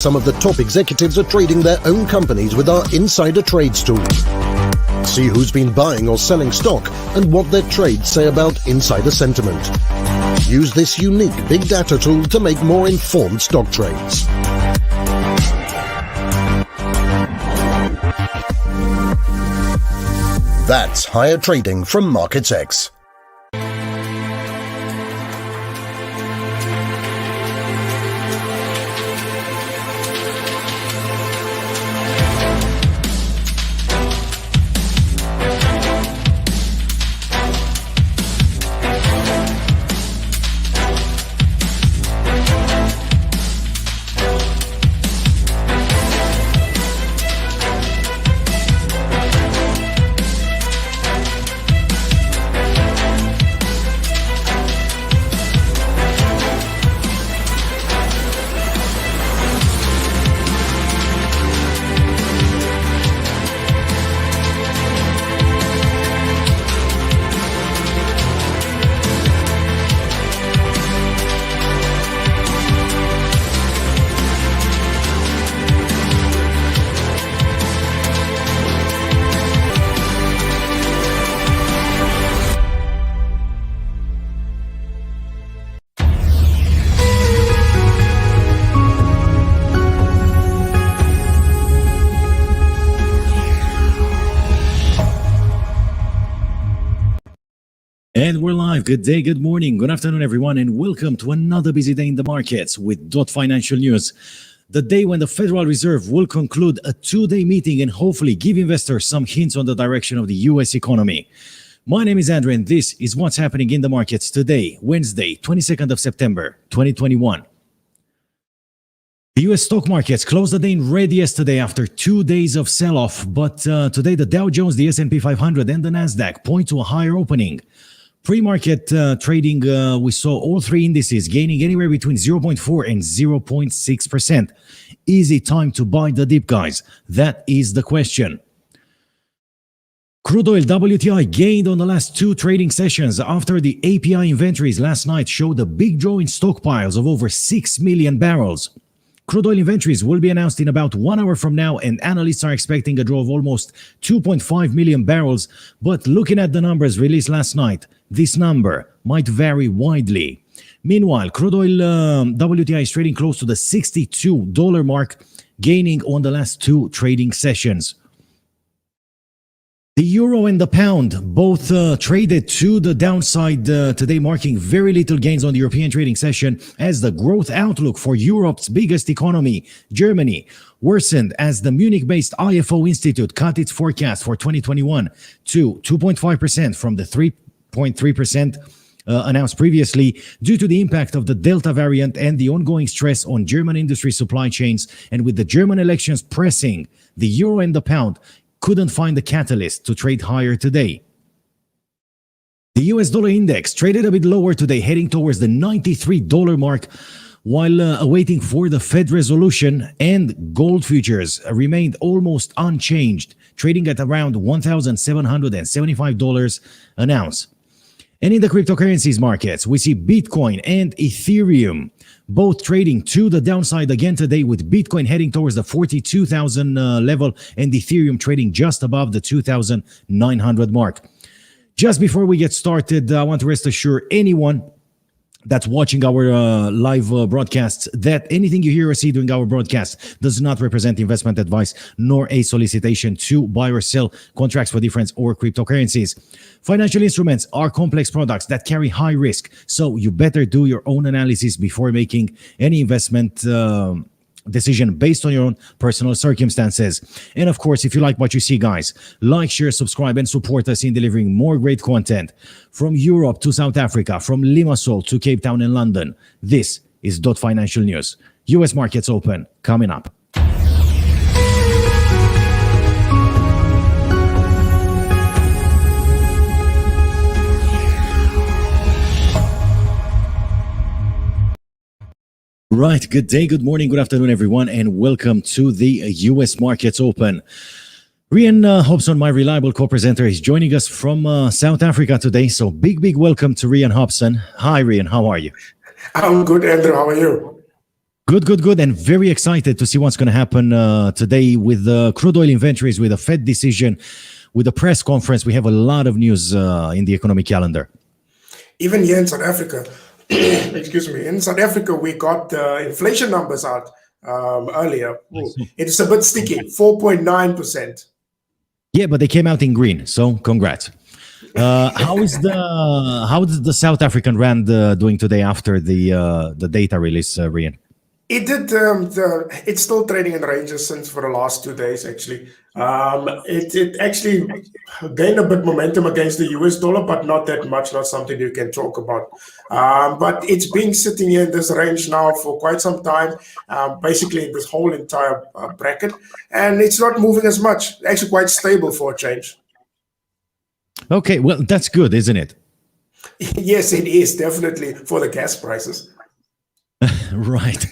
Some of the top executives are trading their own companies with our Insider Trades tool. See who's been buying or selling stock and what their trades say about insider sentiment. Use this unique big data tool to make more informed stock trades. That's higher trading from MarketsX. And we're live. Good day, good morning, good afternoon, everyone, and welcome to another busy day in the markets with Dot Financial News. The day when the Federal Reserve will conclude a two-day meeting and hopefully give investors some hints on the direction of the U.S. economy. My name is Andrew, and this is what's happening in the markets today, Wednesday, 22nd of September, 2021. The U.S. stock markets closed the day in red yesterday after 2 days of sell-off, but today the Dow Jones, the S&P 500, and the NaDAQ point to a higher opening. Pre-market trading, we saw all three indices gaining anywhere between 0.4 and 0.6%. Is it time to buy the dip, guys? That is the question. Crude Oil WTI gained on the last two trading sessions after the API Inventories last night showed a big draw in stockpiles of over 6 million barrels. Crude Oil Inventories will be announced in about 1 hour from now, and analysts are expecting a draw of almost 2.5 million barrels. But looking at the numbers released last night, this number might vary widely. Meanwhile, Crude Oil WTI is trading close to the $62 mark, gaining on the last two trading sessions. The euro and the pound both traded to the downside today, marking very little gains on the European trading session as the growth outlook for Europe's biggest economy, Germany, worsened as the Munich-based IFO Institute cut its forecast for 2021 to 2.5% from the 3.3% announced previously due to the impact of the Delta variant and the ongoing stress on German industry supply chains. And with the German elections pressing, the euro and the pound couldn't find a catalyst to trade higher today. The US dollar index traded a bit lower today, heading towards the $93 mark, while awaiting for the Fed resolution, and gold futures remained almost unchanged, trading at around $1,775 an ounce. And in the cryptocurrencies markets, we see Bitcoin and Ethereum both trading to the downside again today, with Bitcoin heading towards the 42,000 level and Ethereum trading just above the 2,900 mark. Just before we get started, I want to rest assure anyone that's watching our live broadcasts that anything you hear or see during our broadcast does not represent investment advice nor a solicitation to buy or sell contracts for difference or cryptocurrencies. Financial instruments are complex products that carry high risk, so you better do your own analysis before making any investment decision based on your own personal circumstances. And of course, if you like what you see, guys, like, share, subscribe, and support us in delivering more great content from Europe to South Africa, from Limassol to Cape Town and London. This is Dot Financial News. US markets open coming up. Right. Good day, good morning, good afternoon, everyone, and welcome to the U.S. Markets Open. Rian Hobson, my reliable co-presenter, is joining us from South Africa today. So big welcome to Rian Hobson. Hi, Rian. How are you? I'm good, Andrew. How are you? Good, good, good. And very excited to see what's going to happen today with the crude oil inventories, with the Fed decision, with the press conference. We have a lot of news in the economic calendar. Even here in South Africa, excuse me, in South Africa, we got the inflation numbers out earlier. It's a bit sticky, 4.9%. Yeah, but they came out in green, so congrats. How is the South African rand doing today after the data release, Rian? It did. It's still trading in ranges since for the last 2 days. Actually, it actually gained a bit momentum against the US dollar, but not that much. Not something you can talk about. But it's been sitting in this range now for quite some time, basically in this whole entire bracket, and it's not moving as much. Actually, quite stable for a change. Okay, well, that's good, isn't it? Yes, it is definitely for the gas prices. Right.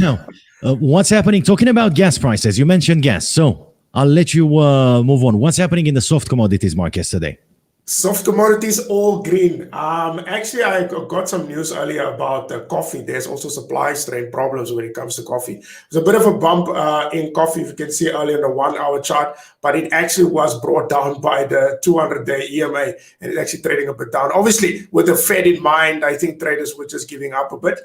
Now, what's happening? Talking about gas prices, you mentioned gas, so I'll let you move on. What's happening in the soft commodities markets today? Soft commodities, all green. Actually, I got some news earlier about coffee. There's also supply strain problems when it comes to coffee. There's a bit of a bump in coffee, if you can see earlier in the 1 hour chart, but it actually was brought down by the 200-day EMA, and it's actually trading a bit down. Obviously, with the Fed in mind, I think traders were just giving up a bit.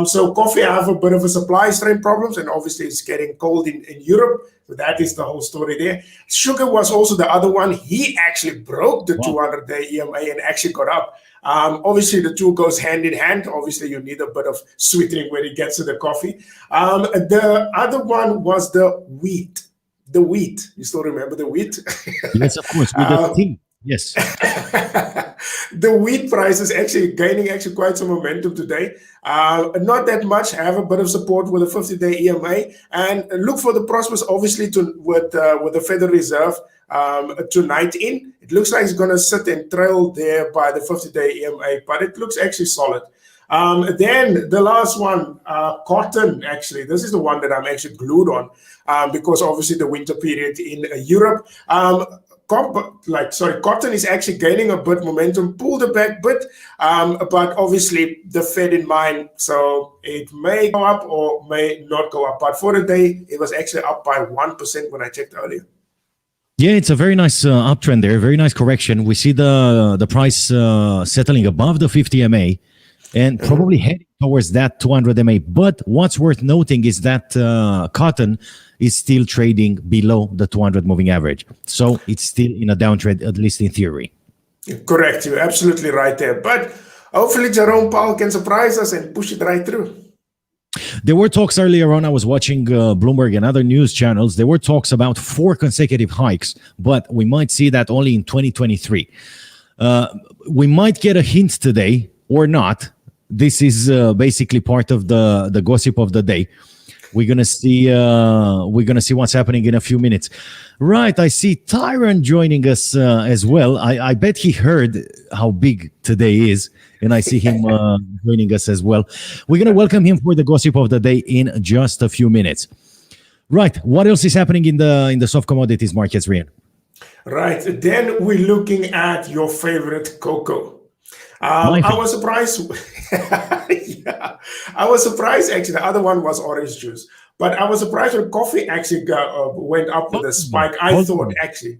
So coffee have a bit of a supply strain problems, and obviously it's getting cold in Europe. So that is the whole story there. Sugar was also the other one. He actually broke the 200-day EMA and actually got up. Obviously, the two goes hand in hand. Obviously, you need a bit of sweetening when it gets to the coffee. The other one was the wheat. The wheat. You still remember the wheat? Yes, of course. With the tea. Yes. The wheat price is actually gaining quite some momentum today. Not that much. Have a bit of support with the 50-day EMA, and look for the prospects obviously with the Federal Reserve tonight in. It looks like it's going to sit and trail there by the 50-day EMA, but it looks actually solid. Then the last one, cotton. Actually, this is the one that I'm actually glued on because obviously the winter period in Europe. Cotton is actually gaining a bit momentum, pulled it back a bit, but obviously the Fed in mind, so it may go up or may not go up. But for the day, it was actually up by 1% when I checked earlier. Yeah, it's a very nice uptrend there, very nice correction. We see the price settling above the 50 MA and probably heading towards that 200 MA. But what's worth noting is that cotton is still trading below the 200 moving average. So it's still in a downtrend, at least in theory. Correct. You're absolutely right there. But hopefully Jerome Powell can surprise us and push it right through. There were talks earlier on. I was watching Bloomberg and other news channels. There were talks about 4 consecutive hikes, but we might see that only in 2023. We might get a hint today or not. This is basically part of the gossip of the day. We're gonna see what's happening in a few minutes. Right, I see Tyron joining us as well. I bet he heard how big today is, and I see him joining us as well. We're gonna welcome him for the gossip of the day in just a few minutes. Right, what else is happening in the soft commodities markets, Rian? Right, then we're looking at your favorite cocoa. I was surprised. Yeah, I was surprised actually. The other one was orange juice, but I was surprised when coffee actually went up with a spike. I thought actually.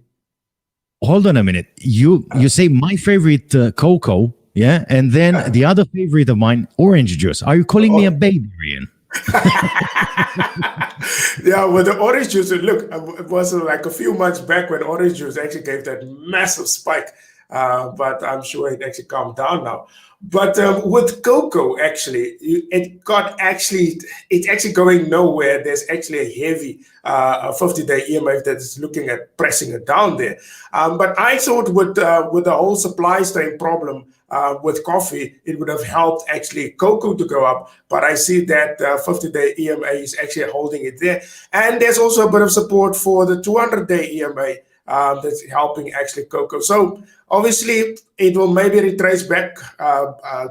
Hold on a minute. You say my favorite cocoa, yeah, and then the other favorite of mine, orange juice. Are you calling me a baby, Rian? Yeah, with the orange juice, look, it was like a few months back when orange juice actually gave that massive spike. But I'm sure it actually calmed down now. But with cocoa, actually, it's actually going nowhere. There's actually a heavy 50-day EMA that is looking at pressing it down there. But I thought with the whole supply strain problem with coffee, it would have helped actually cocoa to go up. But I see that 50-day EMA is actually holding it there. And there's also a bit of support for the 200-day EMA. That's helping actually cocoa. So obviously it will maybe retrace back,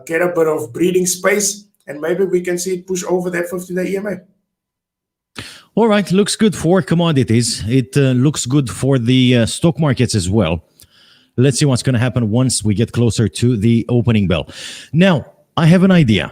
get a bit of breathing space, and maybe we can see it push over that 50-day EMA. All right, looks good for commodities. It looks good for the stock markets as well. Let's see what's going to happen once we get closer to the opening bell. Now, I have an idea.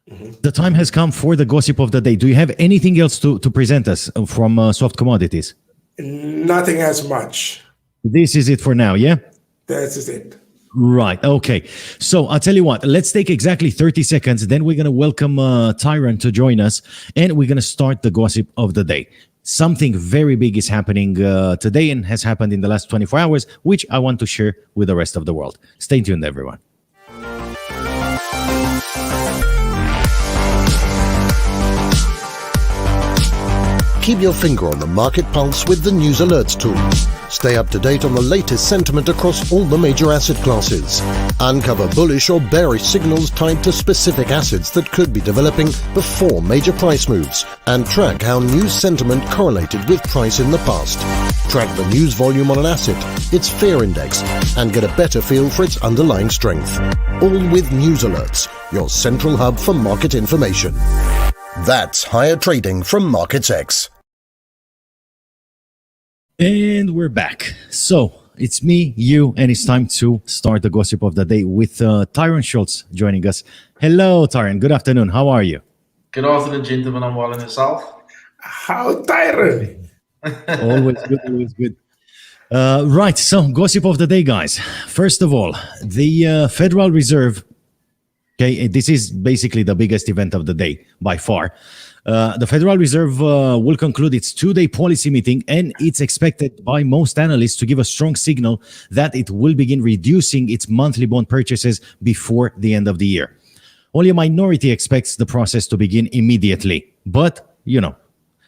The time has come for the gossip of the day. Do you have anything else to present us from soft commodities? Nothing as much. This is it for now, yeah? That is it. Right. Okay. So I'll tell you what, let's take exactly 30 seconds. Then we're going to welcome Tyron to join us, and we're going to start the gossip of the day. Something very big is happening today and has happened in the last 24 hours, which I want to share with the rest of the world. Stay tuned, everyone. Keep your finger on the market pulse with the News Alerts tool. Stay up to date on the latest sentiment across all the major asset classes. Uncover bullish or bearish signals tied to specific assets that could be developing before major price moves, and track how news sentiment correlated with price in the past. Track the news volume on an asset, its fear index, and get a better feel for its underlying strength. All with News Alerts, your central hub for market information. That's higher trading from MarketsX. And we're back. So it's me, you, and it's time to start the gossip of the day with Tyron Schultz joining us. Hello, Tyron. Good afternoon. How are you? Good afternoon, gentlemen. I'm well in yourself. How, Tyron? Always good, always good. Right, so gossip of the day, guys. First of all, the Federal Reserve, okay, this is basically the biggest event of the day by far. The Federal Reserve will conclude its two-day policy meeting, and it's expected by most analysts to give a strong signal that it will begin reducing its monthly bond purchases before the end of the year. Only a minority expects the process to begin immediately, but, you know,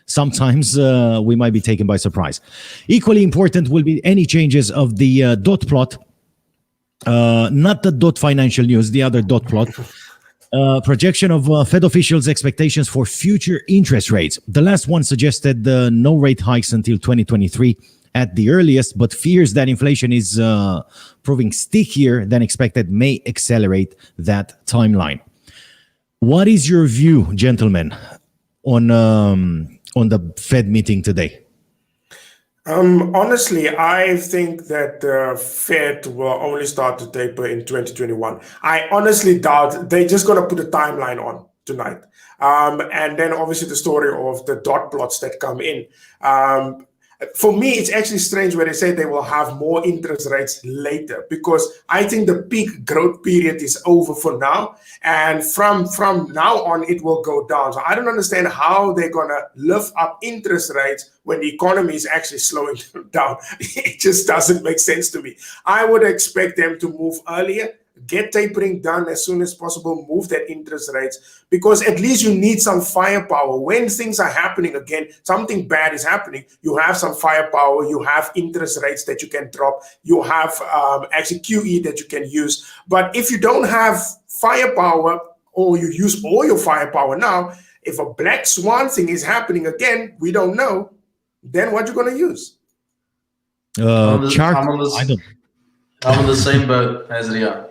sometimes we might be taken by surprise. Equally important will be any changes of the dot plot, not the dot financial news, the other dot plot. Projection of Fed officials' expectations for future interest rates. The last one suggested no rate hikes until 2023 at the earliest, but fears that inflation is proving stickier than expected may accelerate that timeline. What is your view, gentlemen, on the Fed meeting today? Honestly, I think that the Fed will only start to taper in 2021. I honestly doubt they're just going to put a timeline on tonight. And then obviously the story of the dot plots that come in. For me, it's actually strange where they say they will have more interest rates later, because I think the peak growth period is over for now. And from now on, it will go down. So I don't understand how they're going to lift up interest rates when the economy is actually slowing down. It just doesn't make sense to me. I would expect them to move earlier, get tapering done as soon as possible, move that interest rates, because at least you need some firepower. When things are happening again, something bad is happening, you have some firepower, you have interest rates that you can drop, you have actually QE that you can use. But if you don't have firepower, or you use all your firepower now, if a black swan thing is happening again, we don't know, then what you're going to use? I'm on the same boat as Ria.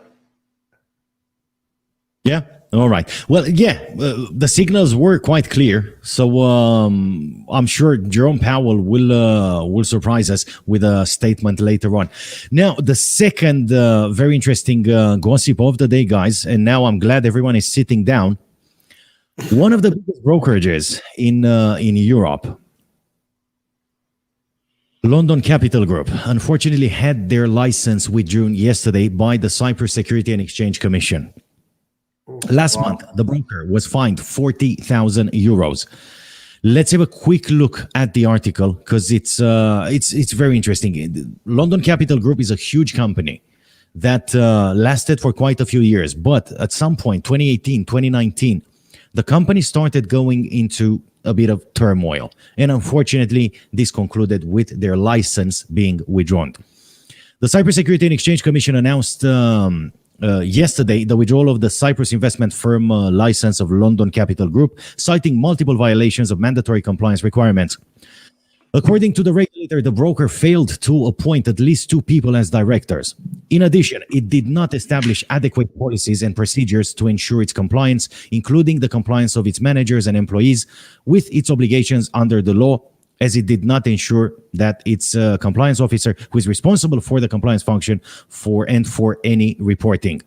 Yeah. All right. Well, yeah, the signals were quite clear. So I'm sure Jerome Powell will surprise us with a statement later on. Now, the second very interesting gossip of the day, guys, and now I'm glad everyone is sitting down. One of the biggest brokerages in Europe, London Capital Group, unfortunately had their license withdrawn yesterday by the Cyprus Security and Exchange Commission. Last month, the broker was fined 40,000 euros. Let's have a quick look at the article, because it's very interesting. London Capital Group is a huge company that lasted for quite a few years. But at some point, 2018, 2019, the company started going into a bit of turmoil. And unfortunately, this concluded with their license being withdrawn. The Cyprus Security and Exchange Commission announced yesterday the withdrawal of the Cyprus investment firm license of London Capital Group, citing multiple violations of mandatory compliance requirements. According to the regulator, the broker failed to appoint at least 2 people as directors. In addition, it did not establish adequate policies and procedures to ensure its compliance, including the compliance of its managers and employees with its obligations under the law, as it did not ensure that its compliance officer, who is responsible for the compliance function for any reporting.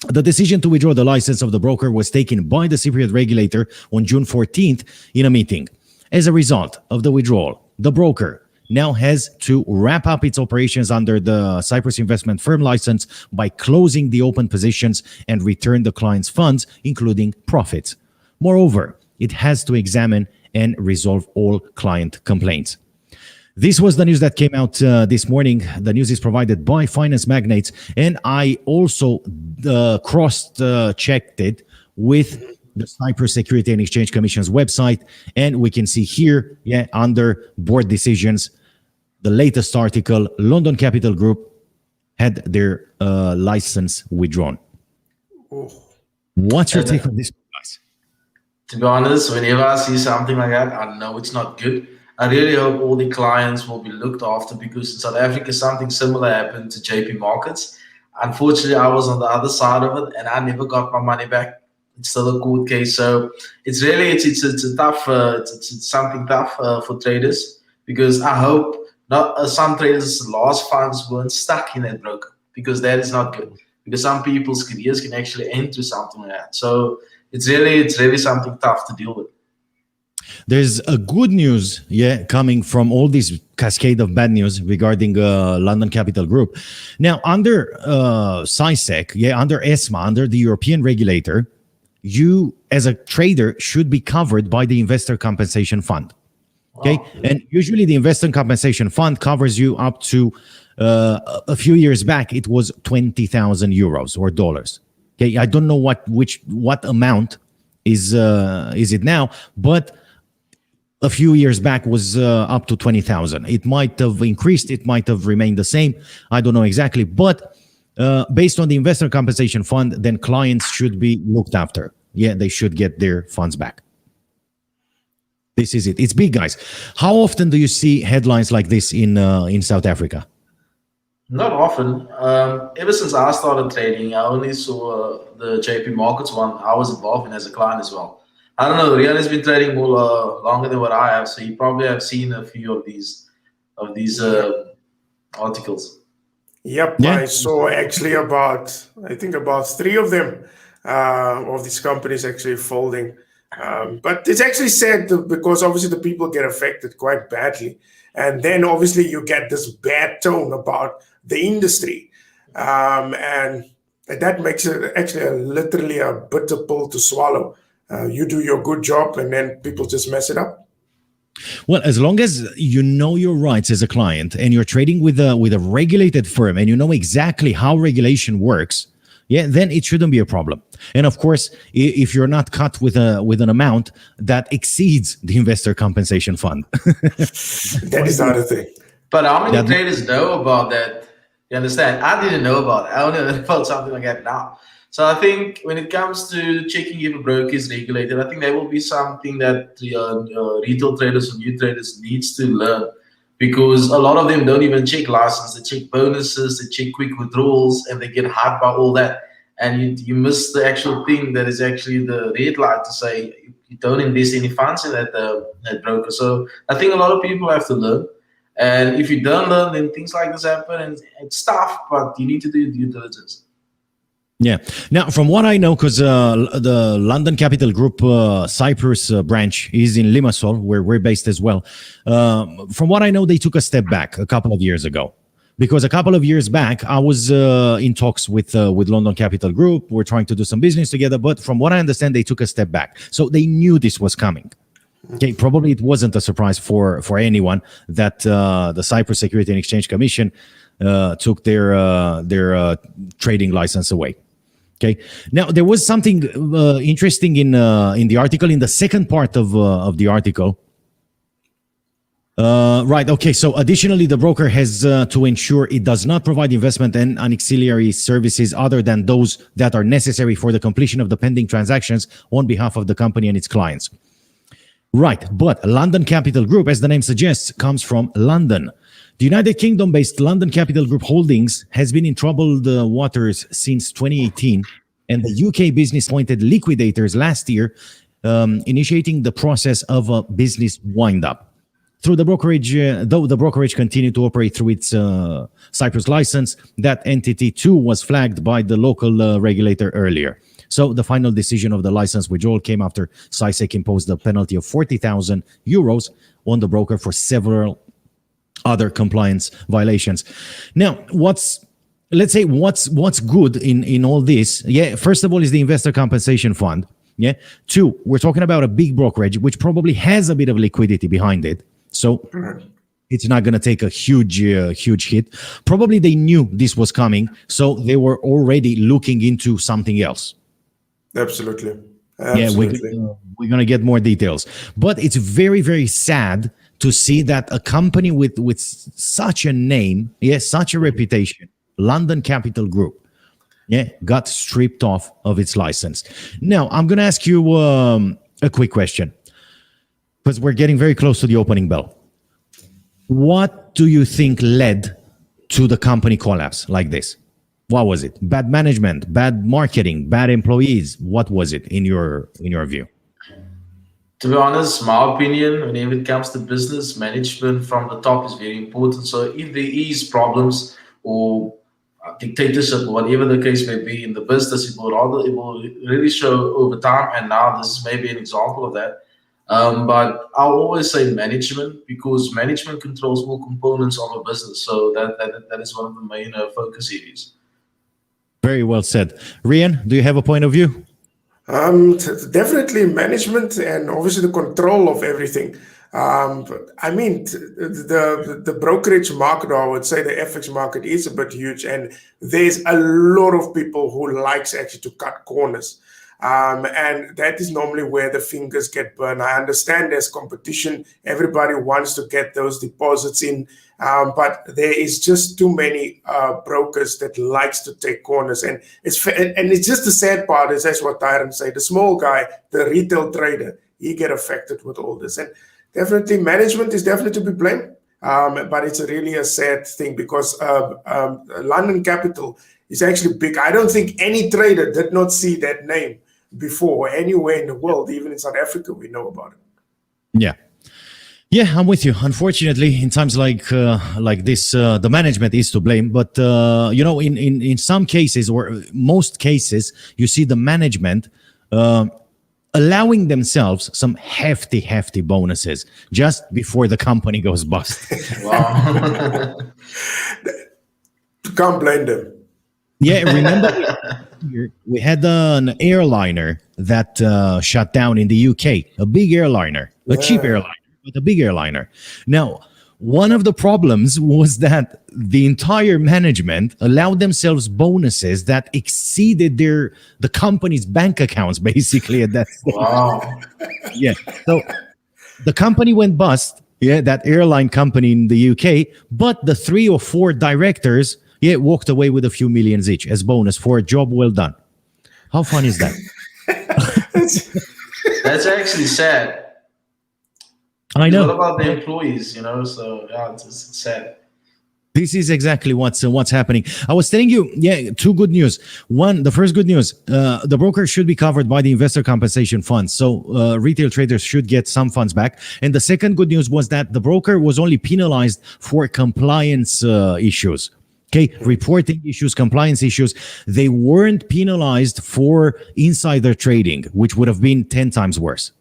The decision to withdraw the license of the broker was taken by the Cypriot regulator on June 14th in a meeting. As a result of the withdrawal, the broker now has to wrap up its operations under the Cyprus investment firm license by closing the open positions and return the client's funds, including profits. Moreover, it has to examine and resolve all client complaints. This was the news that came out this morning. The news is provided by Finance Magnates, and I also cross-checked it with the Cyprus Security and Exchange Commission's website, and we can see here, under board decisions, the latest article, London Capital Group had their license withdrawn. What's your take on this, guys? To be honest, whenever I see something like that, I know it's not good. I really hope all the clients will be looked after, because in South Africa, something similar happened to JP Markets. Unfortunately, I was on the other side of it, and I never got my money back. It's still a court case, so it's really it's a tough it's something tough for traders, because I hope not some traders' lost funds weren't stuck in that broker, because that is not good. Because some people's careers can actually end to something like that. So it's really something tough to deal with. There's a good news, coming from all this cascade of bad news regarding London Capital Group. Now, under CySEC, under ESMA, under the European regulator, you as a trader should be covered by the Investor Compensation Fund. Okay, wow. And usually the Investor Compensation Fund covers you up to a few years back. It was 20,000 euros or dollars. Okay, I don't know what amount is it now, but a few years back was up to 20,000. It might have increased. It might have remained the same. I don't know exactly. But based on the Investor Compensation Fund, then clients should be looked after. Yeah, they should get their funds back. This is it. It's big, guys. How often do you see headlines like this in South Africa? Not often. Ever since I started trading, I only saw the JP Markets one. I was involved in as a client as well. I don't know. Rian has been trading more longer than what I have, so you probably have seen a few of these articles. Yep, yeah. I saw actually about 3 of them of these companies actually folding. But it's actually sad because obviously the people get affected quite badly, and then obviously you get this bad tone about the industry, and that makes it actually literally a bitter pill to swallow. You do your good job, and then people just mess it up. Well, as long as you know your rights as a client and you're trading with a regulated firm and you know exactly how regulation works, then it shouldn't be a problem. And of course, if you're not cut with an amount that exceeds the Investor Compensation Fund. That is not a thing. But how many traders know about that? You understand? I didn't know about it. I only know about something like that now. So I think when it comes to checking if a broker is regulated, I think that will be something that retail traders or new traders needs to learn, because a lot of them don't even check license. They check bonuses, they check quick withdrawals, and they get hard by all that. And you miss the actual thing that is actually the red light to say you don't invest any funds in that broker. So I think a lot of people have to learn. And if you don't learn, then things like this happen, and it's tough, but you need to do due diligence. Yeah. Now, from what I know, because the London Capital Group Cyprus branch is in Limassol, where we're based as well. From what I know, they took a step back a couple of years ago. Because a couple of years back, I was in talks with London Capital Group. We're trying to do some business together. But from what I understand, they took a step back. So they knew this was coming. Okay, probably it wasn't a surprise for anyone that the Cyprus Security and Exchange Commission took their trading license away. Okay. Now there was something interesting in the article, in the second part of the article. Right. Okay. So additionally, the broker has to ensure it does not provide investment and auxiliary services other than those that are necessary for the completion of the pending transactions on behalf of the company and its clients. Right. But London Capital Group, as the name suggests, comes from London. The United Kingdom-based London Capital Group Holdings has been in troubled waters since 2018, and the UK business appointed liquidators last year, initiating the process of a business wind-up. through the brokerage, though the brokerage continued to operate through its Cyprus license, that entity too was flagged by the local regulator earlier. So the final decision of the license withdrawal came after CySec imposed a penalty of 40,000 euros on the broker for several other compliance violations. Now, what's good in all this? Yeah, first of all is the investor compensation fund. Yeah. Two, we're talking about a big brokerage which probably has a bit of liquidity behind it. So it's not going to take a huge hit. Probably they knew this was coming, so they were already looking into something else. Absolutely. Yeah, we're going to get more details. But it's very, very sad to see that a company with such a name, such a reputation, London Capital Group, got stripped off of its license. Now, I'm going to ask you a quick question, because we're getting very close to the opening bell. What do you think led to the company collapse like this? What was it? Bad management, bad marketing, bad employees? What was it in your view? To be honest, my opinion, whenever it comes to business, management from the top is very important. So if there is problems or dictatorship or whatever the case may be in the business, it will really show over time. And now this is maybe an example of that. But I'll always say management, because management controls all components of a business. So that is one of the main focus areas. Very well said. Rian, do you have a point of view? Definitely management and obviously the control of everything. I mean, the brokerage market, or I would say the FX market, is a bit huge, and there's a lot of people who likes actually to cut corners. And that is normally where the fingers get burned. I understand there's competition. Everybody wants to get those deposits in. But there is just too many brokers that likes to take corners. And it's just the sad part is, that's what Tyron said, the small guy, the retail trader, he get affected with all this. And definitely management is definitely to be blamed. But it's really a sad thing, because London Capital is actually big. I don't think any trader did not see that name before anywhere in the world. Even in South Africa, we know about it. Yeah, I'm with you. Unfortunately, in times like this, the management is to blame. But in some cases, or most cases, you see the management allowing themselves some hefty bonuses just before the company goes bust. Wow. Can't blame them. Yeah, remember we had an airliner that shut down in the UK, a big airliner, a cheap airliner, but a big airliner. Now, one of the problems was that the entire management allowed themselves bonuses that exceeded the company's bank accounts, basically, at that stage. Wow. Yeah. So the company went bust, that airline company in the UK, but the 3 or 4 directors walked away with a few millions each as bonus for a job well done. How fun is that? That's actually sad. I know. What about the employees, So, yeah, it's sad. This is exactly what's happening. I was telling you, 2 good news. One, the first good news, the broker should be covered by the investor compensation fund. So retail traders should get some funds back. And the second good news was that the broker was only penalized for compliance issues. Okay, reporting issues, compliance issues. They weren't penalized for insider trading, which would have been 10 times worse.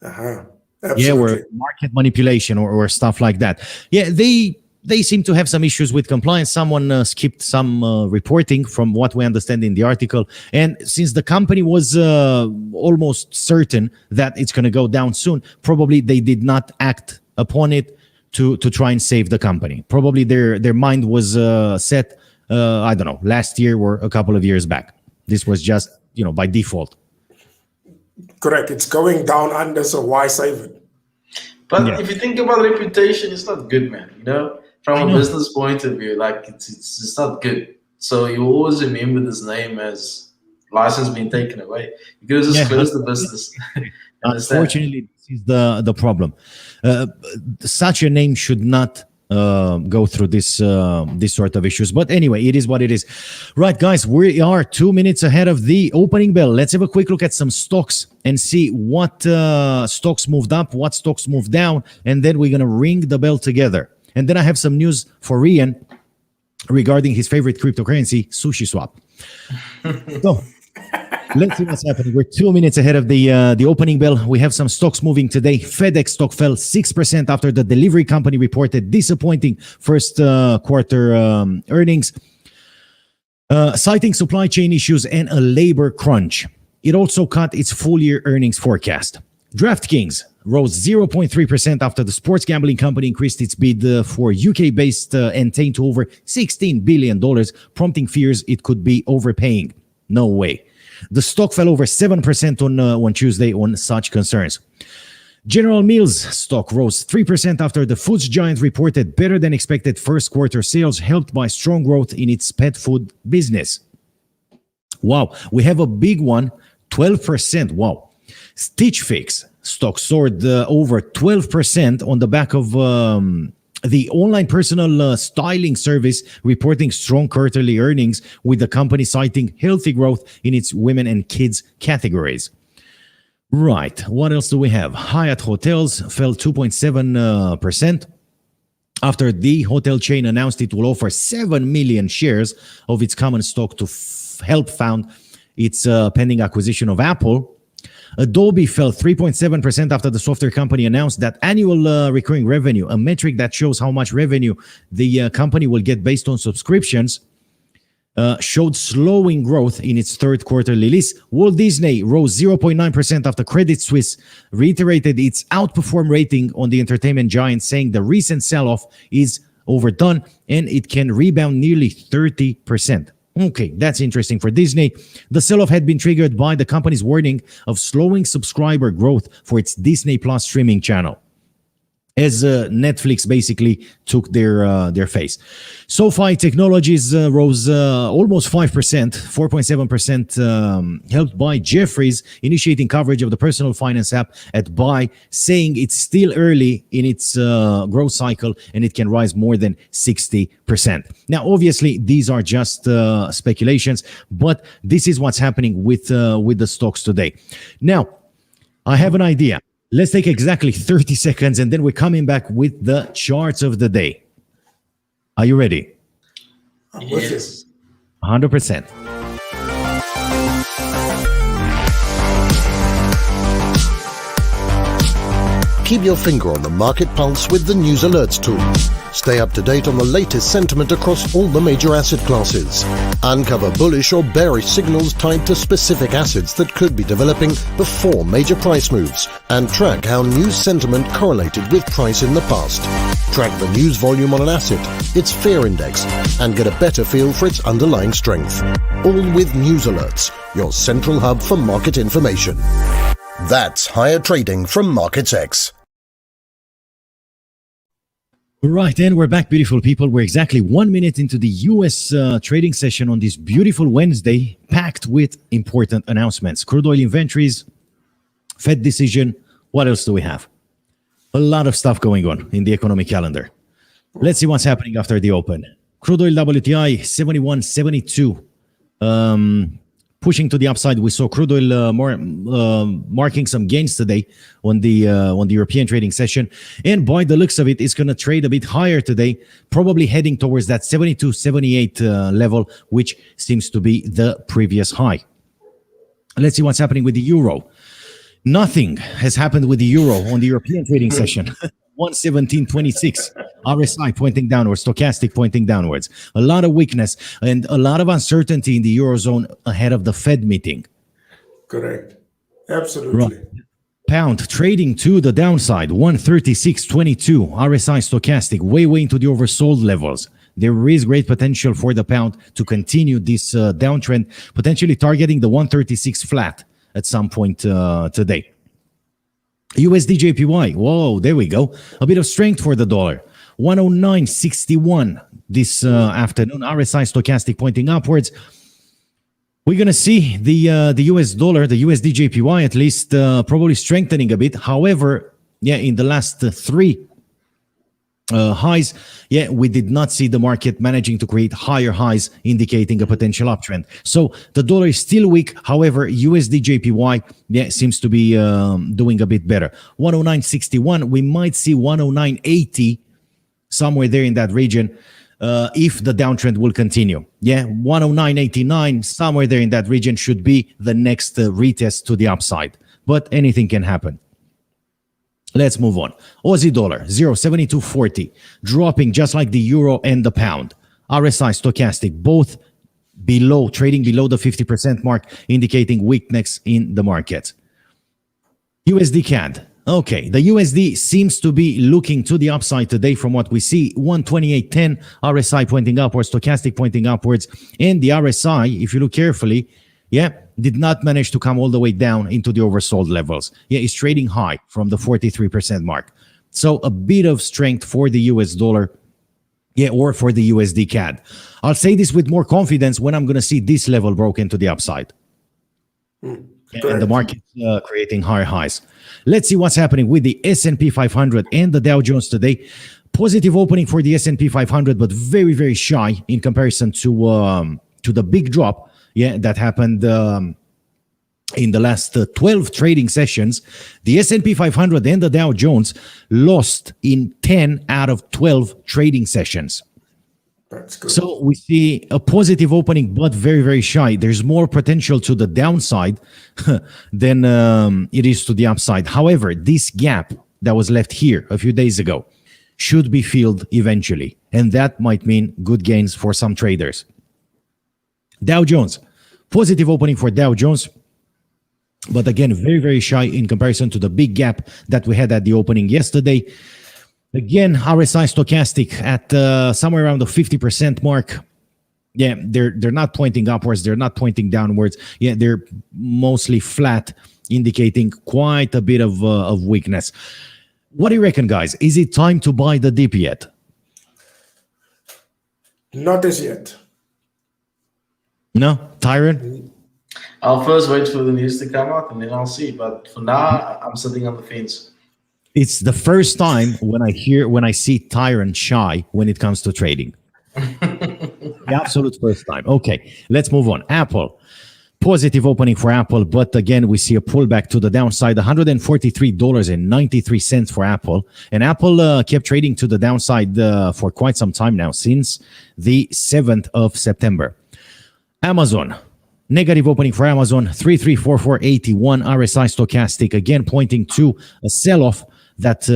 Absolutely. Or market manipulation or stuff like that. Yeah, they seem to have some issues with compliance. Someone skipped some reporting from what we understand in the article. And since the company was almost certain that it's going to go down soon, probably they did not act upon it to try and save the company. Probably their mind was set, I don't know, last year or a couple of years back. This was just, by default. Correct. It's going down under, so why save it? But if you think about reputation, it's not good, man. From a business point of view, like it's not good. So you always remember this name as license being taken away. You could just close the business. Unfortunately, this is the problem. Such a name should not go through this sort of issues. But anyway, it is what it is. Right, guys, we are 2 minutes ahead of the opening bell. Let's have a quick look at some stocks and see what stocks moved up, what stocks moved down, and then we're going to ring the bell together. And then I have some news for Rian regarding his favorite cryptocurrency, SushiSwap. So let's see what's happening. We're 2 minutes ahead of the opening bell. We have some stocks moving today. FedEx stock fell 6% after the delivery company reported disappointing first quarter earnings, citing supply chain issues and a labor crunch. It also cut its full-year earnings forecast. DraftKings rose 0.3% after the sports gambling company increased its bid for UK-based Entain to over $16 billion, prompting fears it could be overpaying. No way. The stock fell over 7% on Tuesday on such concerns. General Mills stock rose 3% after the foods giant reported better than expected first quarter sales, helped by strong growth in its pet food business. Wow, we have a big one, 12%. Wow. Stitch Fix stock soared over 12% on the back of the online personal styling service reporting strong quarterly earnings, with the company citing healthy growth in its women and kids categories. Right, what else do we have? Hyatt Hotels fell 2.7% after the hotel chain announced it will offer 7 million shares of its common stock to help fund its pending acquisition of Apple. Adobe fell 3.7% after the software company announced that annual recurring revenue, a metric that shows how much revenue the company will get based on subscriptions, showed slowing growth in its third quarter release. Walt Disney rose 0.9% after Credit Suisse reiterated its outperform rating on the entertainment giant, saying the recent sell-off is overdone and it can rebound nearly 30%. Okay, that's interesting for Disney. The sell-off had been triggered by the company's warning of slowing subscriber growth for its Disney Plus streaming channel, as Netflix basically took their face. SoFi Technologies rose almost 5%, 4.7%, helped by Jefferies initiating coverage of the personal finance app at Buy, saying it's still early in its growth cycle and it can rise more than 60%. Now, obviously, these are just speculations, but this is what's happening with the stocks today. Now, I have an idea. Let's take exactly 30 seconds and then we're coming back with the charts of the day. Are you ready? Yes. 100%. Keep your finger on the market pulse with the News Alerts tool. Stay up to date on the latest sentiment across all the major asset classes. Uncover bullish or bearish signals tied to specific assets that could be developing before major price moves, and track how news sentiment correlated with price in the past. Track the news volume on an asset, its fear index, and get a better feel for its underlying strength. All with News Alerts, your central hub for market information. That's higher trading from MarketsX. Right, and we're back, beautiful people. We're exactly 1 minute into the US trading session on this beautiful Wednesday, packed with important announcements. Crude oil inventories, Fed decision. What else do we have? A lot of stuff going on in the economic calendar. Let's see what's happening after the open. Crude oil WTI 71.72. Pushing to the upside. We saw crude oil marking some gains today on the European trading session, and by the looks of it, it's going to trade a bit higher today, probably heading towards that 72-78 level, which seems to be the previous high. Let's see what's happening with the euro. Nothing has happened with the euro on the European trading session. 117.26. RSI pointing downwards, stochastic pointing downwards. A lot of weakness and a lot of uncertainty in the Eurozone ahead of the Fed meeting. Correct. Absolutely. Right. Pound trading to the downside, 136.22. RSI stochastic, way into the oversold levels. There is great potential for the pound to continue this downtrend, potentially targeting the 136 flat at some point today. USD JPY, whoa, there we go. A bit of strength for the dollar. 109.61 this afternoon. RSI stochastic pointing upwards. We're going to see the US dollar, the USD JPY at least, probably strengthening a bit. However, yeah, in the last three highs, we did not see the market managing to create higher highs, indicating a potential uptrend. So the dollar is still weak. However, USD JPY seems to be doing a bit better. 109.61. We might see 109.80 somewhere there in that region if the downtrend will continue. 109.89 somewhere there in that region should be the next retest to the upside. But anything can happen. Let's move on. Aussie dollar, 0.7240, dropping just like the euro and the pound. RSI, stochastic, both below, trading below the 50% mark, indicating weakness in the market. USD CAD. Okay, the USD seems to be looking to the upside today from what we see. 128.10, RSI pointing upwards, stochastic pointing upwards. And the RSI, if you look carefully, did not manage to come all the way down into the oversold levels. It's trading high from the 43% mark. So a bit of strength for the US dollar, or for the USD CAD. I'll say this with more confidence when I'm going to see this level broken to the upside. And the market creating higher highs. Let's see what's happening with the S&P 500 and the Dow Jones today. Positive opening for the S&P 500, but very, very shy in comparison to the big drop that happened in the last 12 trading sessions. The S&P 500 and the Dow Jones lost in 10 out of 12 trading sessions. That's good. So we see a positive opening, but very, very shy. There's more potential to the downside than it is to the upside. However, this gap that was left here a few days ago should be filled eventually. And that might mean good gains for some traders. Dow Jones, positive opening for Dow Jones, but again, very, very shy in comparison to the big gap that we had at the opening yesterday. Again, RSI stochastic at somewhere around the 50% mark. They're not pointing upwards. They're not pointing downwards. They're mostly flat, indicating quite a bit of weakness. What do you reckon, guys? Is it time to buy the dip yet? Not as yet. No? Tyron? I'll first wait for the news to come out and then I'll see. But for now, I'm sitting on the fence. It's the first time when I see Tyron shy when it comes to trading. The absolute first time. Okay, let's move on. Apple. Positive opening for Apple, but again, we see a pullback to the downside, $143.93 for Apple. And Apple kept trading to the downside for quite some time now, since the 7th of September. Amazon. Negative opening for Amazon, 3344.81 RSI stochastic, again pointing to a sell-off that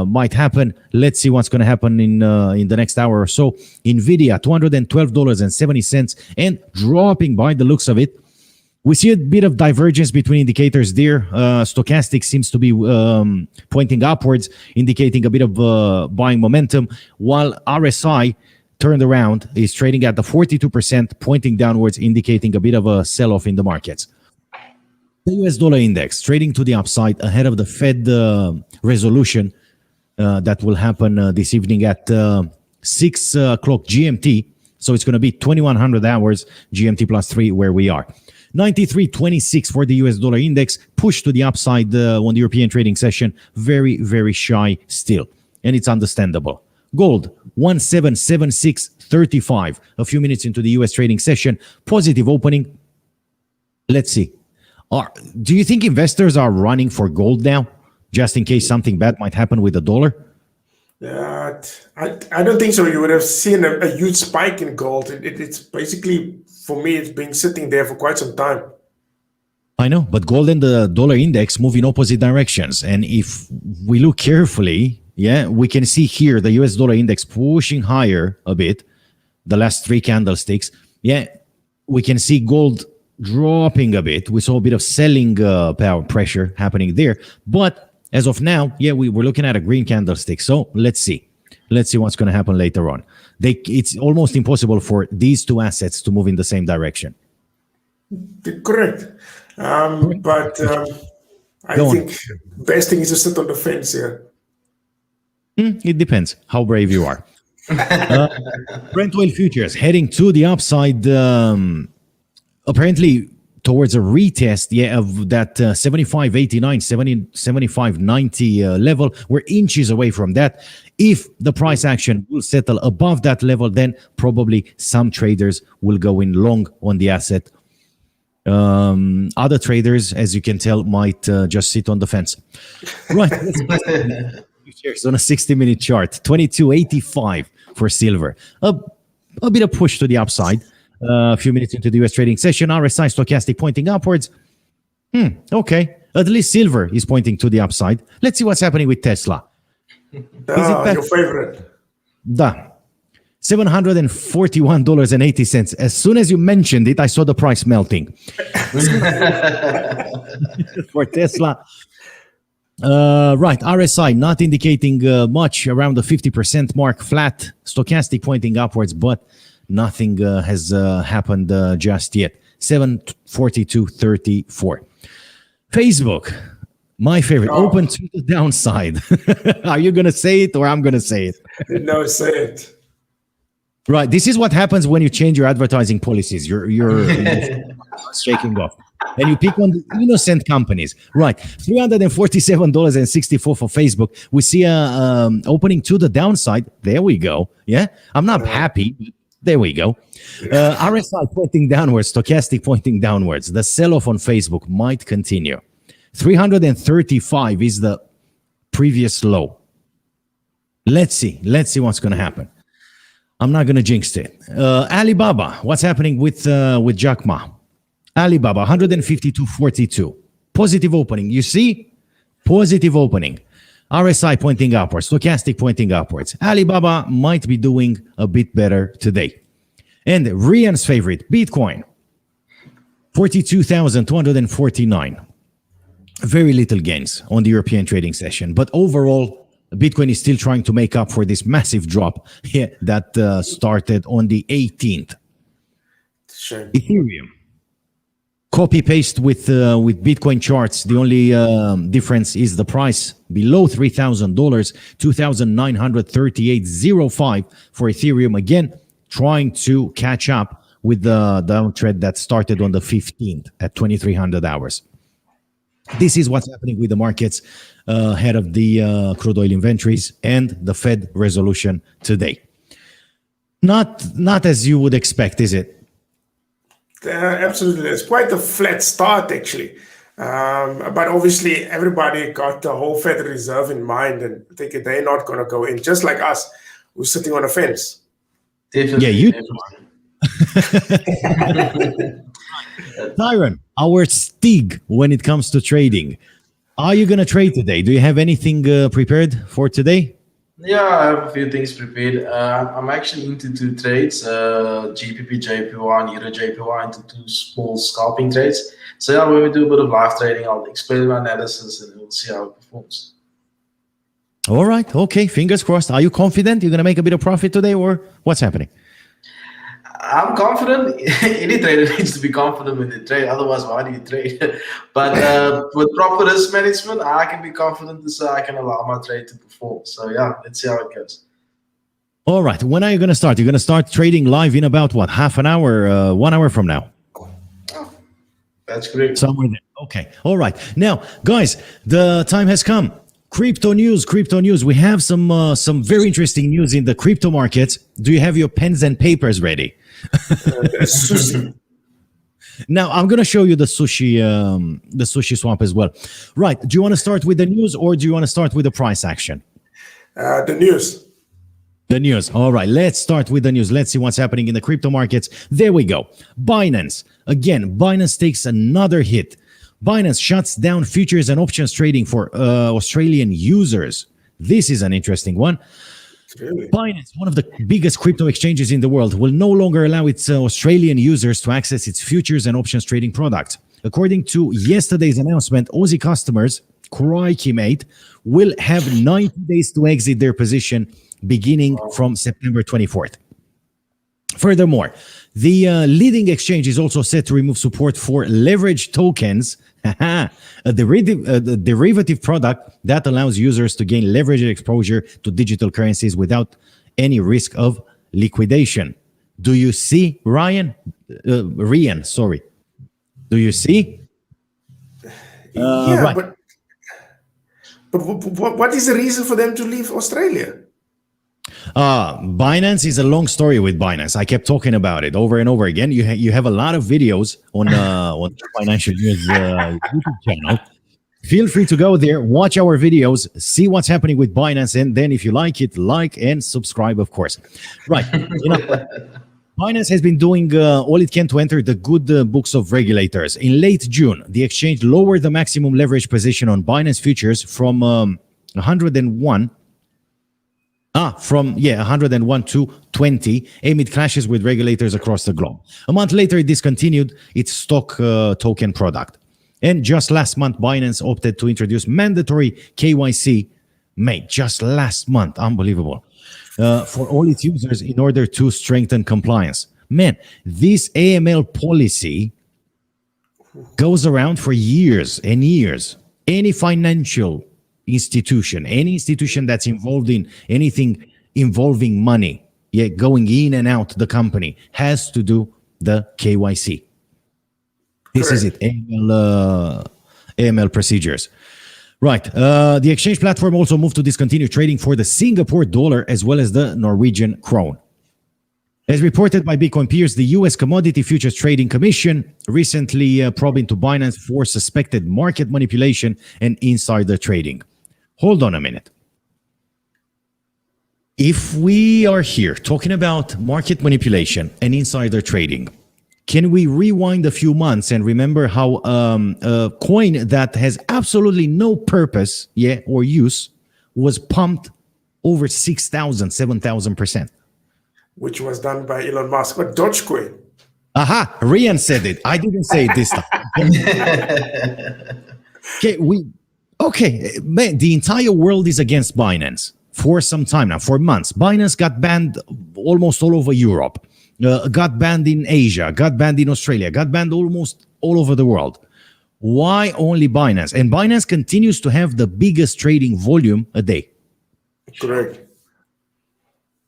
might happen. Let's see what's going to happen in the next hour or so. Nvidia, $212.70 and dropping by the looks of it. We see a bit of divergence between indicators there. Stochastic seems to be pointing upwards, indicating a bit of buying momentum, while RSI turned around is trading at the 42%, pointing downwards, indicating a bit of a sell-off in the markets. The US dollar index trading to the upside ahead of the Fed resolution that will happen this evening at 6 o'clock GMT. So it's going to be 2100 hours GMT plus 3 where we are. 93.26 for the US dollar index, pushed to the upside on the European trading session. Very, very shy still. And it's understandable. Gold, 1776.35. A few minutes into the US trading session. Positive opening. Let's see. Do you think investors are running for gold now, just in case something bad might happen with the dollar? I don't think so. You would have seen a huge spike in gold. It's basically, for me, it's been sitting there for quite some time. I know, but gold and the dollar index move in opposite directions. And if we look carefully, we can see here the US dollar index pushing higher a bit, the last 3 candlesticks. We can see gold dropping a bit. We saw a bit of selling power pressure happening there. But as of now, we're looking at a green candlestick. So let's see. Let's see what's going to happen later on. It's almost impossible for these two assets to move in the same direction. Correct. But I think best thing is to sit on the fence here. It depends how brave you are. Brent oil futures heading to the upside. Apparently, towards a retest of that 75.89, 75.90 level. We're inches away from that. If the price action will settle above that level, then probably some traders will go in long on the asset. Other traders, as you can tell, might just sit on the fence. Right. Shares on a 60-minute chart, 22.85 for silver. A bit of push to the upside. A few minutes into the US trading session, RSI stochastic pointing upwards. Okay. At least silver is pointing to the upside. Let's see what's happening with Tesla. Your favorite. $741.80. As soon as you mentioned it, I saw the price melting. For Tesla. Right, RSI not indicating much, around the 50% mark, flat, stochastic pointing upwards, but nothing has happened just yet. 742.34. Facebook, my favorite, open to the downside. Are you going to say it or I'm going to say it? No, say it. Right, this is what happens when you change your advertising policies. You're shaking off. And you pick on the innocent companies. Right, $347.64 for Facebook. We see a opening to the downside. There we go. Yeah, I'm not happy. There we go. RSI pointing downwards, stochastic pointing downwards. The sell-off on Facebook might continue. 335 is the previous low. Let's see what's going to happen. I'm not going to jinx it. Alibaba, what's happening with Jack Ma? Alibaba, 152.42. Positive opening. You see? Positive opening. RSI pointing upwards. Stochastic pointing upwards. Alibaba might be doing a bit better today. And Rian's favorite, Bitcoin, 42,249. Very little gains on the European trading session. But overall, Bitcoin is still trying to make up for this massive drop here that started on the 18th. Sure. Ethereum. Copy paste with Bitcoin charts. The only difference is the price below $3,000, $2,938.05 for Ethereum. Again, trying to catch up with the downtrend that started on the 15th at 2300 hours. This is what's happening with the markets ahead of the crude oil inventories and the Fed resolution today. Not as you would expect, is it? Absolutely. It's quite a flat start, actually. But obviously, everybody got the whole Federal Reserve in mind and thinking they're not going to go in, just like us, who's sitting on a fence. Definitely. Yeah, you. Tyron, our Stig when it comes to trading. Are you going to trade today? Do you have anything prepared for today? Yeah, I have a few things prepared. I'm actually into two trades, GBP JPY and Euro JPY, into two small scalping trades. So yeah, when we do a bit of live trading, I'll explain my analysis and we'll see how it performs. All right. Okay. Fingers crossed. Are you confident you're going to make a bit of profit today, or what's happening? I'm confident. Any trader needs to be confident when they trade. Otherwise, why do you trade? But with proper risk management, I can be confident to say I can allow my trade to perform. So yeah, let's see how it goes. All right. When are you going to start? You're going to start trading live in about what? Half an hour, 1 hour from now? Oh, that's great. Somewhere there. Okay. All right. Now, guys, the time has come. Crypto news. We have some very interesting news in the crypto markets. Do you have your pens and papers ready? Now I'm going to show you the sushi swap as well. Right. Do you want to start with the news or do you want to start with the price action? The news. The news. All right. Let's start with the news. Let's see what's happening in the crypto markets. There we go. Binance. Again, Binance takes another hit. Binance shuts down futures and options trading for Australian users. This is an interesting one. Really? Binance, one of the biggest crypto exchanges in the world, will no longer allow its Australian users to access its futures and options trading products. According to yesterday's announcement, Aussie customers, crikey mate, will have 90 days to exit their position beginning from September 24th. Furthermore, the leading exchange is also set to remove support for leverage tokens, a derivative product that allows users to gain leveraged exposure to digital currencies without any risk of liquidation. Do you see, Rian? Do you see? Yeah, Right. but what is the reason for them to leave Australia? Binance is a long story with Binance. I kept talking about it over and over again. You have a lot of videos on the Financial News YouTube channel. Feel free to go there, watch our videos, see what's happening with Binance, and then if you like it, like and subscribe, of course. Right. Binance has been doing all it can to enter the good books of regulators. In late June, the exchange lowered the maximum leverage position on Binance futures from 101 to 20 amid clashes with regulators across the globe. A month later, it discontinued its stock token product. And just last month, Binance opted to introduce mandatory KYC, just last month, unbelievable, for all its users in order to strengthen compliance. Man, this AML policy goes around for years and years. Any financial institution, any institution that's involved in anything involving money, going in and out the company, has to do the KYC. This is it, AML procedures. Right. The exchange platform also moved to discontinue trading for the Singapore dollar as well as the Norwegian krone. As reported by Bitcoin peers, the U.S. Commodity Futures Trading Commission recently probed into Binance for suspected market manipulation and insider trading. Hold on a minute. If we are here talking about market manipulation and insider trading, can we rewind a few months and remember how a coin that has absolutely no purpose or use was pumped over 6,000, 7,000%? Which was done by Elon Musk, but Dogecoin. Aha, Rian said it. I didn't say it this time. Man, the entire world is against Binance for some time now, for months. Binance got banned almost all over Europe. Got banned in Asia, got banned in Australia, got banned almost all over the world. Why only Binance? And Binance continues to have the biggest trading volume a day. Correct.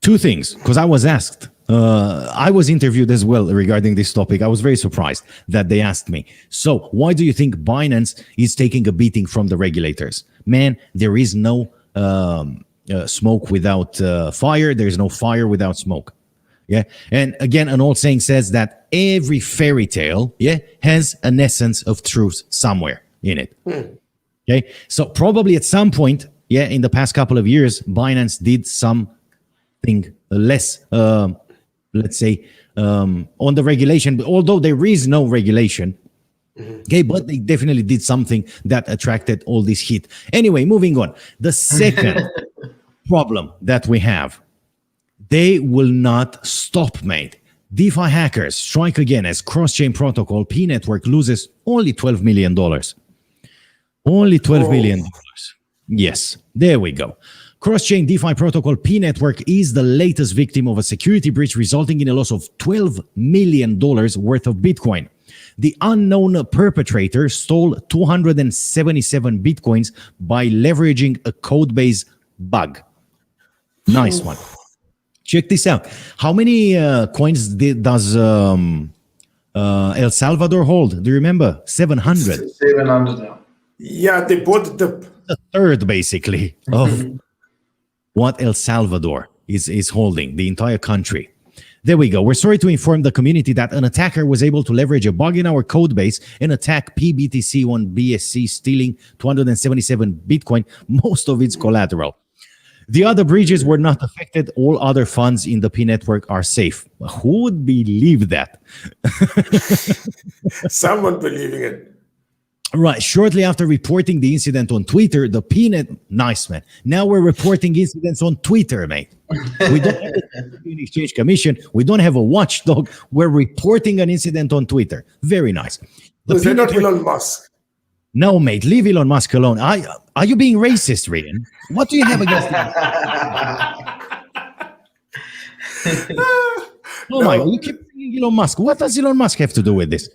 Two things, because I was asked. I was interviewed as well regarding this topic. I was very surprised that they asked me. So why do you think Binance is taking a beating from the regulators? Man, there is no smoke without fire. There is no fire without smoke. Yeah. And again, an old saying says that every fairy tale, has an essence of truth somewhere in it. Okay. So probably at some point, in the past couple of years, Binance did something less, let's say, on the regulation, although there is no regulation. Okay, but they definitely did something that attracted all this heat. Anyway, moving on. The second problem that we have, they will not stop, mate. DeFi hackers strike again as cross-chain protocol P Network loses only $12 million. Only $12 million. Yes, there we go. Cross-chain DeFi protocol P Network is the latest victim of a security breach resulting in a loss of $12 million worth of Bitcoin. The unknown perpetrator stole 277 Bitcoins by leveraging a codebase bug. Nice one. Check this out. How many coins does El Salvador hold? Do you remember? 700. 700 now. Yeah, they bought the third, basically, of what El Salvador is holding, the entire country. There we go. We're sorry to inform the community that an attacker was able to leverage a bug in our code base and attack PBTC on BSC, stealing 277 Bitcoin, most of its collateral. The other breaches were not affected. All other funds in the P network are safe. Who would believe that? someone believing it. Right. Shortly after reporting the incident on Twitter, the PNet, nice man. Now we're reporting incidents on Twitter, mate. We don't have the Securities Exchange Commission. We don't have a watchdog. We're reporting an incident on Twitter. Very nice. Was that not Elon Musk? No, mate. Leave Elon Musk alone. Are you being racist, Rian? What do you have against him? Oh my God! You keep saying Elon Musk. What does Elon Musk have to do with this?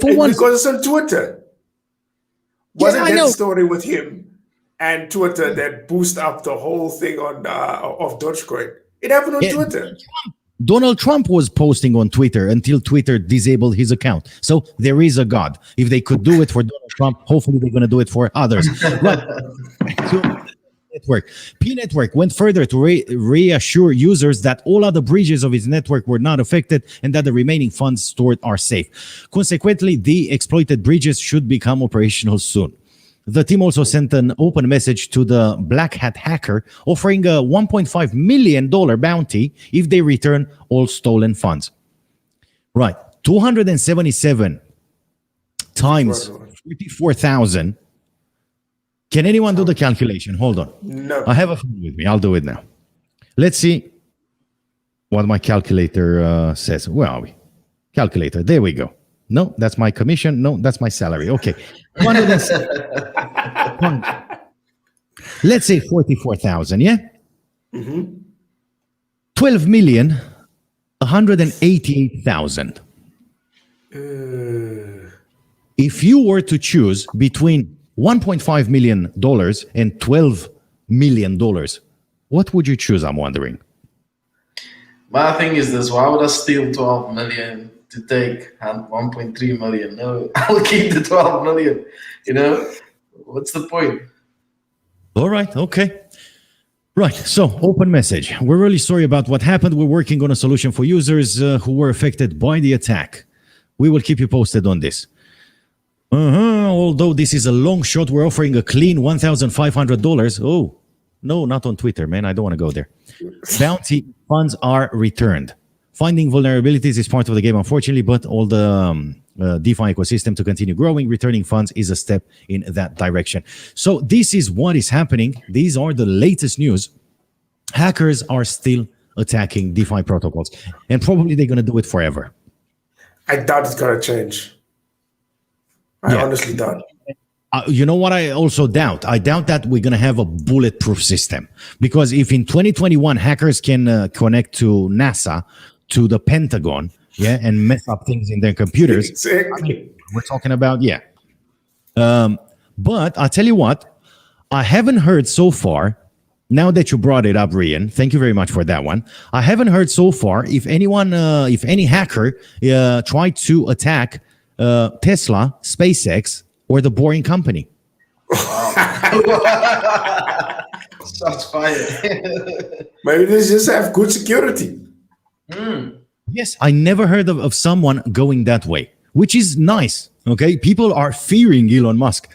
Because it's on Twitter. Wasn't I that know. story with him and Twitter that boosted up the whole thing on of Dogecoin? It happened on Twitter. Donald Trump was posting on Twitter until Twitter disabled his account. So there is a God. If they could do it for Donald Trump, hopefully they're going to do it for others. Right. So, network. P Network went further to reassure users that all other breaches of its network were not affected and that the remaining funds stored are safe. Consequently, the exploited breaches should become operational soon. The team also sent an open message to the Black Hat hacker offering a $1.5 million bounty if they return all stolen funds. Right. 277 times 44,000. Can anyone do the calculation? Hold on. No. I have a phone with me. I'll do it now. Let's see what my calculator says. Where are we? Calculator. There we go. No, that's my commission. No, that's my salary. Okay. Let's say 44,000, yeah? 12,188,000. If you were to choose between $1.5 million and $12 million, what would you choose? I'm wondering. My thing is this: why would I steal 12 million to take 1.3 million? No, I'll keep the 12 million. You know, what's the point? All right. Okay. Right. So, open message. We're really sorry about what happened. We're working on a solution for users who were affected by the attack. We will keep you posted on this. Although this is a long shot, we're offering a clean $1,500. Oh, no, not on Twitter, man. I don't want to go there. Bounty funds are returned. Finding vulnerabilities is part of the game, unfortunately, but all the DeFi ecosystem to continue growing, returning funds is a step in that direction. So this is what is happening. These are the latest news. Hackers are still attacking DeFi protocols, and probably they're going to do it forever. I doubt it's going to change. I honestly doubt. You know what I also doubt? I doubt that we're going to have a bulletproof system. Because if in 2021 hackers can connect to NASA, to the Pentagon, and mess up things in their computers, Exactly. I mean, we're talking about, but I'll tell you what, I haven't heard so far, now that you brought it up, Rian, thank you very much for that one. I haven't heard so far if anyone, if any hacker tried to attack Tesla, SpaceX, or the Boring Company. Shots fired. Maybe they just have good security. Yes, I never heard of someone going that way, which is nice. Okay, people are fearing Elon Musk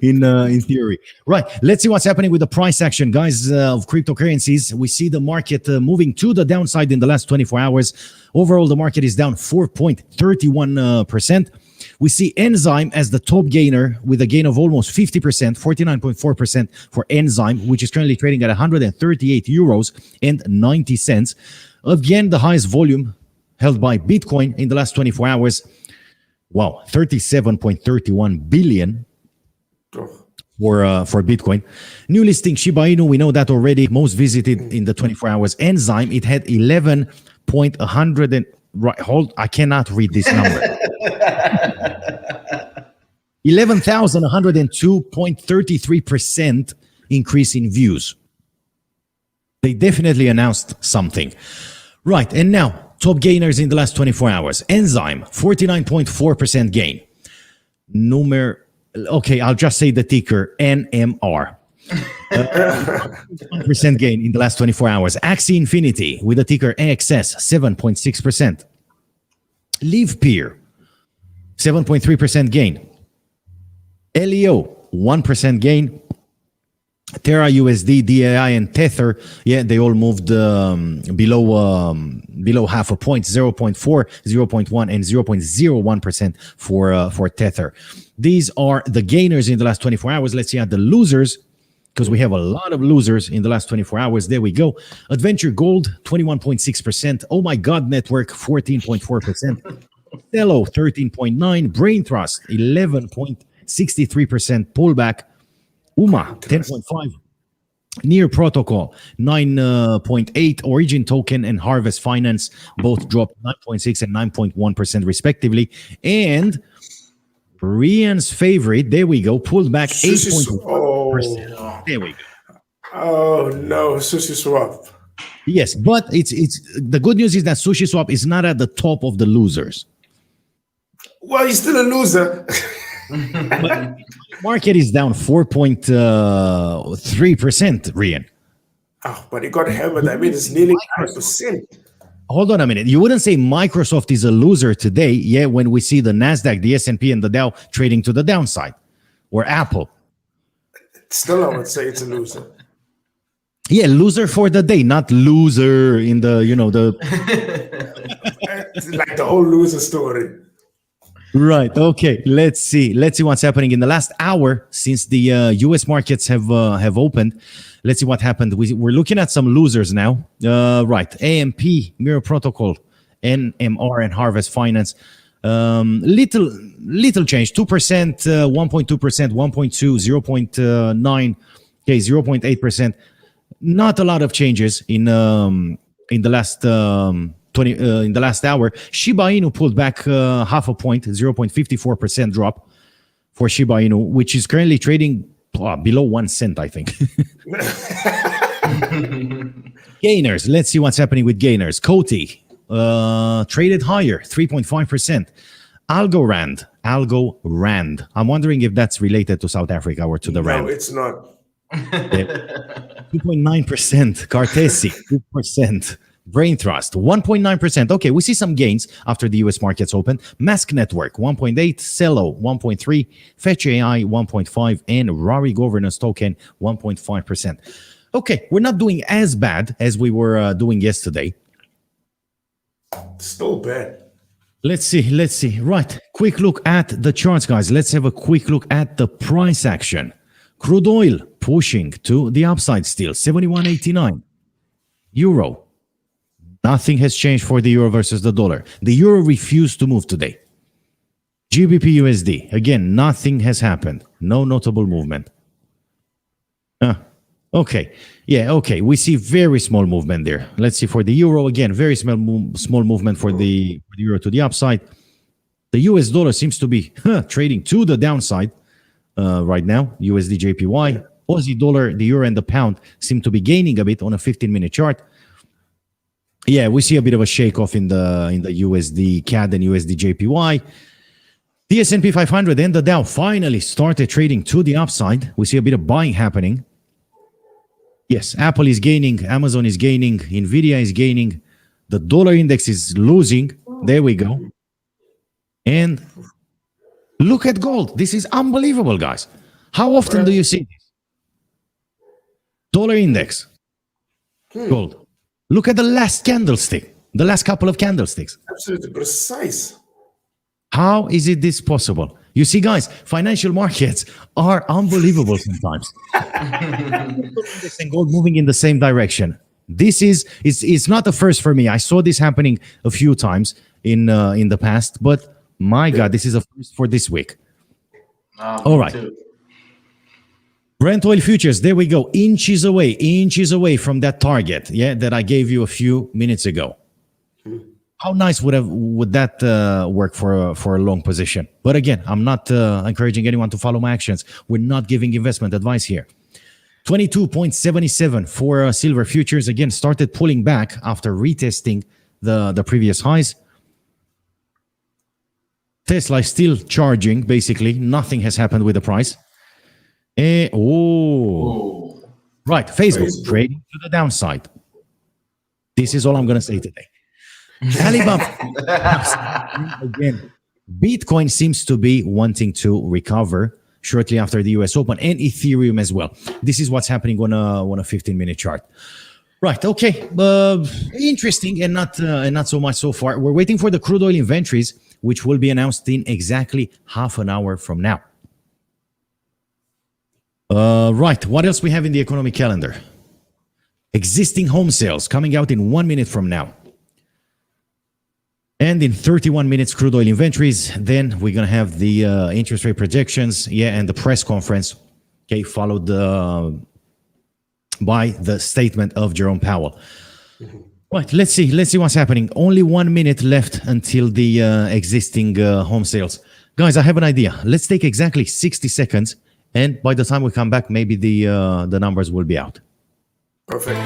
in theory. Right, let's see what's happening with the price action, guys, of cryptocurrencies. We see the market moving to the downside in the last 24 hours. Overall, the market is down 4.31%. We see Enzyme as the top gainer with a gain of almost 50%, 49.4% for Enzyme, which is currently trading at 138 euros and 90 cents. Again, the highest volume held by Bitcoin in the last 24 hours. Wow, 37.31 billion for Bitcoin. New listing Shiba Inu, we know that already. Most visited in the 24 hours. Enzyme, it had 11.100 and right. Hold, I cannot read this number. 11,102.33% increase in views. They definitely announced something. Right, and now, top gainers in the last 24 hours. Enzyme, 49.4% gain. Okay, I'll just say the ticker, NMR. 1% gain in the last 24 hours. Axie Infinity with the ticker AXS, 7.6%. LivePeer, 7.3% gain. LEO, 1% gain. Terra USD, DAI, and Tether, they all moved below half a point, 0.4, 0.1, and 0.01% for Tether. These are the gainers in the last 24 hours. Let's see at the losers, because we have a lot of losers in the last 24 hours. There we go. Adventure Gold, 21.6%. Oh My God Network, 14.4%. Cello, 13.9%. Brain Trust, 11.63% pullback. UMA, 10.5%. Near Protocol, 9.8%. Origin Token and Harvest Finance both dropped 9.6% and 9.1% respectively. And Rian's favorite, there we go, pulled back 8.1%. There we go. Oh no, Sushi Swap. Yes, but it's the good news is that SushiSwap is not at the top of the losers. Well, he's still a loser. But market is down 4.3%, Rian. Oh, but he got hammered. I mean, it's nearly 5%. Hold on a minute. You wouldn't say Microsoft is a loser today, yeah, when we see the NaSDAQ, the S&P, and the Dow trading to the downside, or Apple. Still, I would say it's a loser. Yeah, loser for the day, not loser in the, It's like the whole loser story. Right. Okay. Let's see what's happening in the last hour since the U.S. markets have opened. Let's see what happened. We're looking at some losers now. Right. AMP, Mirror Protocol, NMR, and Harvest Finance. Little change. 2%, 1.2%, 1.2, 0.9, okay, 0.8%. Not a lot of changes in the last. In the last hour. Shiba Inu pulled back half a point, 0.54% drop for Shiba Inu, which is currently trading below 1 cent, I think. Gainers, let's see what's happening with gainers. Coty traded higher, 3.5%. Algorand. I'm wondering if that's related to South Africa or to the rand. No, it's not. 2.9%. Cartesi, 2%. Brain Trust, 1.9%. Okay, we see some gains after the US markets open. Mask Network, 1.8. Cello, 1.3. Fetch AI, 1.5. And Rari Governance Token, 1.5%. Okay, we're not doing as bad as we were doing yesterday. Still bad. Let's see. Right, quick look at the charts, guys. Let's have a quick look at the price action. Crude oil pushing to the upside still, 71.89. Euro. Nothing has changed for the euro versus the dollar. The euro refused to move today. GBP USD. Again, nothing has happened. No notable movement. Okay. Yeah, okay. We see very small movement there. Let's see for the euro. Again, very small movement for the euro to the upside. The US dollar seems to be trading to the downside right now. USD JPY. Aussie dollar, the euro, and the pound seem to be gaining a bit on a 15-minute chart. Yeah, we see a bit of a shake-off in the USD CAD and USD JPY. The S&P 500 and the Dow finally started trading to the upside. We see a bit of buying happening. Yes, Apple is gaining, Amazon is gaining, Nvidia is gaining. The dollar index is losing. There we go. And look at gold. This is unbelievable, guys. How often do you see this? Dollar index. Gold. Look at the last candlestick, the last couple of candlesticks. Absolutely precise. How is it this possible? You see, guys, financial markets are unbelievable sometimes. And gold moving in the same direction. This is it's not the first for me. I saw this happening a few times in the past, but my God, this is a first for this week. All right. Too. Brent oil futures, there we go, inches away from that target, that I gave you a few minutes ago. How nice would that work for a long position? But again, I'm not encouraging anyone to follow my actions. We're not giving investment advice here. 22.77 for silver futures, again, started pulling back after retesting the previous highs. Tesla is still charging, basically. Nothing has happened with the price. Right, Facebook trading to the downside. This is all I'm going to say today. Alibaba again. Bitcoin seems to be wanting to recover shortly after the US Open, and Ethereum as well. This is what's happening on a 15-minute chart. Right. Okay. Interesting and not so much so far. We're waiting for the crude oil inventories, which will be announced in exactly half an hour from now. Right. What else we have in the economic calendar? Existing home sales coming out in 1 minute from now. And in 31 minutes, crude oil inventories. Then we're going to have the interest rate projections. And the press conference. Okay, followed by the statement of Jerome Powell. Right. Let's see what's happening. Only 1 minute left until the existing home sales. Guys, I have an idea. Let's take exactly 60 seconds. And by the time we come back, maybe the numbers will be out. Perfect.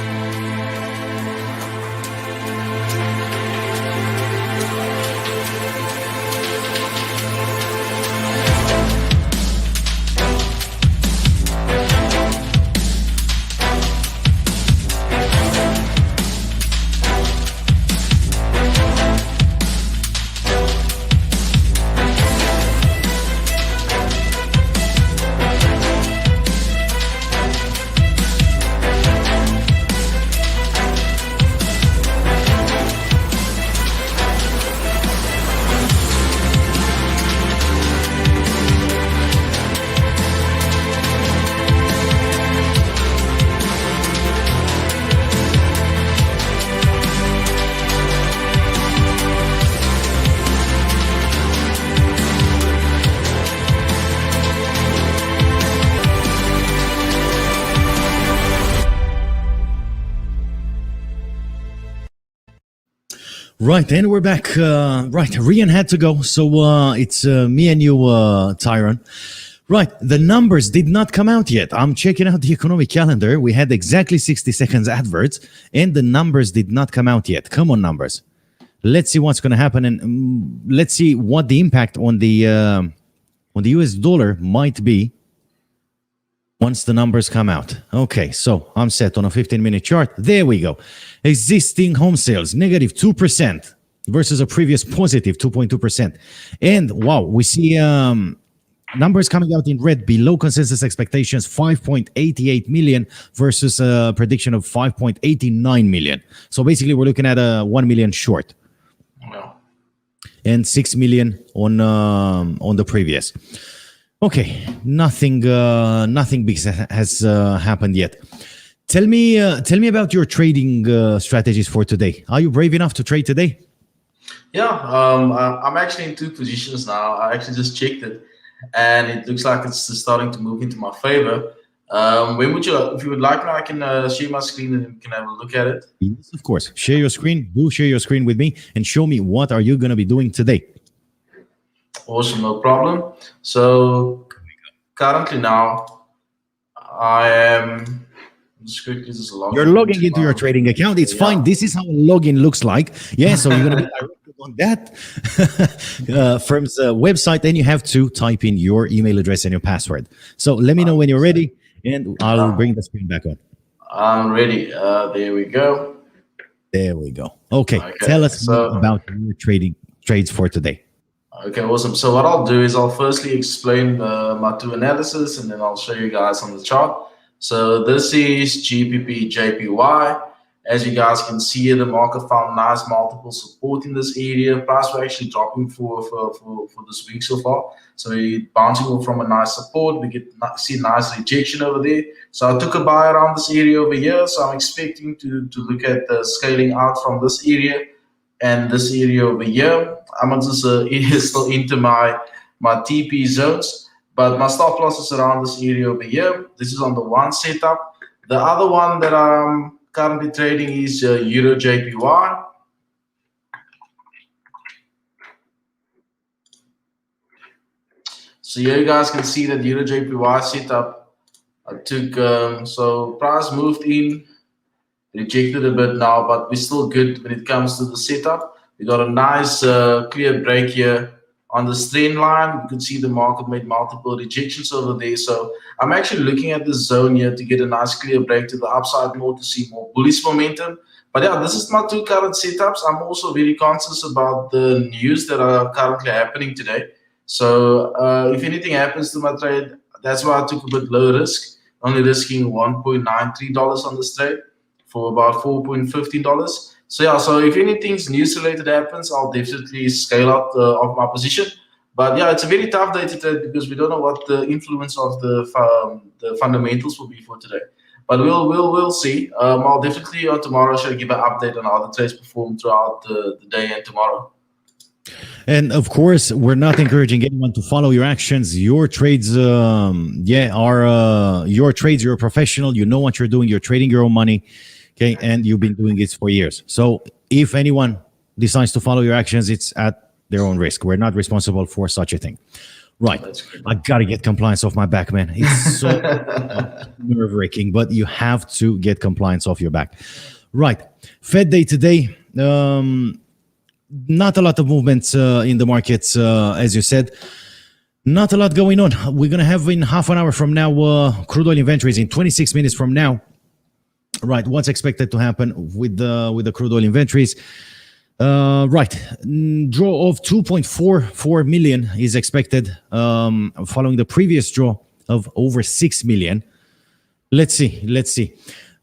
Right, and we're back. Right, Rian had to go, so it's me and you, Tyron. Right, the numbers did not come out yet. I'm checking out the economic calendar. We had exactly 60 seconds adverts, and the numbers did not come out yet. Come on, numbers. Let's see what's going to happen, and let's see what the impact on the US dollar might be once the numbers come out. Okay, so I'm set on a 15-minute chart. There we go. Existing home sales, negative 2% versus a previous positive 2.2%. And wow, we see numbers coming out in red below consensus expectations, 5.88 million versus a prediction of 5.89 million. So basically, we're looking at a 1 million short. Well, And 6 million on the previous. Okay, nothing big has happened yet. Tell me about your trading strategies for today. Are you brave enough to trade today? yeah, I'm actually in 2 positions now. I actually just checked it, and it looks like it's starting to move into my favor. If you would like, I can share my screen and you can have a look at it. Yes, of course. Share your screen. Do share your screen with me and show me what are you going to be doing today. Awesome, no problem. So currently now, I am just quickly just logging. You're logging into your trading account. It's fine. This is how a login looks like. Yeah, so you're going to be directed on that firm's website, and you have to type in your email address and your password. So let me know when you're ready, and I'll bring the screen back on. I'm ready. There we go. There we go. Okay, tell us more about your trades for today. Okay, awesome. So what I'll do is I'll firstly explain my 2 analysis, and then I'll show you guys on the chart. So this is GBP JPY. As you guys can see, the market found nice multiple support in this area. Price were actually dropping for this week so far. So we're bouncing off from a nice support. We see nice rejection over there. So I took a buy around this area over here. So I'm expecting to look at the scaling out from this area and this area over here. I'm just still into my TP zones, but my stop loss is around this area over here. This is on the 1 setup. The other one that I'm currently trading is Euro JPY. So here you guys can see that Euro JPY setup. I took so price moved in, rejected a bit now, but we're still good when it comes to the setup. We got a nice clear break here on the trend line. You can see the market made multiple rejections over there. So I'm actually looking at this zone here to get a nice clear break to the upside more to see more bullish momentum. But yeah, this is my 2 current setups. I'm also very conscious about the news that are currently happening today. So if anything happens to my trade, that's why I took a bit low risk, only risking $1.93 on this trade for about $4.15. So yeah, so if anything's news related happens, I'll definitely scale up of my position. But yeah, it's a very tough day to trade because we don't know what the influence of the fundamentals will be for today. But we'll see. I'll definitely tomorrow should give an update on how the trades perform throughout the day and tomorrow. And of course, we're not encouraging anyone to follow your actions. Your trades, are your trades. You're a professional. You know what you're doing. You're trading your own money. Okay, and you've been doing this for years. So if anyone decides to follow your actions, it's at their own risk. We're not responsible for such a thing. Right. I got to get compliance off my back, man. It's so nerve-wracking, but you have to get compliance off your back. Right. Fed day today. Not a lot of movements in the markets, as you said. Not a lot going on. We're going to have in half an hour from now, crude oil inventories in 26 minutes from now. Right, what's expected to happen with the crude oil inventories? Right, draw of 2.44 million is expected following the previous draw of over 6 million. Let's see.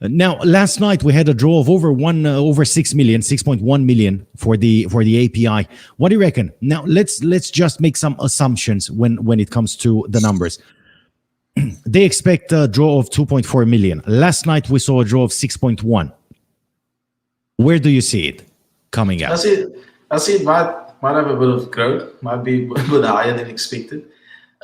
Now, last night we had a draw of over 6 million, 6.1 million for the API. What do you reckon? Now, let's just make some assumptions when it comes to the numbers. They expect a draw of 2.4 million. Last night we saw a draw of 6.1. Where do you see it coming out? I see it might have a bit of growth, might be a bit higher than expected.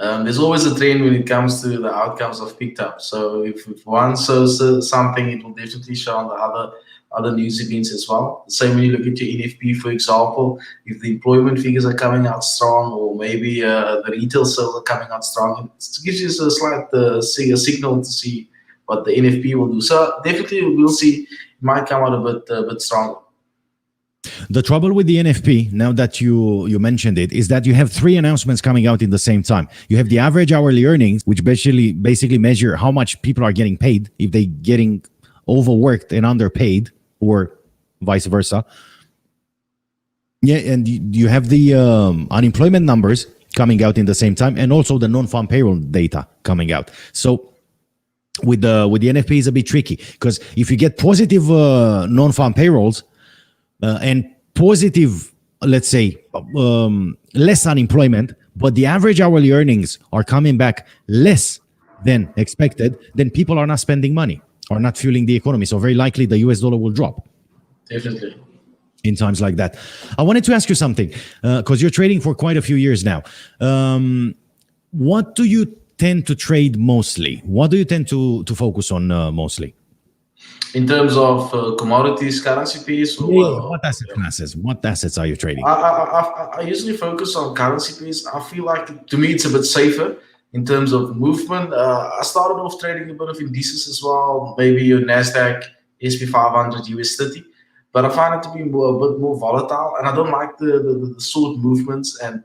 There's always a trend when it comes to the outcomes of picked up. So if one shows something, it will definitely show on the other news events as well. The same when you look at your NFP, for example, if the employment figures are coming out strong, or maybe the retail sales are coming out strong, it gives you a slight a signal to see what the NFP will do. So definitely we'll see, it might come out a bit stronger. The trouble with the NFP, now that you mentioned it, is that you have 3 announcements coming out in the same time. You have the average hourly earnings, which basically measure how much people are getting paid, if they're getting overworked and underpaid, or vice versa. Yeah, and you have the unemployment numbers coming out in the same time, and also the non-farm payroll data coming out. So with the NFP is a bit tricky, because if you get positive non-farm payrolls and positive, let's say, less unemployment, but the average hourly earnings are coming back less than expected, then people are not spending money, are not fueling the economy. So very likely the US dollar will drop. Definitely. In times like that. I wanted to ask you something, because you're trading for quite a few years now. What do you tend to trade mostly? What do you tend to focus on mostly? In terms of commodities, currency piece? Or, what asset classes? What assets are you trading? I usually focus on currency piece. I feel like, to me, it's a bit safer in terms of movement. I started off trading a bit of indices as well, maybe your NaDAQ, SP 500, US 30. But I find it to be a bit more volatile, and I don't like the short movements. And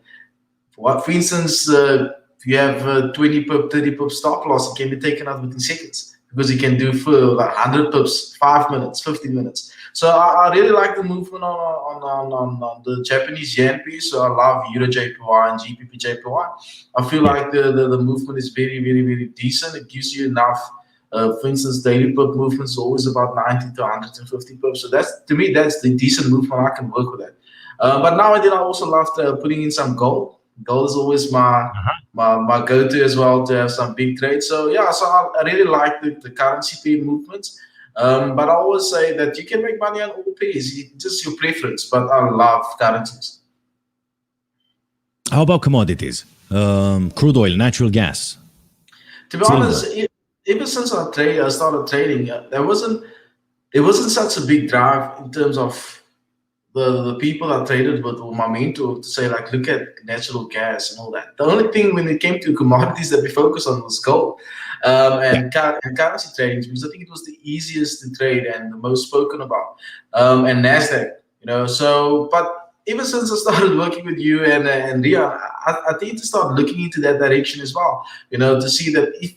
for instance, if you have 20 pip, 30 pip stop loss, it can be taken out within seconds, because you can do for like 100 pips, 5 minutes, 15 minutes. So I really like the movement on the Japanese yen piece. So I love Euro JPY and GBP JPY. I feel like the movement is very, very, very decent. It gives you enough. For instance, daily pip movement is always about 90 to 150 pips. So that's, to me, that's the decent movement. I can work with that. But now and then I also love putting in some gold. Gold is always my go-to as well, to have some big trades. So yeah, so I really like the currency pair movements. But I always say that you can make money on all pairs. It's just your preference. But I love currencies. How about commodities? Crude oil, natural gas. To be honest, ever since I started trading, it wasn't such a big drive in terms of the people I traded with, or my mentor, to say like, look at natural gas and all that. The only thing when it came to commodities that we focused on was gold and currency trading, because I think it was the easiest to trade and the most spoken about, and NaDAQ, you know. So, but ever since I started working with you and Ria, I tend to start looking into that direction as well, you know, to see that if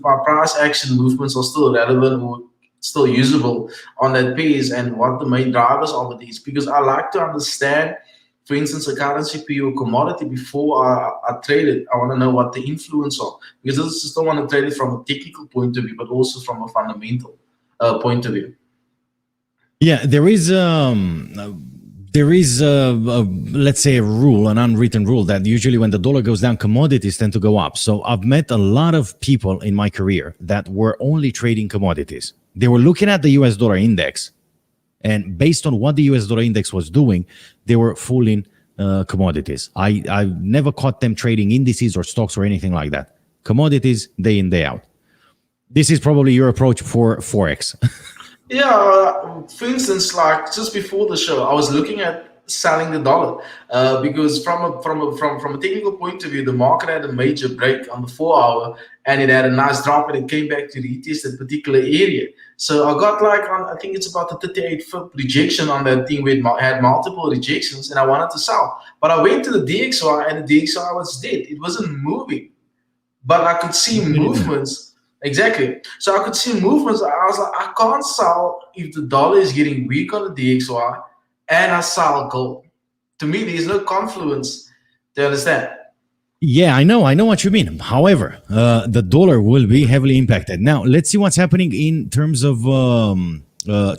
my price action movements are still relevant or still usable on that piece, and what the main drivers of it is. Because I like to understand, for instance, a currency pair or commodity before I trade it. I want to know what the influence of, because I just don't want to trade it from a technical point of view, but also from a fundamental point of view. Yeah, there is let's say a rule, an unwritten rule, that usually when the dollar goes down, commodities tend to go up. So I've met a lot of people in my career that were only trading commodities. They were looking at the US dollar index, and based on what the US dollar index was doing, they were full in commodities. I never caught them trading indices or stocks or anything like that. Commodities, day in, day out. This is probably your approach for Forex. Yeah, for instance, like just before the show, I was looking at selling the dollar because from a technical point of view, the market had a major break on the 4-hour, and it had a nice drop, and it came back to retest that particular area. So I got like I think it's about a 38-foot rejection on that thing, where it had multiple rejections, and I wanted to sell. But I went to the DXY, and the DXY was dead. It wasn't moving, but I could see movements. Exactly. So I could see movements. I was like, I can't sell if the dollar is getting weak on the DXY and I sell gold. To me, there's no confluence. Do you understand? Yeah, I know what you mean. However, the dollar will be heavily impacted. Now, let's see what's happening in terms of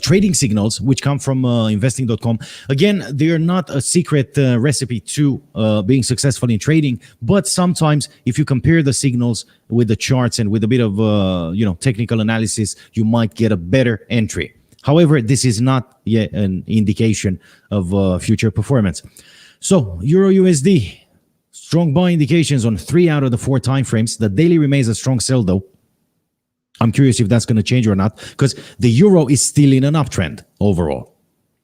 trading signals, which come from investing.com. Again, they are not a secret recipe to being successful in trading, but sometimes if you compare the signals with the charts and with a bit of technical analysis, you might get a better entry. However, this is not yet an indication of future performance. So Euro USD, Strong buy indications on 3 out of the 4 time frames. The daily remains a strong sell, though. I'm curious if that's going to change or not, because the euro is still in an uptrend overall.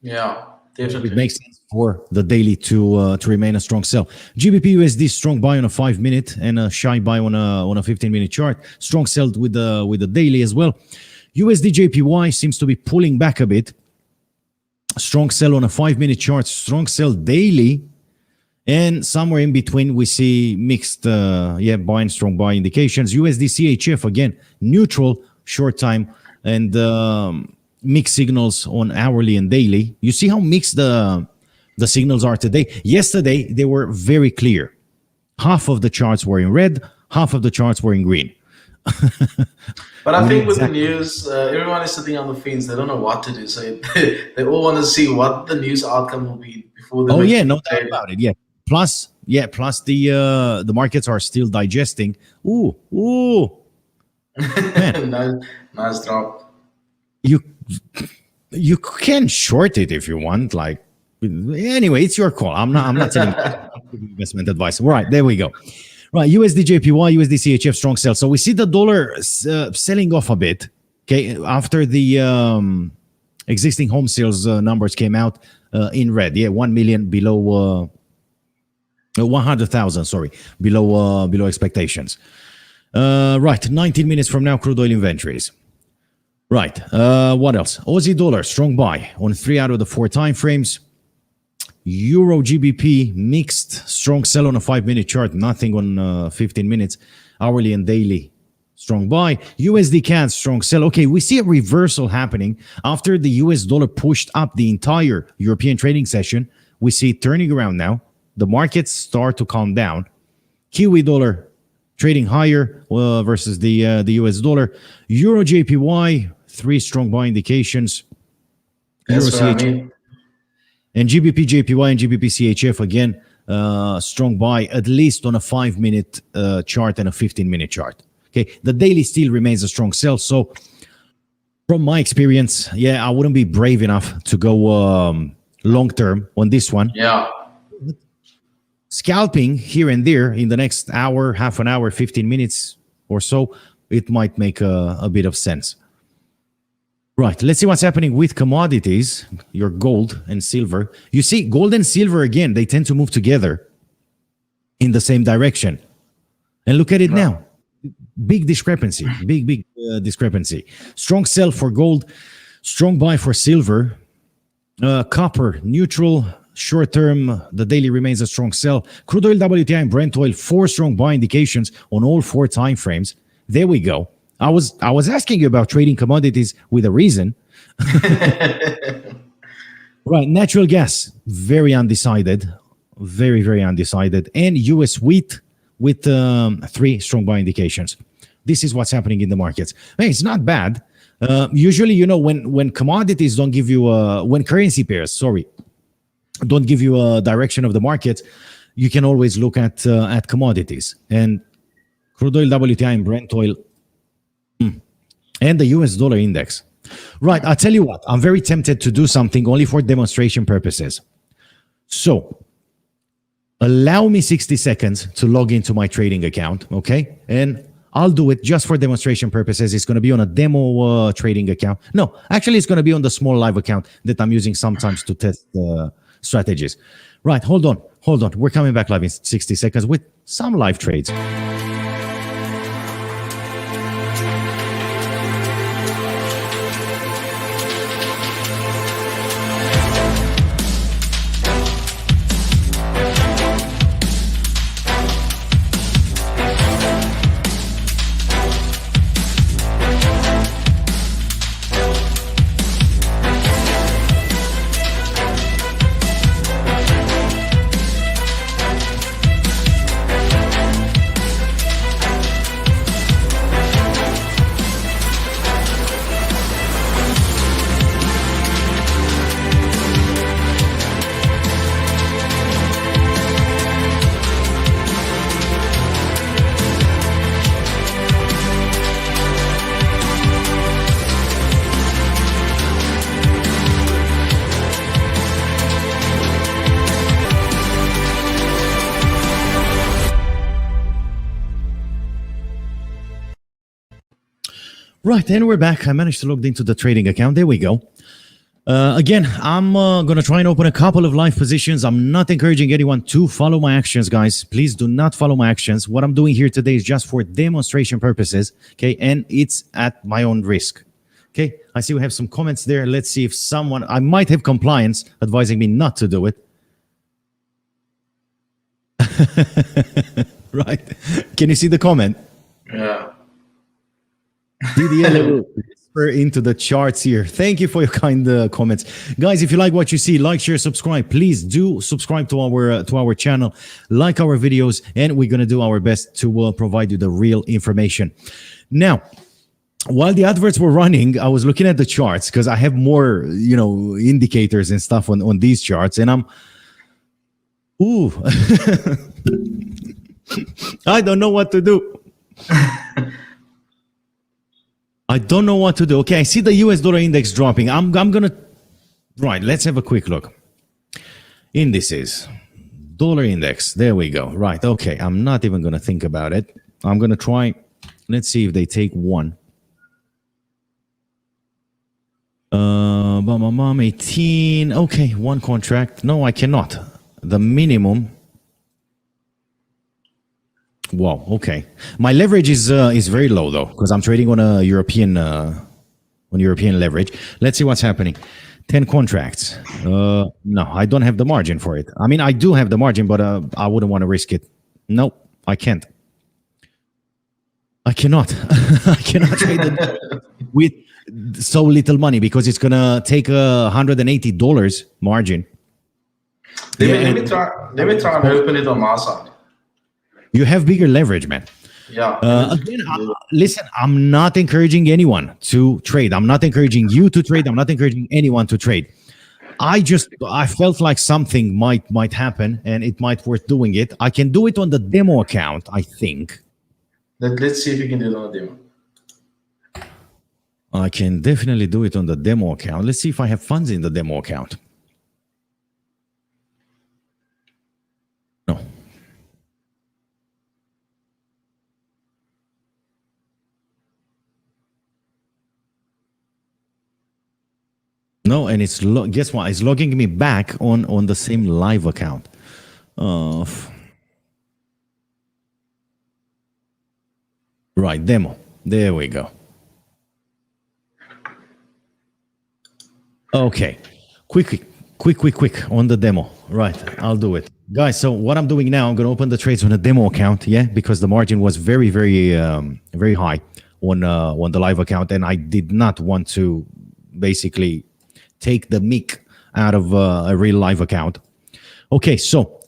Yeah, definitely. It makes sense for the daily to remain a strong sell. GBP USD strong buy on a 5-minute and a shy buy on a 15-minute chart. Strong sell with the daily as well. USD JPY seems to be pulling back a bit. Strong sell on a 5-minute chart. Strong sell daily. And somewhere in between, we see mixed, buy and strong buy indications. USD CHF, again, neutral, short time, and mixed signals on hourly and daily. You see how mixed the signals are today? Yesterday, they were very clear. Half of the charts were in red, half of the charts were in green. But I think with the news, everyone is sitting on the fence. They don't know what to do. So they all want to see what the news outcome will be before they no doubt about it. Yeah. Plus the markets are still digesting. Ooh. Man. nice drop. You can short it if you want. Like, anyway, it's your call. I'm not telling you investment advice. All right, there we go. Right, USD JPY, USD CHF strong sell. So we see the dollar selling off a bit. Okay, after the existing home sales numbers came out in red. Yeah, 1 million below. 100,000, sorry, below expectations. Right, 19 minutes from now, crude oil inventories. Right, what else? Aussie dollar, strong buy on 3 out of the 4 time frames. Euro GBP, mixed, strong sell on a 5-minute chart, nothing on 15 minutes. Hourly and daily, strong buy. USD CAD, strong sell. Okay, we see a reversal happening after the US dollar pushed up the entire European trading session. We see it turning around now. The markets start to calm down. Kiwi dollar trading higher versus the US dollar. Euro JPY, 3 strong buy indications. That's Euro what I mean. And GBP JPY and GBP CHF again, strong buy at least on a 5-minute chart and a 15-minute chart. Okay, the daily still remains a strong sell. So, from my experience, I wouldn't be brave enough to go long term on this one. Yeah. Scalping here and there in the next hour, half an hour, 15 minutes or so, it might make a bit of sense. Right, let's see what's happening with commodities, your gold and silver. You see, gold and silver, again, they tend to move together in the same direction. And look at it now. Big discrepancy, big discrepancy. Strong sell for gold, strong buy for silver. Copper, neutral. Short term, the daily remains a strong sell. Crude oil WTI and Brent oil, 4 strong buy indications on all 4 time frames. There we go. I was asking you about trading commodities with a reason. Right, natural gas, very undecided, very undecided, and US wheat with 3 strong buy indications. This is what's happening in the markets. Hey, it's not bad. Usually, when commodities don't give you when currency pairs, don't give you a direction of the market, you can always look at commodities. And crude oil WTI and Brent oil and the US dollar index. Right, I'll tell you what, I'm very tempted to do something only for demonstration purposes. So, allow me 60 seconds to log into my trading account, okay? And I'll do it just for demonstration purposes. It's going to be on a demo trading account. No, actually, it's going to be on the small live account that I'm using sometimes to test strategies. Right, hold on. We're coming back live in 60 seconds with some live trades. Right, and we're back. I managed to log into the trading account. There we go. Again, I'm going to try and open a couple of live positions. I'm not encouraging anyone to follow my actions, guys. Please do not follow my actions. What I'm doing here today is just for demonstration purposes, okay? And it's at my own risk, okay? I see we have some comments there. Let's see if someone... I might have compliance advising me not to do it. Right. Can you see the comment? Yeah. DDL into the charts here. Thank you for your kind comments, guys. If you like what you see, like, share, subscribe. Please do subscribe to our channel, like our videos, and we're gonna do our best to provide you the real information. Now, while the adverts were running, I was looking at the charts because I have more, indicators and stuff on these charts, and I'm, I don't know what to do. I don't know what to do. Okay, I see the US dollar index dropping. I'm gonna... Right, let's have a quick look. Indices. Dollar index. There we go. Right, okay. I'm not even gonna think about it. I'm gonna try... Let's see if they take one. 18. Okay, one contract. No, I cannot. The minimum... Wow. Okay. My leverage is very low though, because I'm trading on a European leverage. Let's see what's happening. 10 contracts. No, I don't have the margin for it. I mean, I do have the margin, but I wouldn't want to risk it. No, I can't. I cannot. I cannot trade it with so little money because it's gonna take $180 margin. Let me try and open it on my side. You have bigger leverage, man. Yeah. Again, listen, I'm not encouraging anyone to trade. I'm not encouraging you to trade. I'm not encouraging anyone to trade. I felt like something might happen and it might worth doing it. I can do it on the demo account, I think. Let's see if we can do it on the demo. I can definitely do it on the demo account. Let's see if I have funds in the demo account. No. No, and it's guess what? It's logging me back on the same live account. Right, demo. There we go. Okay, quick on the demo. Right, I'll do it, guys. So what I'm doing now, I'm going to open the trades on a demo account. Yeah, because the margin was very high on the live account, and I did not want to basically take the mic out of a real live account. Okay, so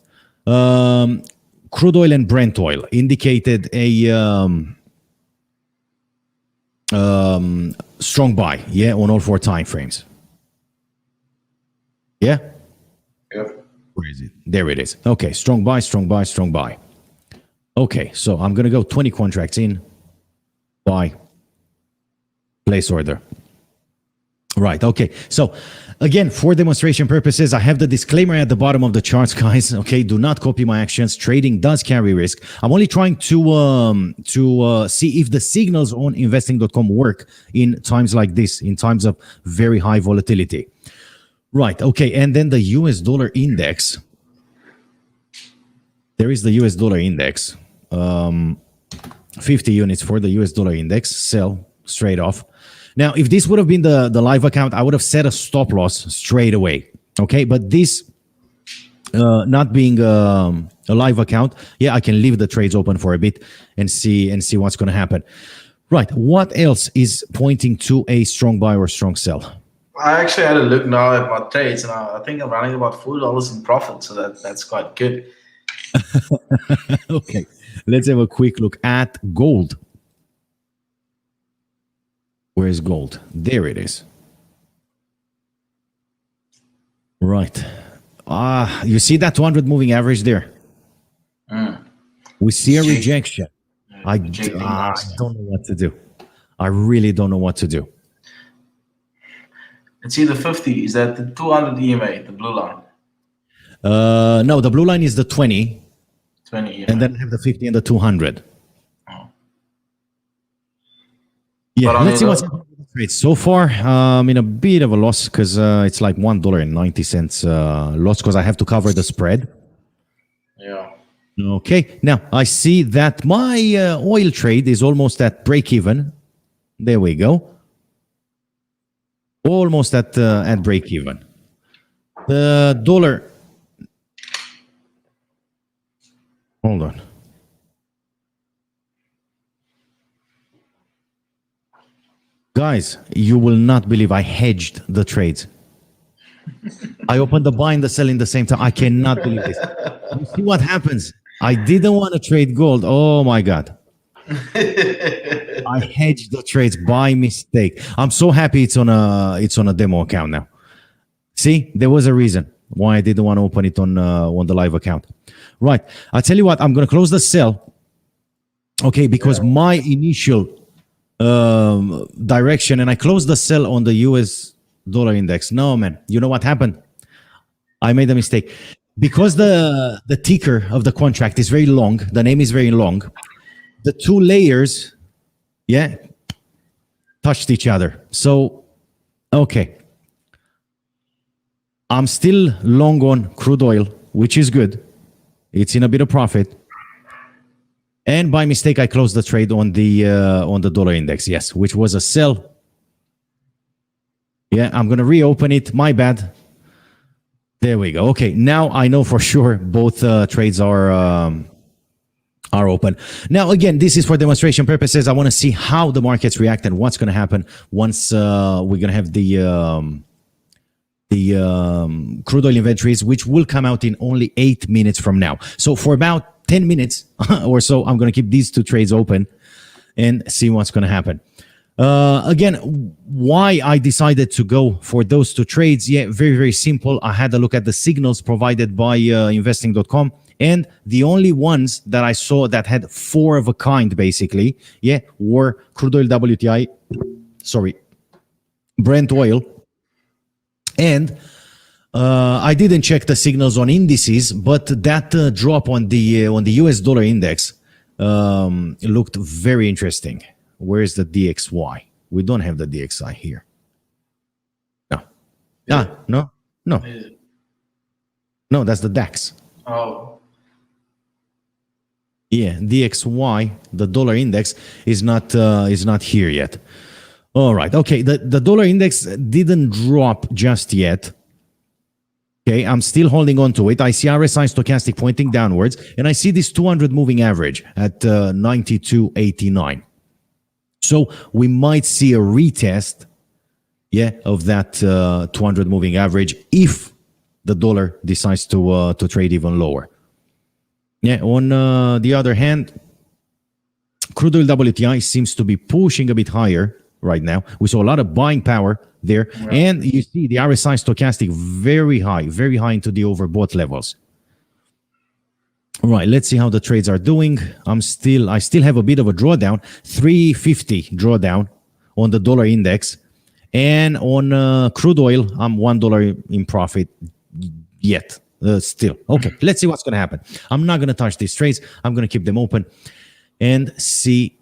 crude oil and Brent oil indicated a strong buy, yeah, on all 4 time frames. Yeah? Yep. Where is it? There it is. Okay, strong buy, strong buy, strong buy. Okay, so I'm going to go 20 contracts in, buy, place order. Right, okay. So, again, for demonstration purposes, I have the disclaimer at the bottom of the charts, guys. Okay, do not copy my actions. Trading does carry risk. I'm only trying to see if the signals on investing.com work in times like this, in times of very high volatility. Right, okay, and then the US dollar index. There is the US dollar index. 50 units for the US dollar index. Sell straight off. Now, if this would have been the live account, I would have set a stop loss straight away. Okay, but this not being a live account, yeah, I can leave the trades open for a bit and see what's going to happen. Right, what else is pointing to a strong buy or strong sell? I actually had a look now at my trades, and I think I'm running about $4 in profit, so that's quite good. Okay, let's have a quick look at gold. Where's gold? There it is. Right. You see that 200 moving average there? We see a rejection. I don't know what to do. I really don't know what to do. Let's see the 50. Is that the 200 EMA, the blue line? No, the blue line is the 20. 20 EMA. And then I have the 50 and the 200. Yeah, But let's see what's happening with the trade. So far, I'm in a bit of a loss because it's like $1.90 loss because I have to cover the spread. yeah. Okay, now I see that my oil trade is almost at break even. There we go. Almost at break even. The dollar. Hold on. Guys, you will not believe I hedged the trades. I opened the buy and the sell in the same time. I cannot believe this. You see what happens? I didn't want to trade gold. Oh my God. I hedged the trades by mistake. I'm so happy it's on a demo account now. See, there was a reason why I didn't want to open it on the live account. Right. I'll tell you what, I'm going to close the sell. Okay, because my initial direction, and I closed the sell on the US dollar index. No, man. You know what happened? I made a mistake. Because the ticker of the contract is very long, the name is very long, the two layers, touched each other. So, okay. I'm still long on crude oil, which is good. It's in a bit of profit. And by mistake, I closed the trade on the dollar index, yes, which was a sell. Yeah, I'm going to reopen it. My bad. There we go. Okay, now I know for sure both trades are open. Now, again, this is for demonstration purposes. I want to see how the markets react and what's going to happen once we're going to have the crude oil inventories, which will come out in only 8 minutes from now. So for about 10 minutes or so, I'm going to keep these two trades open and see what's going to happen. Again, why I decided to go for those two trades? Yeah, very, very simple. I had a look at the signals provided by investing.com, and the only ones that I saw that had four of a kind, basically, were crude oil WTI, Brent oil, and I didn't check the signals on indices, but that drop on the US dollar index looked very interesting. Where's the DXY? We don't have the DXI here. No. No, that's the DAX. Oh. Yeah, DXY, the dollar index, is not here yet. All right. Okay, the dollar index didn't drop just yet. Okay, I'm still holding on to it. I see RSI stochastic pointing downwards, and I see this 200 moving average at 92.89. So we might see a retest, of that 200 moving average if the dollar decides to trade even lower. Yeah. On the other hand, crude oil WTI seems to be pushing a bit higher right now. We saw a lot of buying power there, and you see the RSI stochastic very high into the overbought levels. All right, let's see how the trades are doing. I still have a bit of a drawdown, 350 drawdown on the dollar index, and on crude oil, I'm $1 in profit yet. Still, okay. Let's see what's going to happen. I'm not going to touch these trades. I'm going to keep them open and see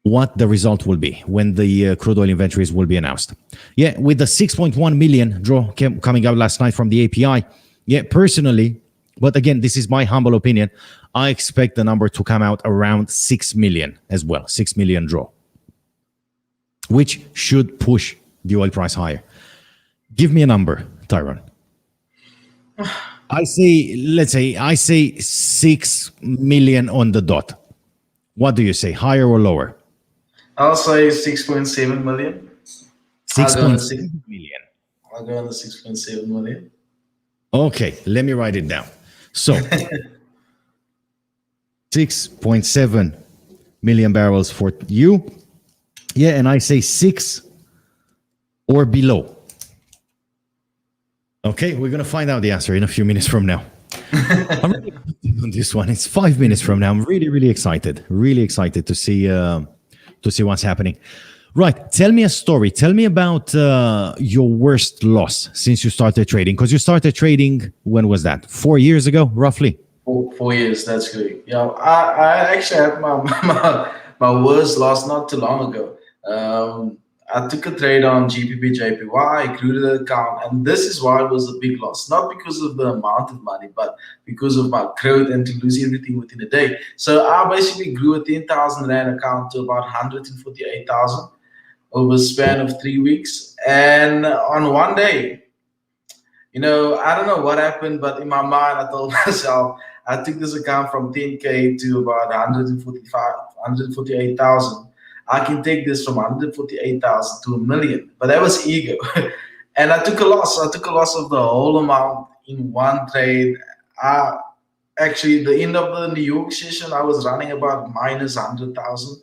what the result will be when the crude oil inventories will be announced. Yeah, with the 6.1 million draw coming out last night from the API. Yeah, personally. But again, this is my humble opinion. I expect the number to come out around 6 million as well. 6 million draw, which should push the oil price higher. Give me a number, Tyrone. I say 6 million on the dot. What do you say, higher or lower? I'll say 6.7 million. 6.7 million. I'll go on the 6.7 million. Okay, let me write it down. So, 6.7 million barrels for you. Yeah, and I say 6 or below. Okay, we're going to find out the answer in a few minutes from now. I'm really excited on this one. It's 5 minutes from now. I'm really, really excited. Really excited to see what's happening. Right. Tell me a story. Tell me about your worst loss since you started trading. Because you started trading, when was that? 4 years ago, roughly? 4 years, that's good. Yeah, I actually had my worst loss not too long ago. I took a trade on GBP JPY, crude oil account, and this is why it was a big loss. Not because of the amount of money, but because of my growth and to lose everything within a day. So I basically grew a 10,000 Rand account to about 148,000 over a span of 3 weeks. And on one day, I don't know what happened, but in my mind, I told myself, I took this account from 10K to about 148,000. I can take this from 148,000 to a million, but that was ego. And I took a loss. I took a loss of the whole amount in one trade. Actually, the end of the New York session, I was running about minus 100,000.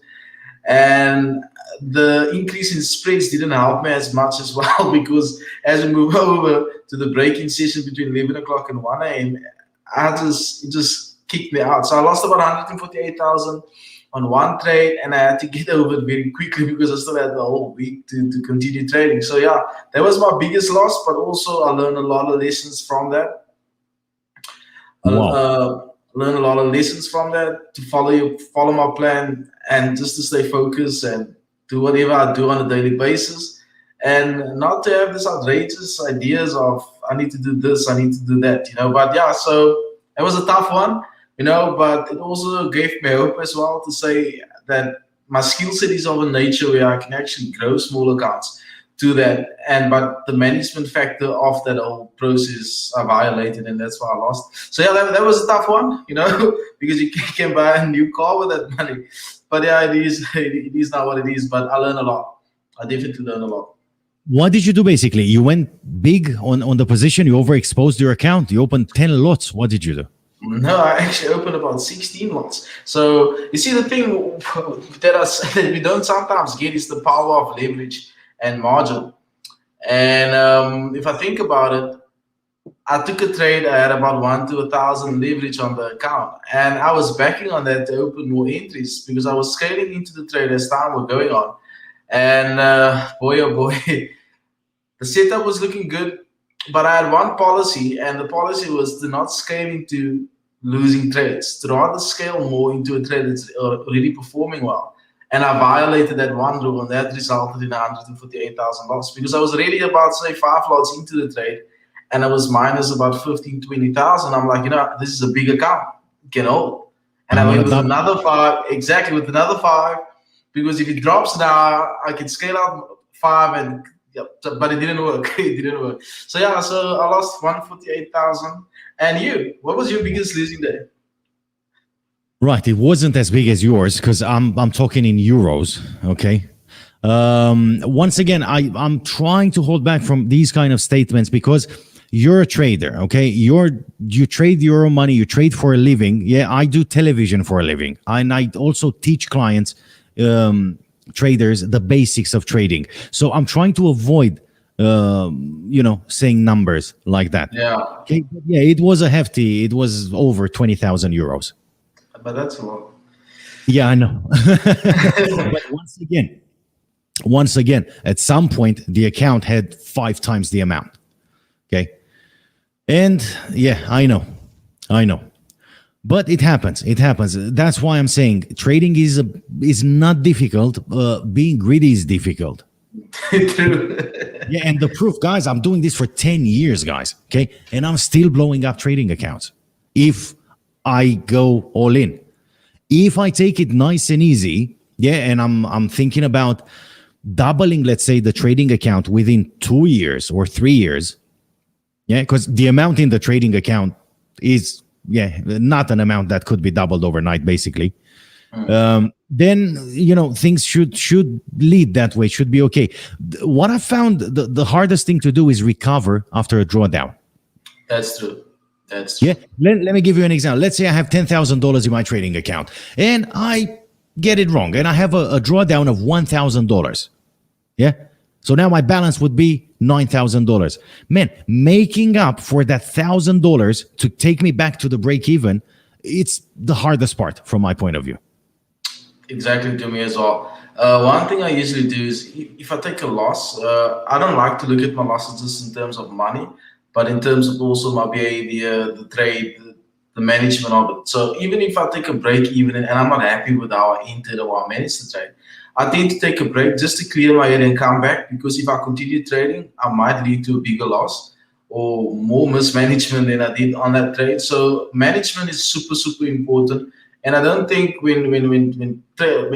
And the increase in spreads didn't help me as much as well, because as we move over to the breaking session between 11 o'clock and 1 a.m., it just kicked me out. So I lost about 148,000 on one trade, and I had to get over it very quickly because I still had the whole week to continue trading. So yeah, that was my biggest loss, but also I learned a lot of lessons from that. Wow. Learn a lot of lessons from that, to follow my plan, and just to stay focused and do whatever I do on a daily basis, and not to have this outrageous ideas of I need to do this, I need to do that, But yeah, so it was a tough one, but it also gave me hope as well to say that my skill set is of a nature where I can actually grow small accounts to that, but the management factor of that whole process I violated, and that's why I lost. So yeah, that was a tough one, because you can buy a new car with that money. But yeah, it is not what it is. But I learned a lot. I definitely learned a lot. What did you do basically? You went big on the position. You overexposed your account. You opened 10 lots. What did you do? No, I actually opened about 16 lots. So you see, the thing that we don't sometimes get is the power of leverage and margin. And if I think about it, I took a trade. I had about 1 to 1,000 leverage on the account, and I was backing on that to open more entries because I was scaling into the trade as time was going on. And boy, oh boy, the setup was looking good, but I had one policy, and the policy was to not scale into losing trades, to rather scale more into a trade that's already performing well. And I violated that one rule, and that resulted in 148,000 loss, because I was already about, say, 5 lots into the trade, and I was minus about 15, 20,000. I'm like, this is a big account, it can hold. And I went with another 5, exactly, with another 5, because if it drops now, I can scale out 5, but it didn't work. It didn't work. So yeah, so I lost 148,000. And you, what was your biggest losing day? Right, it wasn't as big as yours because I'm talking in euros. Okay. Once again, I'm trying to hold back from these kind of statements because you're a trader. Okay, you trade your own money. You trade for a living. Yeah, I do television for a living, and I also teach clients, traders, the basics of trading. So I'm trying to avoid saying numbers like that. Yeah. Okay. Yeah, it was over 20,000 euros. But that's a lot. Yeah, I know. But once again, at some point, the account had 5 times the amount. Okay. And yeah, I know. But it happens. That's why I'm saying trading is not difficult. Being greedy is difficult. True. Yeah, and the proof, guys, I'm doing this for 10 years, guys. Okay. And I'm still blowing up trading accounts. If I go all in. If I take it nice and easy, yeah, and I'm thinking about doubling, let's say, the trading account within 2 years or 3 years, yeah, because the amount in the trading account is, not an amount that could be doubled overnight, basically. Then, things should lead that way, should be okay. What I found, the hardest thing to do is recover after a drawdown. That's true. Yeah. Let me give you an example. Let's say I have $10,000 in my trading account and I get it wrong and I have a drawdown of $1,000. Yeah. So now my balance would be $9,000. Man, making up for that $1,000 to take me back to the break even, it's the hardest part from my point of view. Exactly, to me as well. One thing I usually do is if I take a loss, I don't like to look at my losses just in terms of money, but in terms of also my behavior, the trade, the management of it. So even if I take a break even and I'm not happy with how I entered or I managed the trade, I tend to take a break just to clear my head and come back, because if I continue trading, I might lead to a bigger loss or more mismanagement than I did on that trade. So management is super, super important. And I don't think when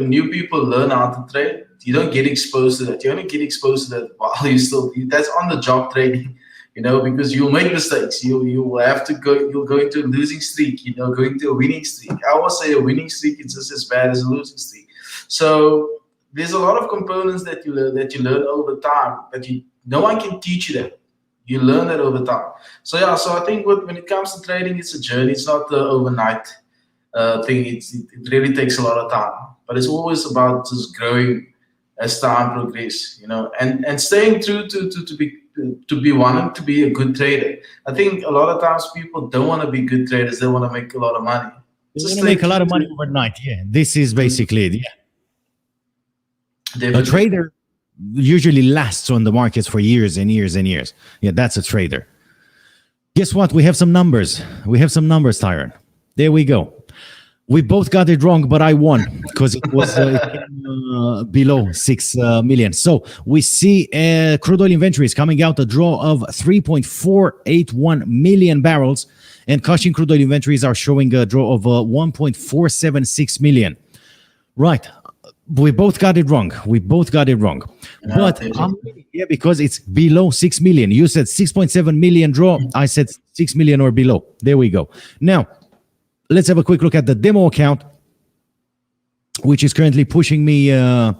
new people learn how to trade, you don't get exposed to that. You only get exposed to that while that's on the job trading, because you'll make mistakes. You will have to go. You'll go into a losing streak. Go into a winning streak. I always say a winning streak is just as bad as a losing streak. So there's a lot of components that you learn over time that no one can teach you that. You learn that over time. So yeah. So I think when it comes to trading, it's a journey. It's not the overnight thing. It really takes a lot of time. But it's always about just growing as time progresses, and staying true to be wanting to be a good trader. I think a lot of times people don't want to be good traders; they want to make a lot of money. They want to make a lot of money overnight. Yeah, this is basically it. Yeah, Definitely. A trader usually lasts on the markets for years and years and years. Yeah, that's a trader. Guess what? We have some numbers. Tyron. There we go. We both got it wrong, but I won because it was below 6 million. So we see crude oil inventories coming out a draw of 3.481 million barrels, and Cushing crude oil inventories are showing a draw of 1.476 million. Right. We both got it wrong. But yeah, because it's below 6 million. You said 6.7 million draw. I said 6 million or below. There we go. Now, let's have a quick look at the demo account, which is currently pushing me to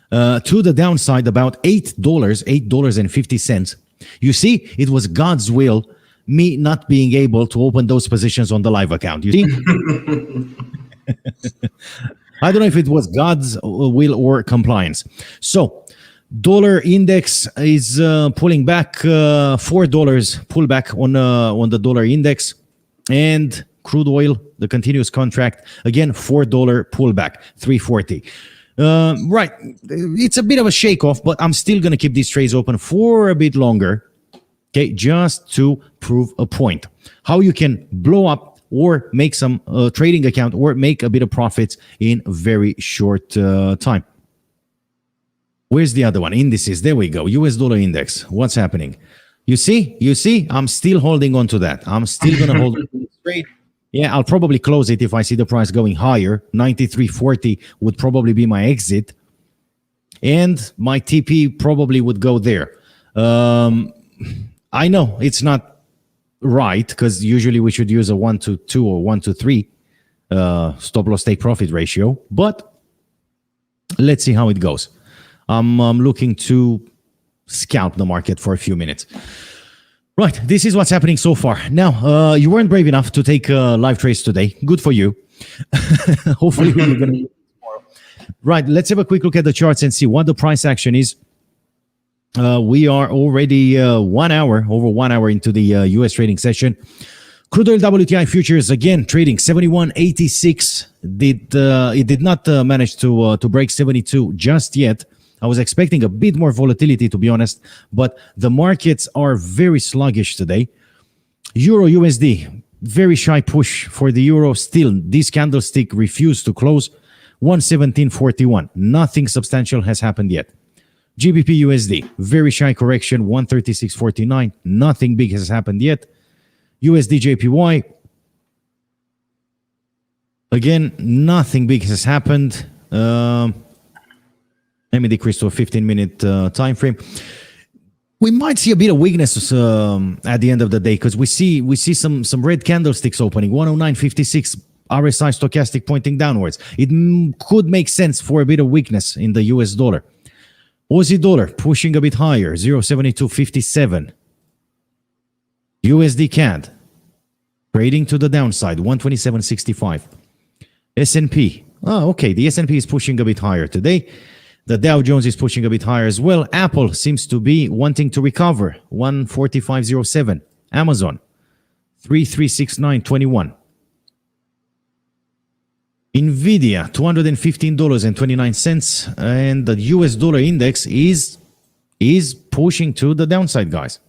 the downside about $8.50. You see, it was God's will, me not being able to open those positions on the live account. You see? I don't know if it was God's will or compliance. So, dollar index is pulling back, $4 pullback on the dollar index, and crude oil, the continuous contract, again, $4 pullback, 340. Right. It's a bit of a shake off, but I'm still going to keep these trades open for a bit longer. Okay. Just to prove a point. How you can blow up or make some trading account or make a bit of profits in very short time. Where's the other one? Indices. There we go. US dollar index. What's happening? You see, I'm still holding on to that. I'm still going to hold on to this trade. Yeah, I'll probably close it if I see the price going higher. 93.40 would probably be my exit. And my TP probably would go there. I know it's not right, because usually we should use a 1-to-2 or 1-to-3 stop loss take profit ratio. But let's see how it goes. I'm looking to scout the market for a few minutes. Right, this is what's happening so far. Now, you weren't brave enough to take live trades today. Good for you. Hopefully, we're going to do it tomorrow. Right, let's have a quick look at the charts and see what the price action is. We are already over 1 hour into the US trading session. Crude Oil WTI futures again trading 71.86. It did not manage to break 72 just yet. I was expecting a bit more volatility, to be honest, but the markets are very sluggish today. Euro USD, very shy push for the euro. Still, this candlestick refused to close. 117.41. Nothing substantial has happened yet. GBP USD, very shy correction, 136.49. Nothing big has happened yet. USD JPY, again, nothing big has happened. Let me decrease to a 15-minute time frame. We might see a bit of weakness at the end of the day, because we see some red candlesticks opening. 109.56 RSI stochastic pointing downwards. It could make sense for a bit of weakness in the US dollar. Aussie dollar pushing a bit higher, 0.7257. USD CAD trading to the downside, 127.65. S&P. Oh, okay. The S&P is pushing a bit higher today. The Dow Jones is pushing a bit higher as well. Apple seems to be wanting to recover, 145.07. Amazon, 3369.21. Nvidia, $215.29, and the US dollar index is pushing to the downside, guys.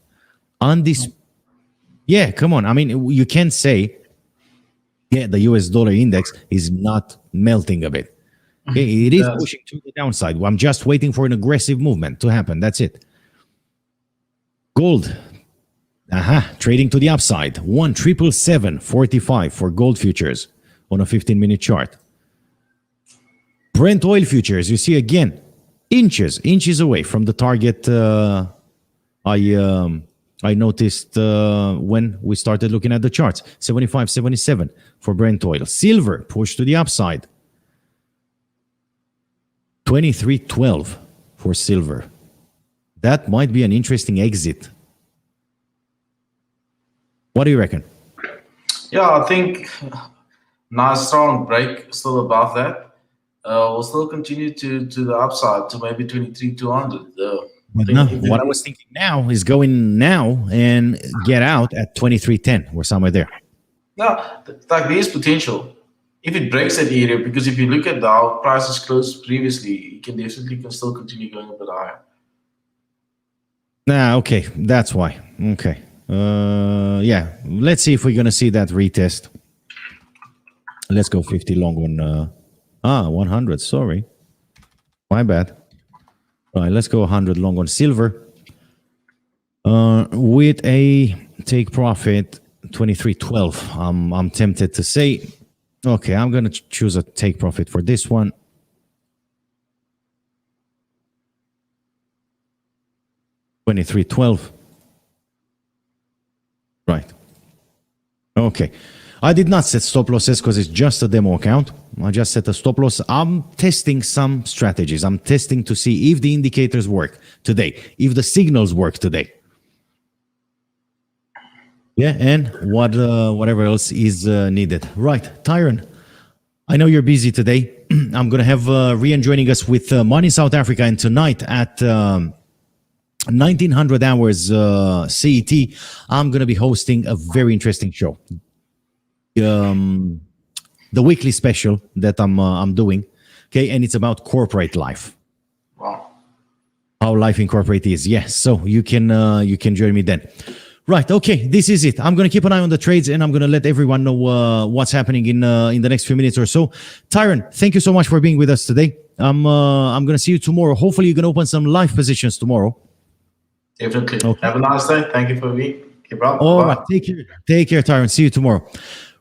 Yeah, come on. I mean, you can't say, yeah, the US dollar index is not melting a bit. Okay, it is Yes. pushing to the downside. I'm just waiting for an aggressive movement to happen. That's it. Gold. Trading to the upside. 1,777.45 for gold futures on a 15-minute chart. Brent oil futures, you see again, inches away from the target I noticed when we started looking at the charts. 75.77 for Brent oil. Silver pushed to the upside. 23.12 for silver. That might be an interesting exit. What do you reckon? Yeah, I think nice strong break still above that. We'll still continue to the upside to maybe 23,200. But no, what I was thinking now is going now and get out at 23.10 or somewhere there. No, like there's potential if it breaks that area, because if you look at how prices closed previously, it can still continue going a bit higher. Okay, that's why. Okay. Yeah, let's see if we're going to see that retest. Let's go 50 long on 100, sorry. My bad. All right, let's go 100 long on silver. With a take profit 23.12. I'm tempted to say, okay, I'm going to choose a take profit for this one. $23.12. Right. Okay. I did not set stop losses because it's just a demo account. I just set a stop loss. I'm testing some strategies. I'm testing to see if the indicators work today, if the signals work today. Yeah, and whatever else is needed. Right, Tyron, I know you're busy today. I'm going to have Rian joining us with Money South Africa, and tonight at 1900 hours CET, I'm going to be hosting a very interesting show. The weekly special that I'm doing, okay, and it's about corporate life. Wow. How life in corporate is. Yes, so you can join me then. Right, okay, this is it. I'm going to keep an eye on the trades, and I'm going to let everyone know what's happening in the next few minutes or so. Tyron, thank you so much for being with us today. I'm going to see you tomorrow. Hopefully you can open some live positions tomorrow. Definitely. Okay. Have a nice day. Thank you for me. Keep up. All right, take care, Tyron. See you tomorrow.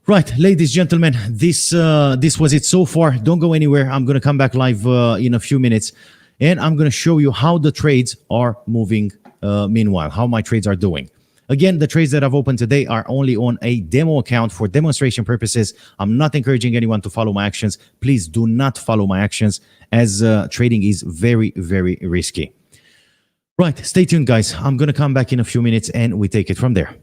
Right, ladies, gentlemen, this was it so far. Don't go anywhere. I'm going to come back live in a few minutes, and I'm going to show you how the trades are moving meanwhile, how my trades are doing. Again, the trades that I've opened today are only on a demo account for demonstration purposes. I'm not encouraging anyone to follow my actions. Please do not follow my actions, as trading is very, very risky. Right, stay tuned, guys. I'm going to come back in a few minutes, and we take it from there.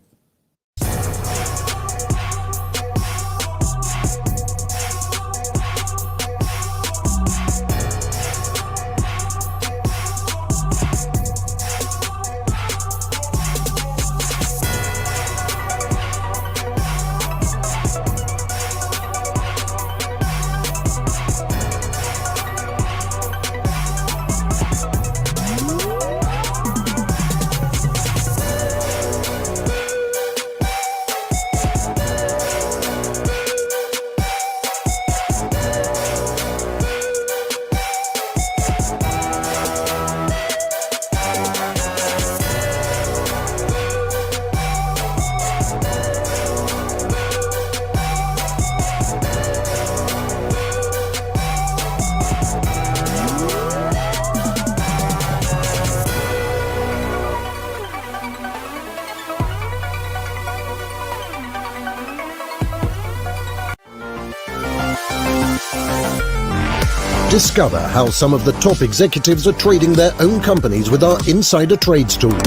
Discover how some of the top executives are trading their own companies with our Insider Trades tool.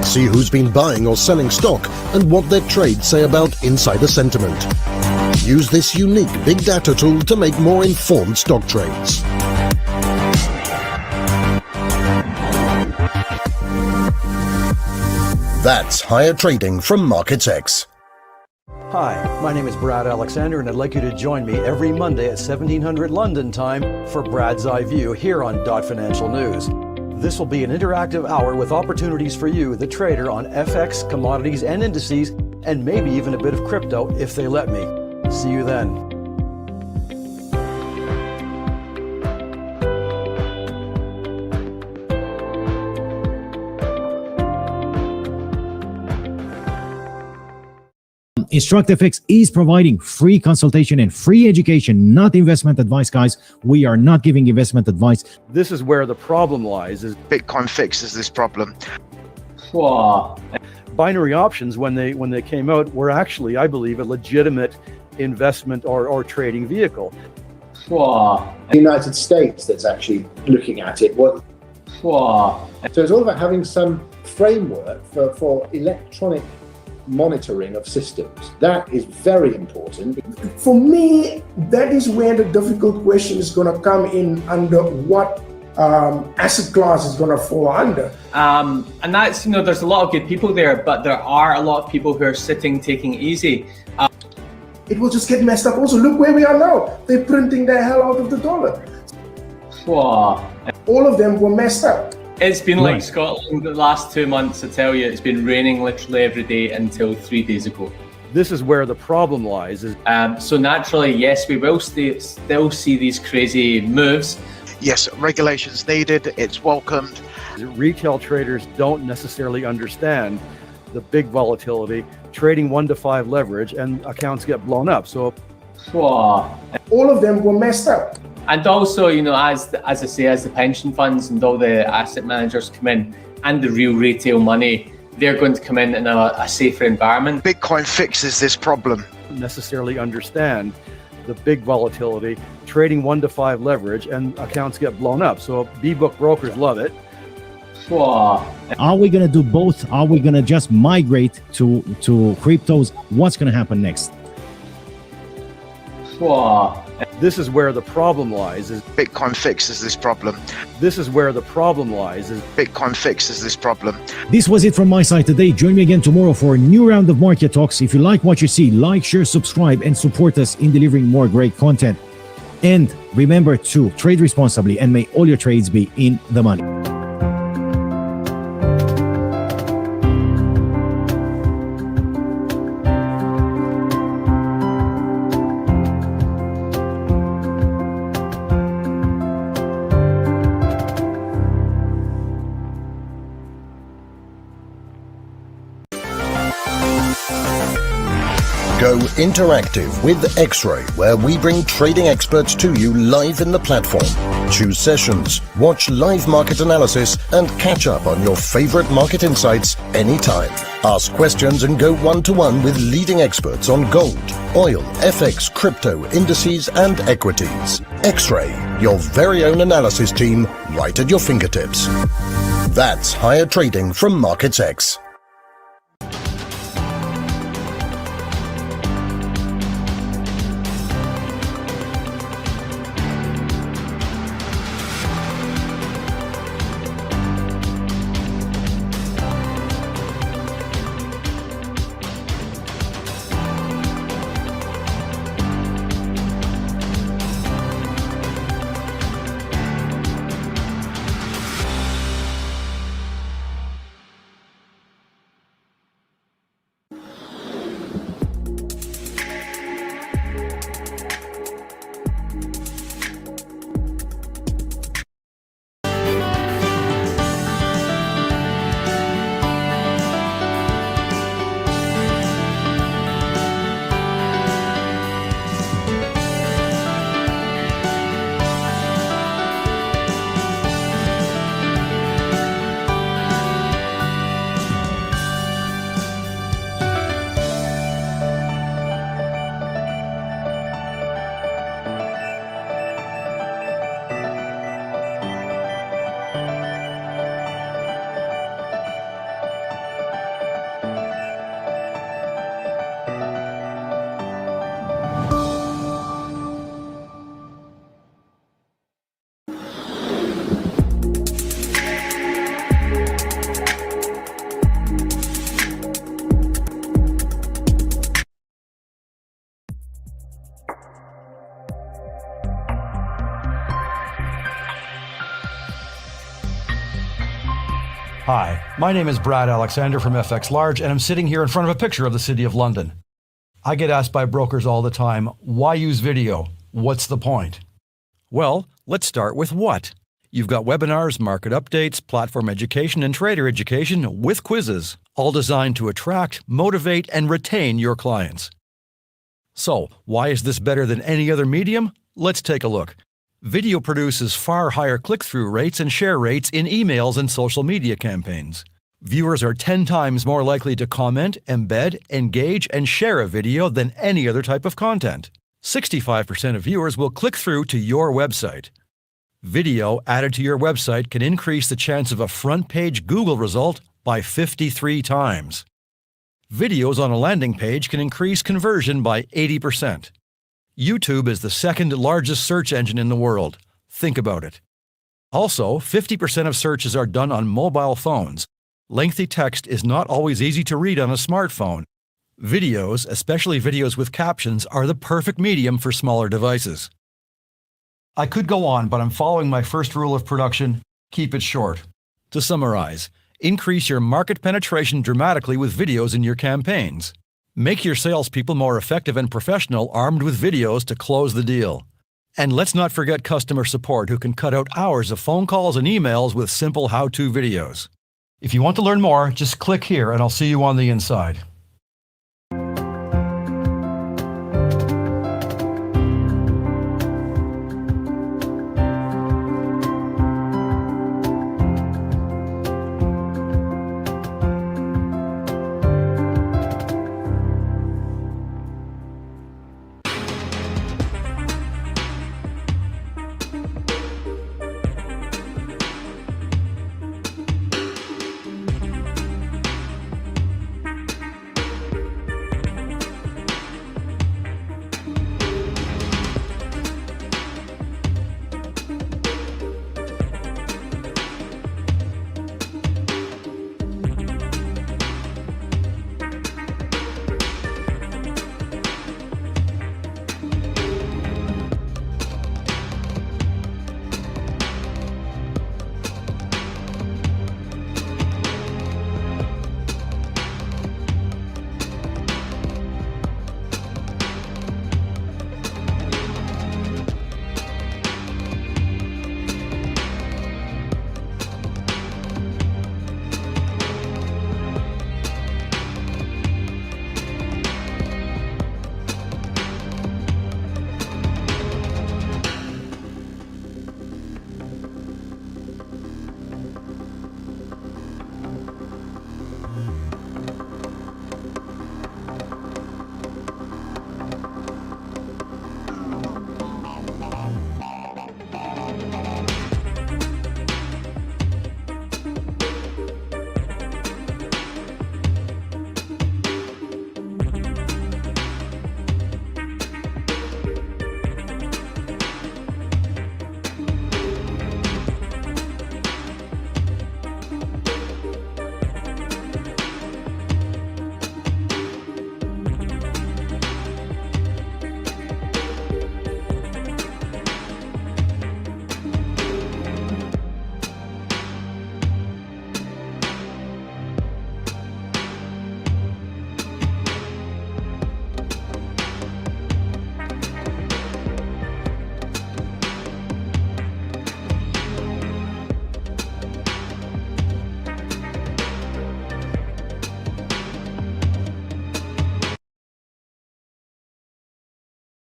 See who's been buying or selling stock and what their trades say about insider sentiment. Use this unique big data tool to make more informed stock trades. That's higher trading from MarketsX. Hi, my name is Brad Alexander, and I'd like you to join me every Monday at 1700 London time for Brad's Eye View here on Financial News. This will be an interactive hour with opportunities for you, the trader, on FX, commodities, and indices, and maybe even a bit of crypto if they let me. See you then. InstructFX is providing free consultation and free education, not investment advice, guys. We are not giving investment advice. This is where the problem lies. Is Bitcoin fixes this problem. Wow. Binary options, when they came out, were actually, I believe, a legitimate investment or trading vehicle. The United States that's actually looking at it. So it's all about having some framework for electronic monitoring of systems. That is very important. For me, that is where the difficult question is going to come in, under what asset class is going to fall under. And that's, there's a lot of good people there, but there are a lot of people who are sitting, taking it easy. It will just get messed up. Also, look where we are now. They're printing the hell out of the dollar. All of them were messed up. It's been like Scotland the last 2 months, I tell you. It's been raining literally every day until 3 days ago. This is where the problem lies. So naturally, yes, we will still see these crazy moves. Yes, regulations needed. It's welcomed. Retail traders don't necessarily understand the big volatility, trading 1 to 5 leverage, and accounts get blown up. So, all of them were messed up. And also, as I say, as the pension funds and all the asset managers come in, and the real retail money, they're going to come in a safer environment. Bitcoin fixes this problem. Necessarily understand the big volatility, trading 1 to 5 leverage, and accounts get blown up. So B-book brokers love it. Are we going to do both? Are we going to just migrate to cryptos? What's going to happen next? This is where the problem lies. Bitcoin fixes this problem. This is where the problem lies. Bitcoin fixes this problem. This was it from my side today. Join me again tomorrow for a new round of market talks. If you like what you see, like, share, subscribe, and support us in delivering more great content. And remember to trade responsibly, and may all your trades be in the money. Go interactive with X-Ray, where we bring trading experts to you live in the platform. Choose sessions, watch live market analysis, and catch up on your favorite market insights anytime. Ask questions and go one-to-one with leading experts on gold, oil, FX, crypto, indices, and equities. X-Ray, your very own analysis team, right at your fingertips. That's higher trading from MarketsX. Hi, my name is Brad Alexander from FX Large, and I'm sitting here in front of a picture of the City of London. I get asked by brokers all the time, why use video? What's the point? Well, let's start with what. You've got webinars, market updates, platform education, and trader education with quizzes. all designed to attract, motivate, and retain your clients. So, why is this better than any other medium? Let's take a look. Video produces far higher click-through rates and share rates in emails and social media campaigns. Viewers are 10 times more likely to comment, embed, engage, and share a video than any other type of content. 65% of viewers will click through to your website. Video added to your website can increase the chance of a front-page Google result by 53 times. Videos on a landing page can increase conversion by 80%. YouTube is the second largest search engine in the world. Think about it. Also, 50% of searches are done on mobile phones. Lengthy text is not always easy to read on a smartphone. Videos, especially videos with captions, are the perfect medium for smaller devices. I could go on, but I'm following my first rule of production: keep it short. To summarize, increase your market penetration dramatically with videos in your campaigns. Make your salespeople more effective and professional, armed with videos to close the deal. And let's not forget customer support, who can cut out hours of phone calls and emails with simple how-to videos. If you want to learn more, just click here and I'll see you on the inside.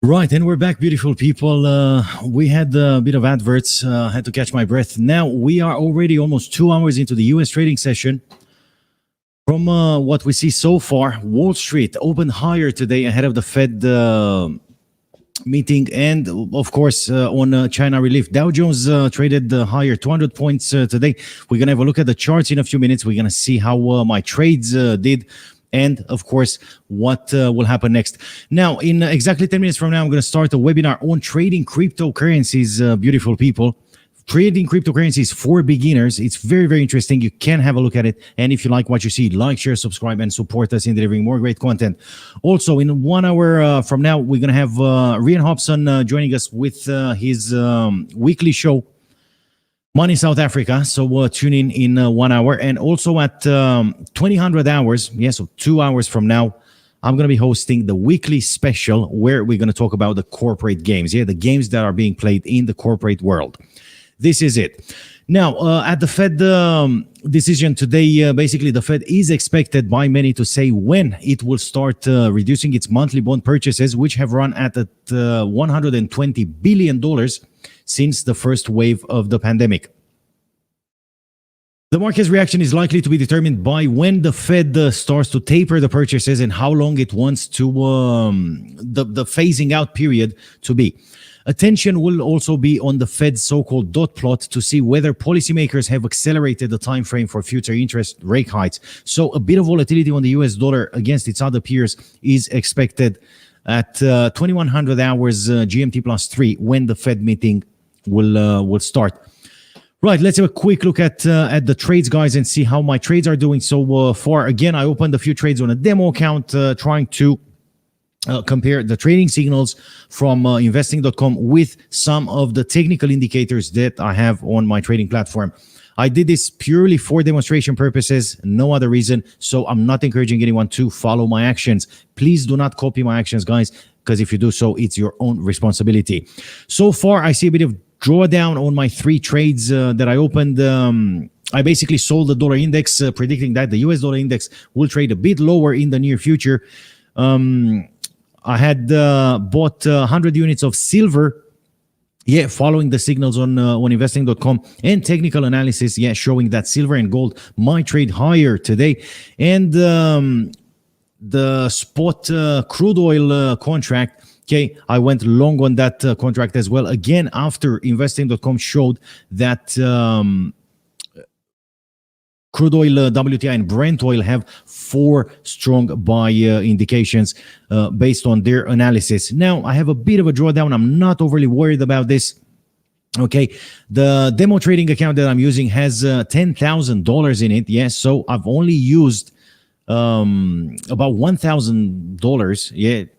Right, and we're back, beautiful people. We had a bit of adverts, had to catch my breath. Now, we are already almost 2 hours into the US trading session. From what we see so far, Wall Street opened higher today ahead of the Fed meeting and, of course, on China relief. Dow Jones traded higher, 200 points today. We're going to have a look at the charts in a few minutes. We're going to see how my trades did. And, of course, what will happen next. Now, in exactly 10 minutes from now, I'm going to start a webinar on trading cryptocurrencies, beautiful people. Trading cryptocurrencies for beginners. It's very, very interesting. You can have a look at it. And if you like what you see, like, share, subscribe, and support us in delivering more great content. Also, in 1 hour from now, we're going to have Rian Hobson joining us with his weekly show, Money South Africa. So tune in 1 hour. And also at 2000 hours, so 2 hours from now, I'm going to be hosting the weekly special where we're going to talk about the corporate games. The games that are being played in the corporate world. This is it. Now, at the Fed decision today, basically the Fed is expected by many to say when it will start reducing its monthly bond purchases, which have run at $120 billion since the first wave of the pandemic. The market's reaction is likely to be determined by when the Fed starts to taper the purchases and how long it wants to the phasing out period to be. Attention will also be on the Fed's so-called dot plot to see whether policymakers have accelerated the time frame for future interest rate hikes. So a bit of volatility on the US dollar against its other peers is expected at 2100 hours GMT plus 3 when the Fed meeting will start. Right, let's have a quick look at the trades, guys, and see how my trades are doing so far. Again, I opened a few trades on a demo account, trying to compare the trading signals from investing.com with some of the technical indicators that I have on my trading platform. I did this purely for demonstration purposes, no other reason. So I'm not encouraging anyone to follow my actions. Please do not copy my actions, guys, because if you do so, it's your own responsibility. So far, I see a bit of drawdown on my 3 trades that I opened. I basically sold the dollar index, predicting that the US dollar index will trade a bit lower in the near future. I had bought 100 units of silver, following the signals on investing.com and technical analysis, showing that silver and gold might trade higher today. And the spot crude oil contract, I went long on that contract as well. Again, after investing.com showed that crude oil WTI and Brent oil have 4 strong buy indications based on their analysis. Now, I have a bit of a drawdown. I'm not overly worried about this. Okay, the demo trading account that I'm using has $10,000 in it. Yes, so I've only used about $1,000.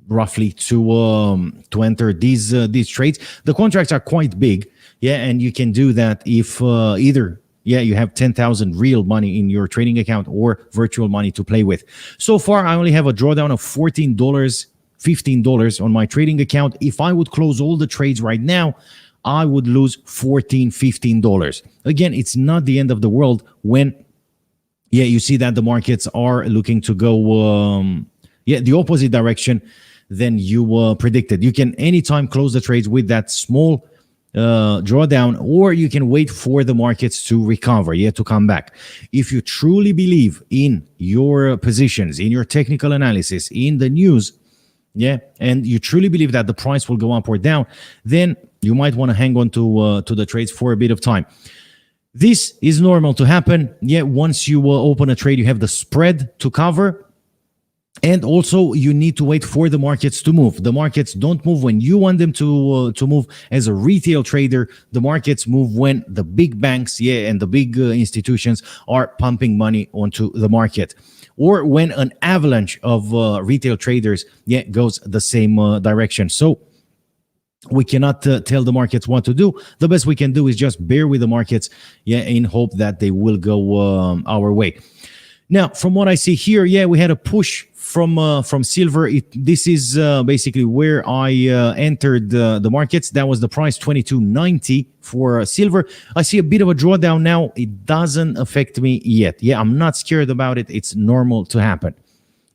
Roughly to enter these trades. The contracts are quite big, and you can do that if either you have 10,000 real money in your trading account or virtual money to play with. So far, I only have a drawdown of $14, $15 on my trading account. If I would close all the trades right now, I would lose $14, $15. Again, it's not the end of the world when you see that the markets are looking to go the opposite direction than you predicted. You can anytime close the trades with that small drawdown, or you can wait for the markets to recover, to come back. If you truly believe in your positions, in your technical analysis, in the news, and you truly believe that the price will go up or down, then you might want to hang on to the trades for a bit of time. This is normal to happen. Once you open a trade, you have the spread to cover. And also, you need to wait for the markets to move. The markets don't move when you want them to move. As a retail trader, the markets move when the big banks, and the big institutions are pumping money onto the market, or when an avalanche of retail traders, goes the same direction. So we cannot tell the markets what to do. The best we can do is just bear with the markets, in hope that they will go our way. Now, from what I see here, we had a push from silver. This is basically where I entered the markets. That was the price, $22.90 for silver. I see a bit of a drawdown now. It doesn't affect me yet. I'm not scared about it. It's normal to happen.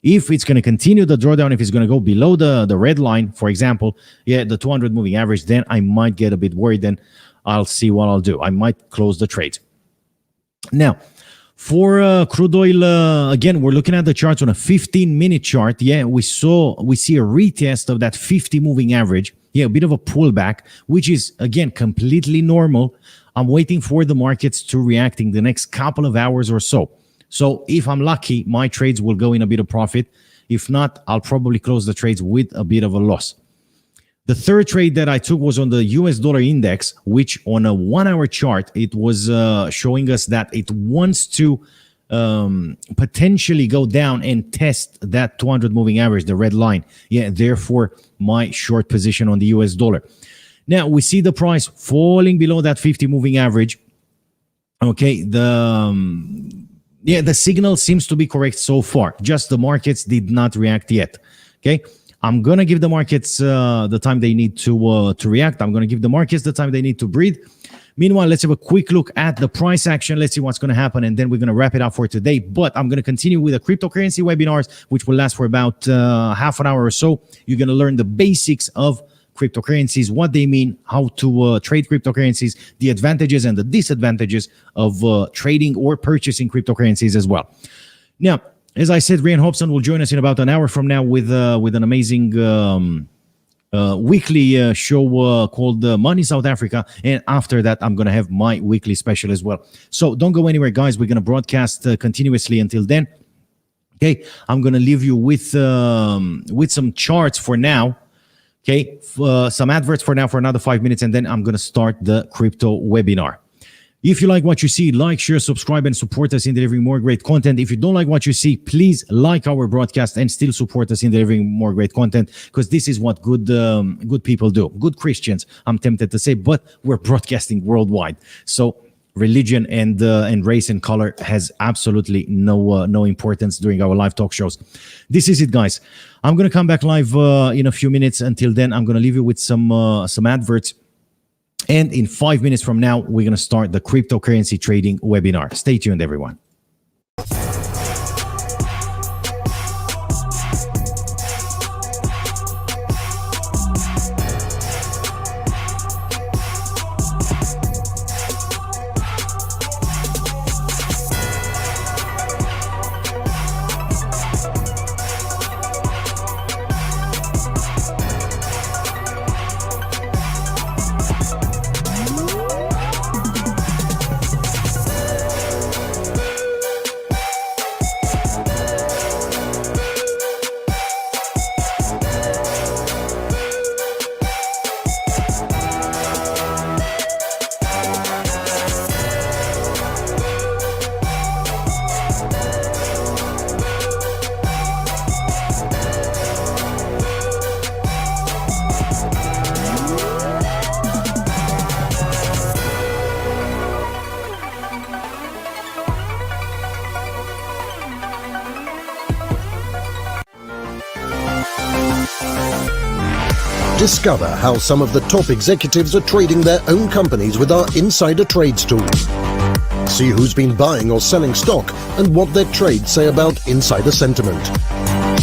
If it's going to continue the drawdown, if it's going to go below the red line, for example, the 200 moving average, then I might get a bit worried. Then I'll see what I'll do. I might close the trade. Now, for crude oil, again, we're looking at the charts on a 15-minute chart. We see a retest of that 50 moving average. A bit of a pullback, which is, again, completely normal. I'm waiting for the markets to react in the next couple of hours or so. So if I'm lucky, my trades will go in a bit of profit. If not, I'll probably close the trades with a bit of a loss. The third trade that I took was on the US dollar index, which on a 1-hour chart, it was showing us that it wants to potentially go down and test that 200 moving average, the red line. Therefore, my short position on the US dollar. Now, we see the price falling below that 50 moving average. Okay, the signal seems to be correct so far. Just the markets did not react yet. Okay. I'm going to give the markets the time they need to react. I'm going to give the markets the time they need to breathe. Meanwhile, let's have a quick look at the price action. Let's see what's going to happen, and then we're going to wrap it up for today. But I'm going to continue with the cryptocurrency webinars, which will last for about half an hour or so. You're going to learn the basics of cryptocurrencies, what they mean, how to trade cryptocurrencies, the advantages and the disadvantages of trading or purchasing cryptocurrencies as well. Now, as I said, Ryan Hobson will join us in about an hour from now with an amazing weekly show called Money South Africa, and after that I'm going to have my weekly special as well. So don't go anywhere, guys. We're going to broadcast continuously until then. Okay, I'm going to leave you with some charts for now. Okay, some adverts for now for another 5 minutes, and then I'm going to start the crypto webinar. If you like what you see, like, share, subscribe, and support us in delivering more great content. If you don't like what you see, please like our broadcast and still support us in delivering more great content, because this is what good people do. Good Christians, I'm tempted to say, but we're broadcasting worldwide. So religion and race and color has absolutely no importance during our live talk shows. This is it, guys. I'm going to come back live in a few minutes. Until then, I'm going to leave you with some adverts. And in 5 minutes from now, we're going to start the cryptocurrency trading webinar. Stay tuned, everyone. Discover how some of the top executives are trading their own companies with our Insider Trades tool. See who's been buying or selling stock and what their trades say about insider sentiment.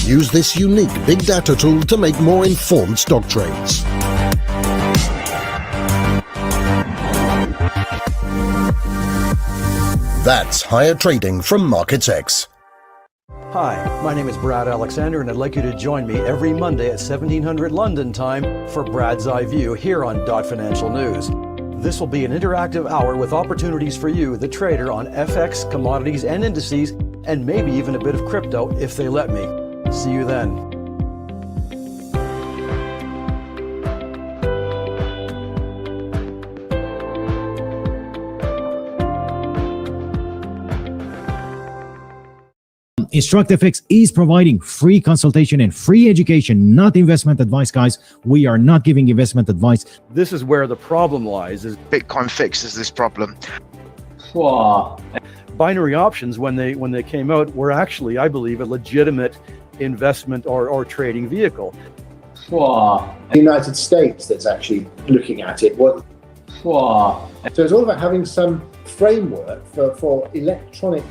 Use this unique big data tool to make more informed stock trades. That's higher trading from MarketsX. Hi, my name is Brad Alexander, and I'd like you to join me every Monday at 1700 London time for Brad's Eye View here on Financial News. This will be an interactive hour with opportunities for you, the trader, on FX, commodities, and indices, and maybe even a bit of crypto if they let me. See you then. InstructFX is providing free consultation and free education, not investment advice, guys. We are not giving investment advice. This is where the problem lies. Is Bitcoin fixes this problem. Wow. Binary options, when they came out, were actually, I believe, a legitimate investment or trading vehicle. Wow. The United States that's actually looking at it. Wow. So it's all about having some framework for electronic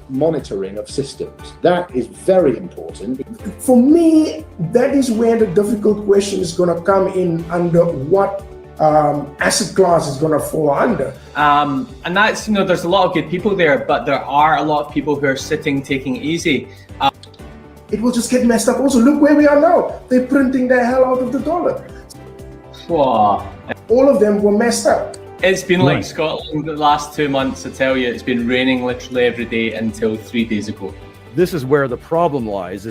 monitoring of systems. That is very important. For me, that is where the difficult question is going to come in, under what asset class is going to fall under. And that's, there's a lot of good people there, but there are a lot of people who are sitting, taking it easy. It will just get messed up. Also, look where we are now. They're printing the hell out of the dollar. Wow. All of them were messed up. It's been like Scotland the last 2 months, I tell you. It's been raining literally every day until 3 days ago. This is where the problem lies.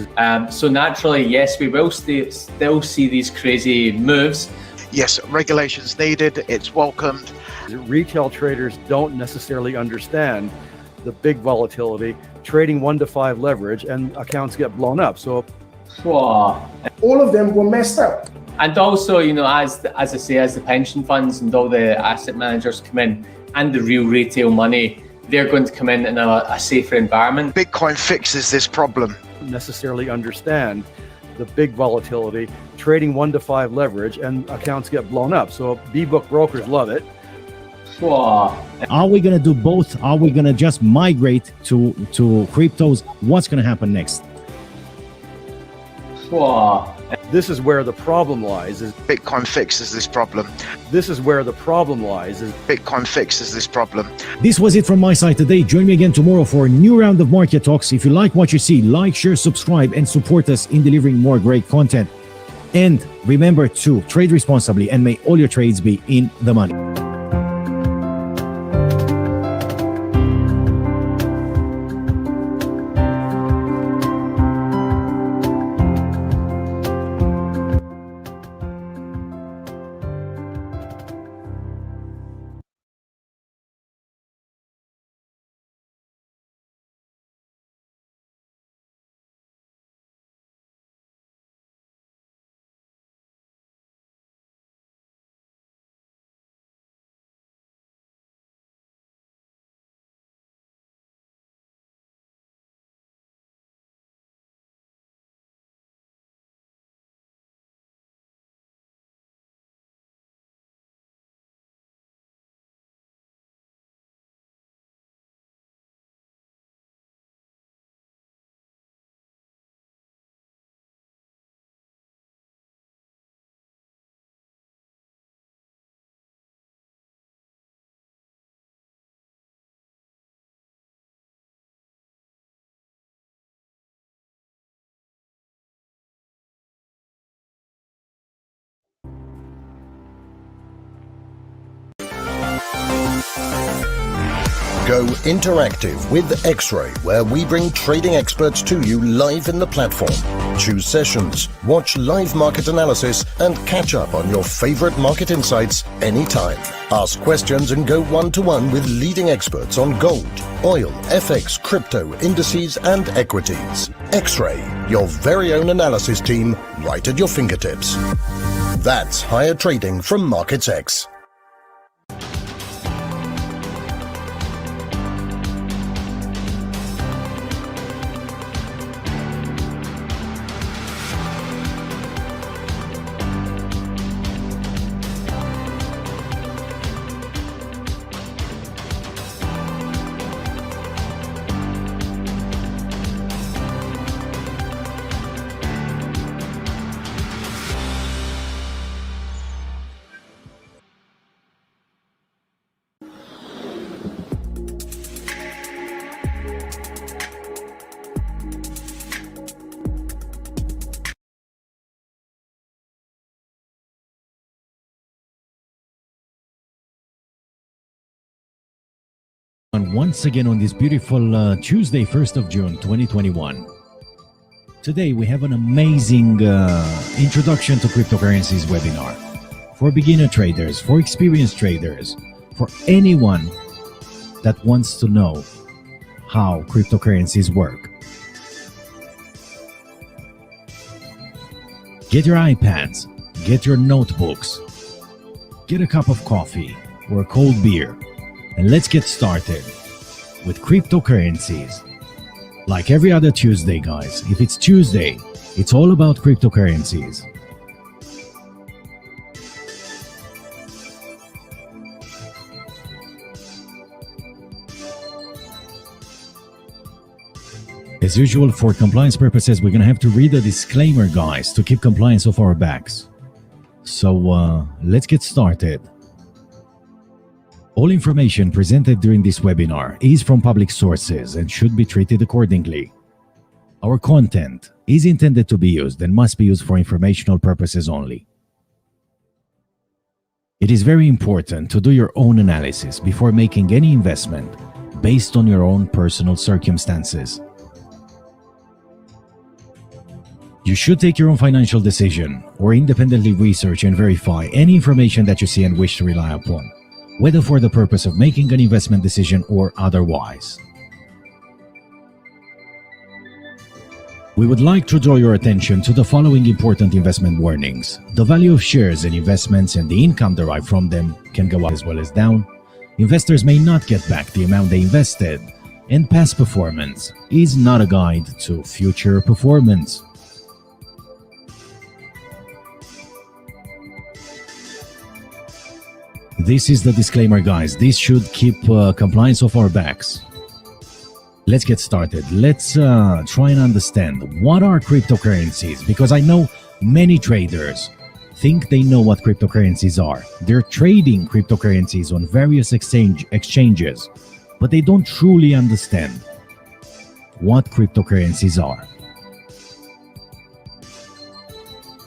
So naturally, yes, we will still see these crazy moves. Yes, regulations needed. It's welcomed. Retail traders don't necessarily understand the big volatility, trading 1 to 5 leverage, and accounts get blown up. So, wow. All of them were messed up. And also, as I say, as the pension funds and all the asset managers come in, and the real retail money, they're going to come in a safer environment. Bitcoin fixes this problem. Necessarily understand the big volatility, trading 1 to 5 leverage, and accounts get blown up. So B-book brokers love it. Are we going to do both? Are we going to just migrate to cryptos? What's going to happen next? This is where the problem lies. Bitcoin fixes this problem. This is where the problem lies. Bitcoin fixes this problem. This was it from my side today. Join me again tomorrow for a new round of market talks. If you like what you see, like, share, subscribe, and support us in delivering more great content. And remember to trade responsibly and may all your trades be in the money. Go interactive with X-Ray, where we bring trading experts to you live in the platform. Choose sessions, watch live market analysis, and catch up on your favorite market insights anytime. Ask questions and go one-to-one with leading experts on gold, oil, FX, crypto, indices, and equities. X-Ray, your very own analysis team, right at your fingertips. That's higher trading from MarketsX. And once again on this beautiful Tuesday, 1st of June, 2021. Today we have an amazing introduction to cryptocurrencies webinar for beginner traders, for experienced traders, for anyone that wants to know how cryptocurrencies work. Get your iPads, get your notebooks, get a cup of coffee or a cold beer, and let's get started with cryptocurrencies. Like every other Tuesday, guys, if it's Tuesday, it's all about cryptocurrencies. As usual, for compliance purposes, we're going to have to read a disclaimer, guys, to keep compliance off our backs. So let's get started. All information presented during this webinar is from public sources and should be treated accordingly. Our content is intended to be used and must be used for informational purposes only. It is very important to do your own analysis before making any investment based on your own personal circumstances. You should take your own financial decision or independently research and verify any information that you see and wish to rely upon, whether for the purpose of making an investment decision or otherwise. We would like to draw your attention to the following important investment warnings. The value of shares and investments and the income derived from them can go up as well as down. Investors may not get back the amount they invested, and past performance is not a guide to future performance. This is the disclaimer, guys. This should keep compliance off our backs. Let's get started. Let's try and understand what are cryptocurrencies, because I know many traders think they know what cryptocurrencies are. They're trading cryptocurrencies on various exchanges, but they don't truly understand what cryptocurrencies are.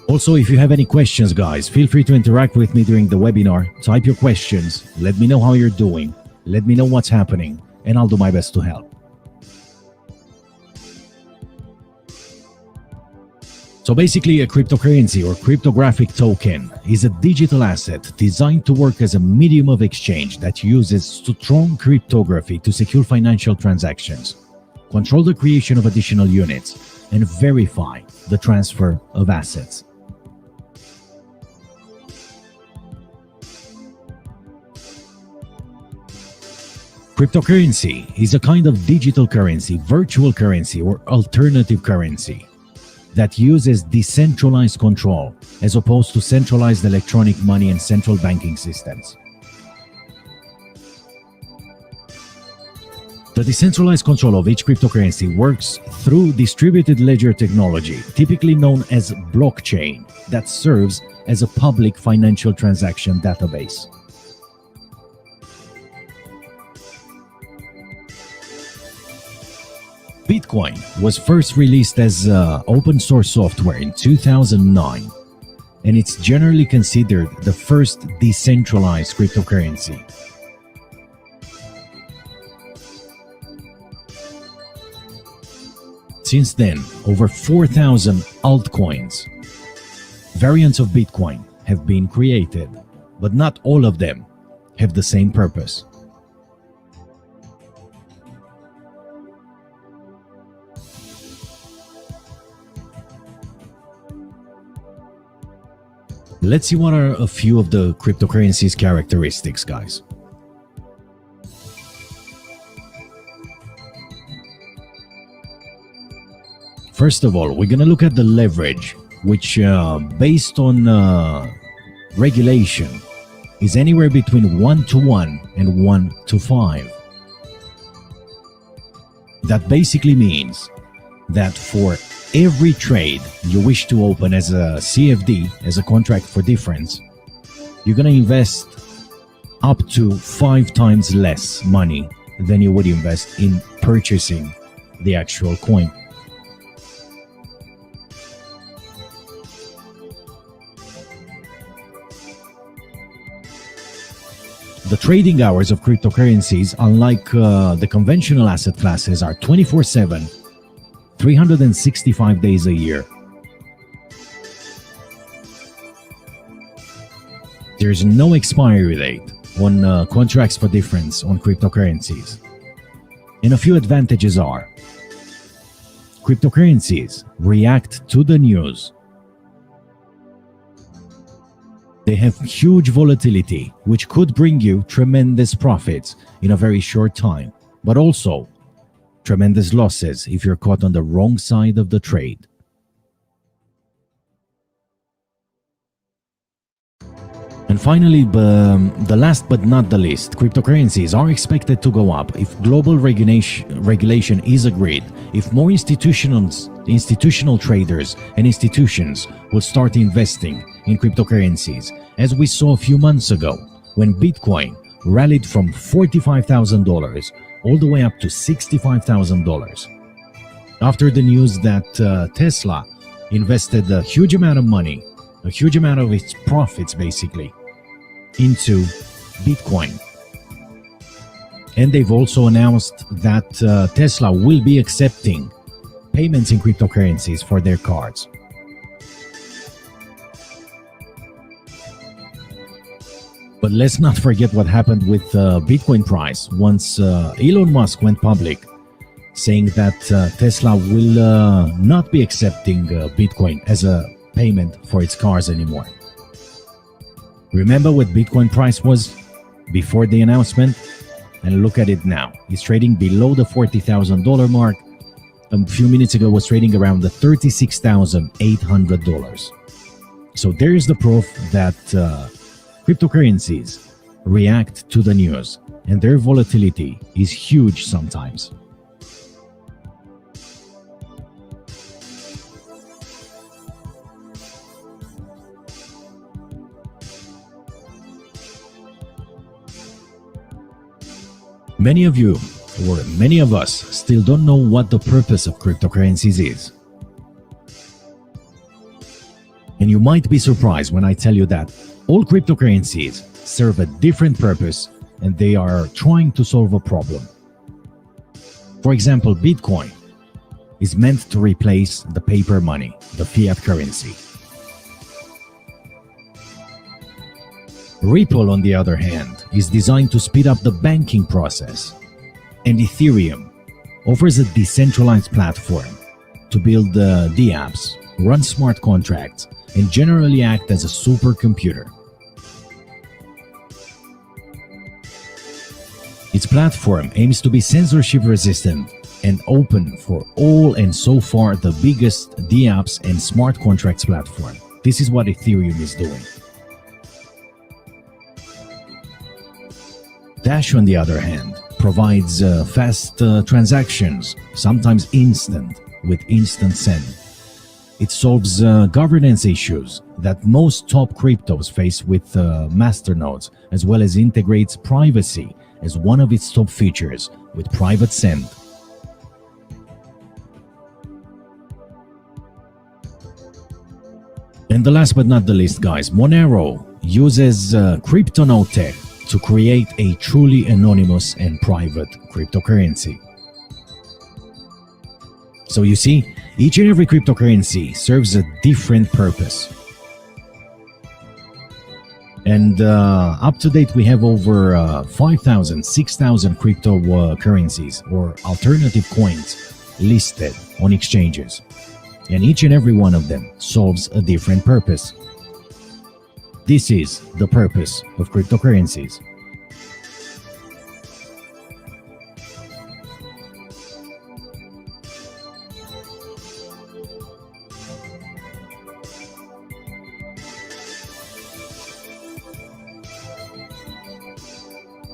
Also, if you have any questions, guys, feel free to interact with me during the webinar. Type your questions. Let me know how you're doing. Let me know what's happening, and I'll do my best to help. So basically, a cryptocurrency or cryptographic token is a digital asset designed to work as a medium of exchange that uses strong cryptography to secure financial transactions, control the creation of additional units, and verify the transfer of assets. Cryptocurrency is a kind of digital currency, virtual currency, or alternative currency that uses decentralized control as opposed to centralized electronic money and central banking systems. The decentralized control of each cryptocurrency works through distributed ledger technology, typically known as blockchain, that serves as a public financial transaction database. Bitcoin was first released as open source software in 2009, and it's generally considered the first decentralized cryptocurrency. Since then, over 4,000 altcoins, variants of Bitcoin, have been created, but not all of them have the same purpose. Let's see what are a few of the cryptocurrency's characteristics, guys. First of all, we're going to look at the leverage, which based on regulation is anywhere between 1-to-1 and 1-to-5. That basically means that for every trade you wish to open as a CFD, as a contract for difference, you're going to invest up to 5 times less money than you would invest in purchasing the actual coin. The trading hours of cryptocurrencies, unlike the conventional asset classes, are 24/7, 365 days a year. There's no expiry date on contracts for difference on cryptocurrencies. And a few advantages are: cryptocurrencies react to the news. They have huge volatility, which could bring you tremendous profits in a very short time, but also tremendous losses if you're caught on the wrong side of the trade. And finally, the last but not the least, cryptocurrencies are expected to go up if global regulation is agreed, if more institutional traders and institutions will start investing in cryptocurrencies, as we saw a few months ago when Bitcoin rallied from $45,000 all the way up to $65,000. After the news that Tesla invested a huge amount of money, a huge amount of its profits basically, into Bitcoin. And they've also announced that Tesla will be accepting payments in cryptocurrencies for their cars. But let's not forget what happened with Bitcoin price once Elon Musk went public, saying that Tesla will not be accepting Bitcoin as a payment for its cars anymore. Remember what Bitcoin price was before the announcement? And look at it now. It's trading below the $40,000 mark. A few minutes ago, it was trading around the $36,800. So there's the proof that cryptocurrencies react to the news, and their volatility is huge sometimes. Many of you, or many of us, still don't know what the purpose of cryptocurrencies is. And you might be surprised when I tell you that all cryptocurrencies serve a different purpose and they are trying to solve a problem. For example, Bitcoin is meant to replace the paper money, the fiat currency. Ripple, on the other hand, is designed to speed up the banking process. And Ethereum offers a decentralized platform to build dApps, run smart contracts, and generally act as a supercomputer. Its platform aims to be censorship resistant and open for all, and so far the biggest dApps and smart contracts platform. This is what Ethereum is doing. Dash, on the other hand, provides fast transactions, sometimes instant, with instant send. It solves governance issues that most top cryptos face with masternodes, as well as integrates privacy as one of its top features with private send. And the last but not the least, guys, Monero uses CryptoNote tech to create a truly anonymous and private cryptocurrency. So you see, each and every cryptocurrency serves a different purpose. And up to date, we have over 5,000, 6,000 cryptocurrencies or alternative coins listed on exchanges. And each and every one of them solves a different purpose. This is the purpose of cryptocurrencies.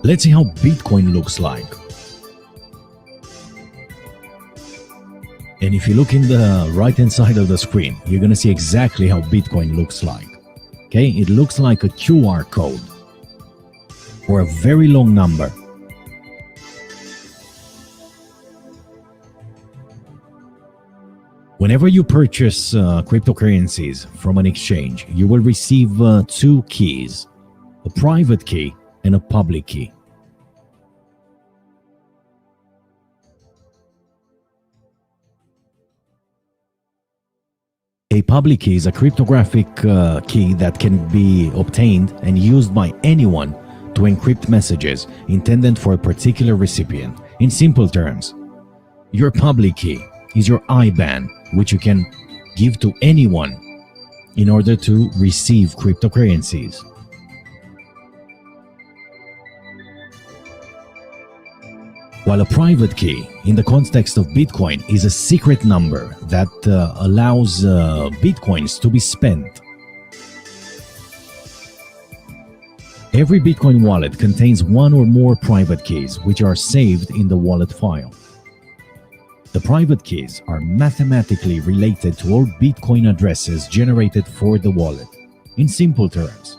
Let's see how Bitcoin looks like. And if you look in the right-hand side of the screen, you're going to see exactly how Bitcoin looks like. Okay, it looks like a QR code or a very long number. Whenever you purchase cryptocurrencies from an exchange, you will receive two keys, a private key and a public key. A public key is a cryptographic key that can be obtained and used by anyone to encrypt messages intended for a particular recipient. In simple terms, your public key is your IBAN, which you can give to anyone in order to receive cryptocurrencies. While a private key, in the context of Bitcoin, is a secret number that allows Bitcoins to be spent. Every Bitcoin wallet contains one or more private keys, which are saved in the wallet file. The private keys are mathematically related to all Bitcoin addresses generated for the wallet. In simple terms,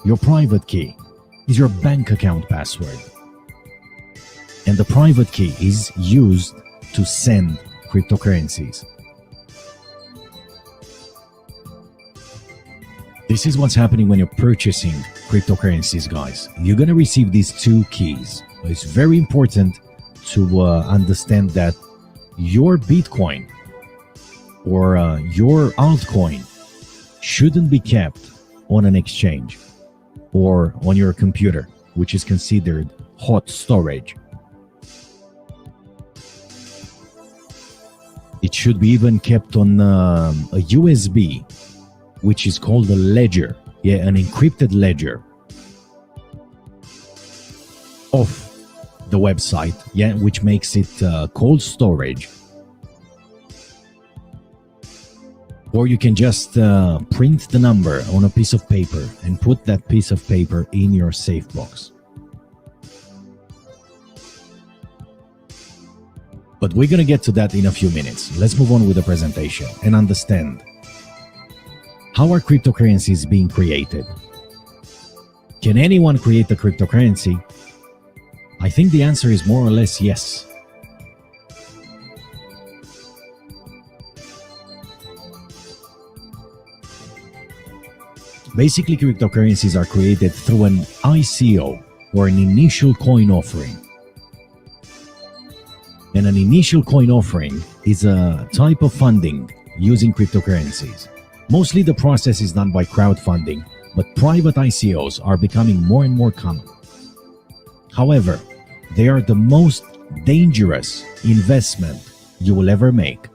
your private key is your bank account password. And the private key is used to send cryptocurrencies. This is what's happening when you're purchasing cryptocurrencies, guys. You're going to receive these two keys. It's very important to understand that your Bitcoin or your altcoin shouldn't be kept on an exchange or on your computer, which is considered hot storage. It should be even kept on a USB, which is called a ledger, an encrypted ledger off the website, which makes it cold storage. Or you can just print the number on a piece of paper and put that piece of paper in your safe box. But we're going to get to that in a few minutes. Let's move on with the presentation and understand how are cryptocurrencies being created. Can anyone create a cryptocurrency? I think the answer is more or less yes. Basically, cryptocurrencies are created through an ICO, or an initial coin offering. And an initial coin offering is a type of funding using cryptocurrencies. Mostly the process is done by crowdfunding, but private ICOs are becoming more and more common. However, they are the most dangerous investment you will ever make.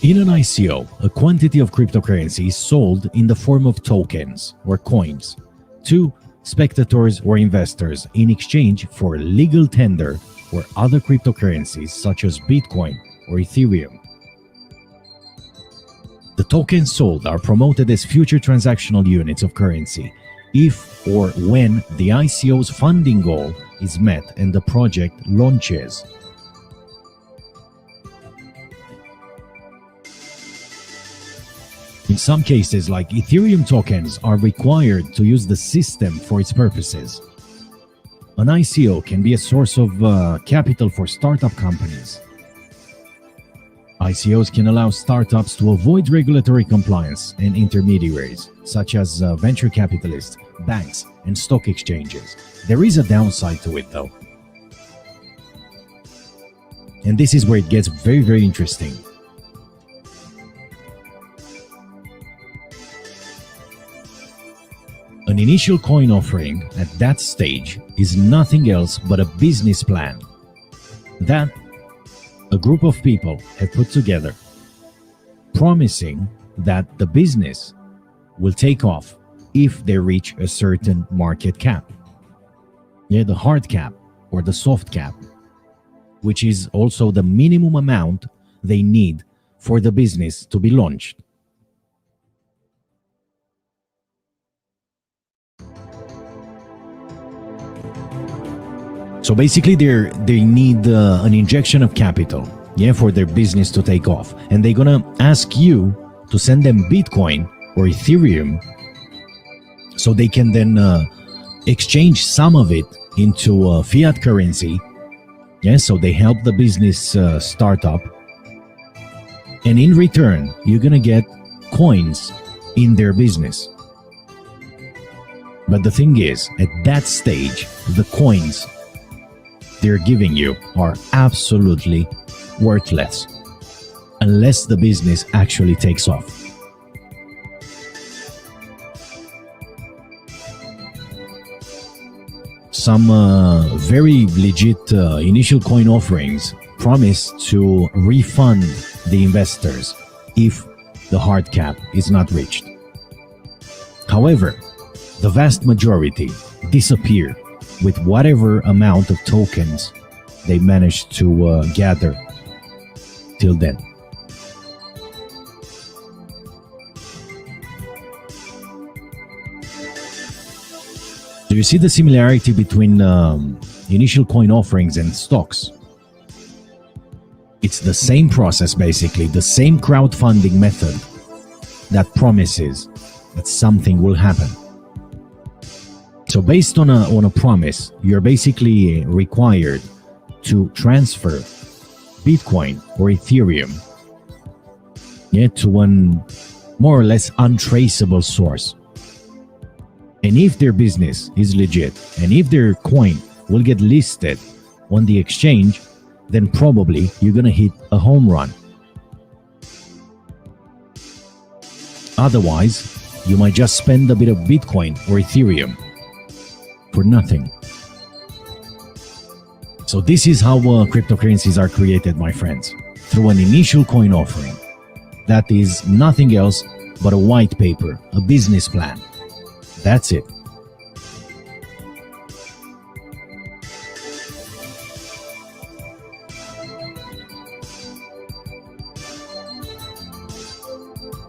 In an ICO, a quantity of cryptocurrency is sold in the form of tokens or coins to spectators or investors in exchange for legal tender or other cryptocurrencies such as Bitcoin or Ethereum. The tokens sold are promoted as future transactional units of currency if or when the ICO's funding goal is met and the project launches. In some cases, like Ethereum tokens, are required to use the system for its purposes. An ICO can be a source of capital for startup companies. ICOs can allow startups to avoid regulatory compliance and intermediaries, such as venture capitalists, banks, and stock exchanges. There is a downside to it, though. And this is where it gets very, very interesting. An initial coin offering at that stage is nothing else but a business plan that a group of people have put together, promising that the business will take off if they reach a certain market cap. Yeah, the hard cap or the soft cap, which is also the minimum amount they need for the business to be launched. So basically, they need an injection of capital, yeah, for their business to take off. And they're gonna ask you to send them Bitcoin or Ethereum so they can then exchange some of it into fiat currency. Yeah, so they help the business start up. And in return, you're gonna get coins in their business. But the thing is, at that stage, the coins they're giving you are absolutely worthless unless the business actually takes off. Some very legit initial coin offerings promise to refund the investors if the hard cap is not reached. However, the vast majority disappear with whatever amount of tokens they managed to gather till then. Do you see the similarity between initial coin offerings and stocks? It's the same process, basically, the same crowdfunding method that promises that something will happen. So based on a promise, you're basically required to transfer Bitcoin or Ethereum, yeah, to an more or less untraceable source. And if their business is legit, and if their coin will get listed on the exchange, then probably you're gonna hit a home run. Otherwise, you might just spend a bit of Bitcoin or Ethereum for nothing. So this is how cryptocurrencies are created, my friends, through an initial coin offering. That is nothing else but a white paper, a business plan. That's it.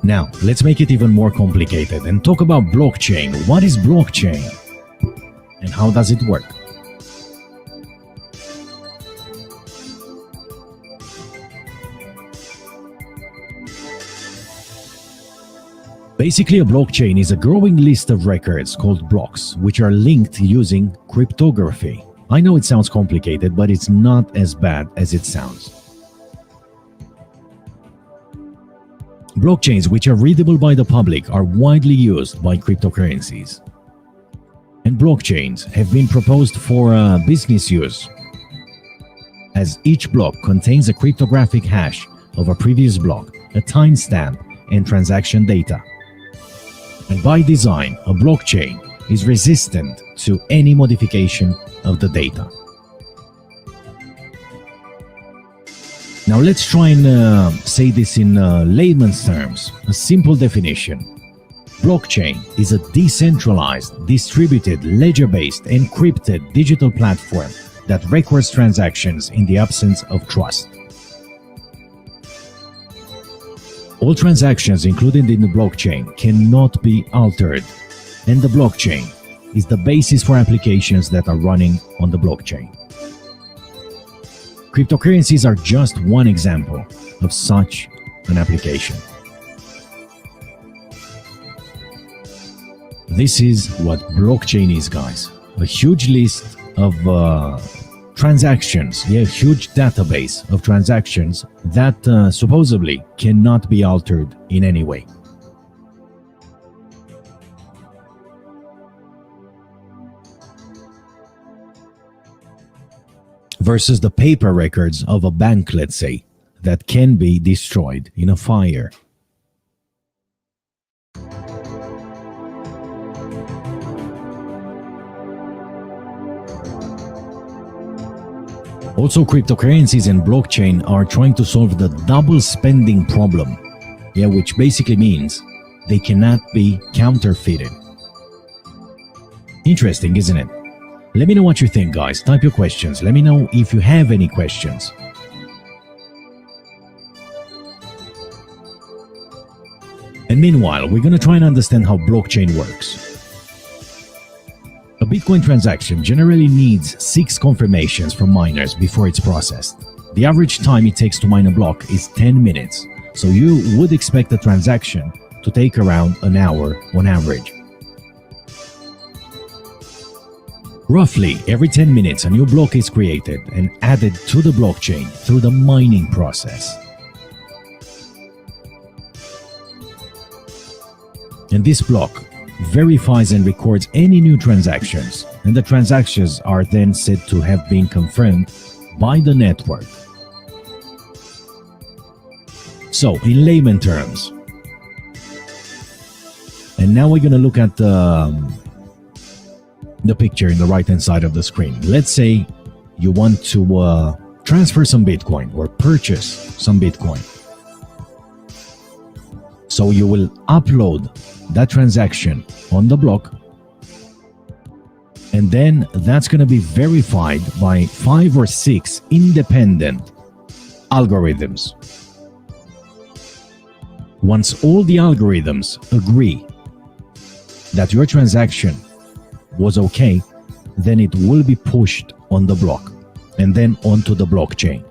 Now, let's make it even more complicated and talk about blockchain. What is blockchain? And how does it work? Basically, a blockchain is a growing list of records called blocks, which are linked using cryptography. I know it sounds complicated, but it's not as bad as it sounds. Blockchains, which are readable by the public, are widely used by cryptocurrencies. And blockchains have been proposed for business use, as each block contains a cryptographic hash of a previous block, a timestamp, and transaction data. And by design, a blockchain is resistant to any modification of the data. Now let's try and say this in layman's terms. A simple definition. Blockchain is a decentralized, distributed, ledger-based, encrypted digital platform that records transactions in the absence of trust. All transactions included in the blockchain cannot be altered, and the blockchain is the basis for applications that are running on the blockchain. Cryptocurrencies are just one example of such an application. This is what blockchain is, guys. A huge list of transactions, a huge database of transactions that supposedly cannot be altered in any way. Versus the paper records of a bank, let's say, that can be destroyed in a fire. Also, cryptocurrencies and blockchain are trying to solve the double spending problem, which basically means they cannot be counterfeited. Interesting, isn't it? Let me know what you think, guys. Type your questions. Let me know if you have any questions. And meanwhile, we're going to try and understand how blockchain works. A Bitcoin transaction generally needs 6 confirmations from miners before it's processed. The average time it takes to mine a block is 10 minutes, so you would expect a transaction to take around an hour on average. Roughly every 10 minutes, a new block is created and added to the blockchain through the mining process. And this block verifies and records any new transactions, and the transactions are then said to have been confirmed by the network. So, in layman terms, and now we're going to look at the picture in the right hand side of the screen. Let's say you want to transfer some Bitcoin or purchase some Bitcoin. So you will upload that transaction on the block, and then that's going to be verified by 5 or 6 independent algorithms. Once all the algorithms agree that your transaction was okay, then it will be pushed on the block and then onto the blockchain.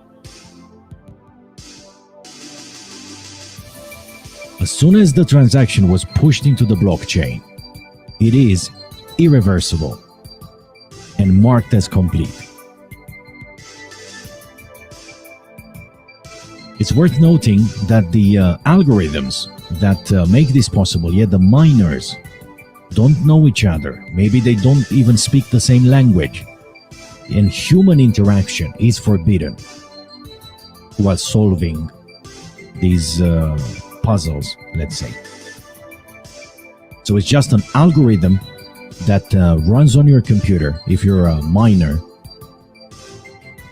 As soon as the transaction was pushed into the blockchain, it is irreversible and marked as complete. It's worth noting that the algorithms that make this possible, the miners, don't know each other. Maybe they don't even speak the same language. And human interaction is forbidden while solving these puzzles, let's say. So it's just an algorithm that runs on your computer, if you're a miner,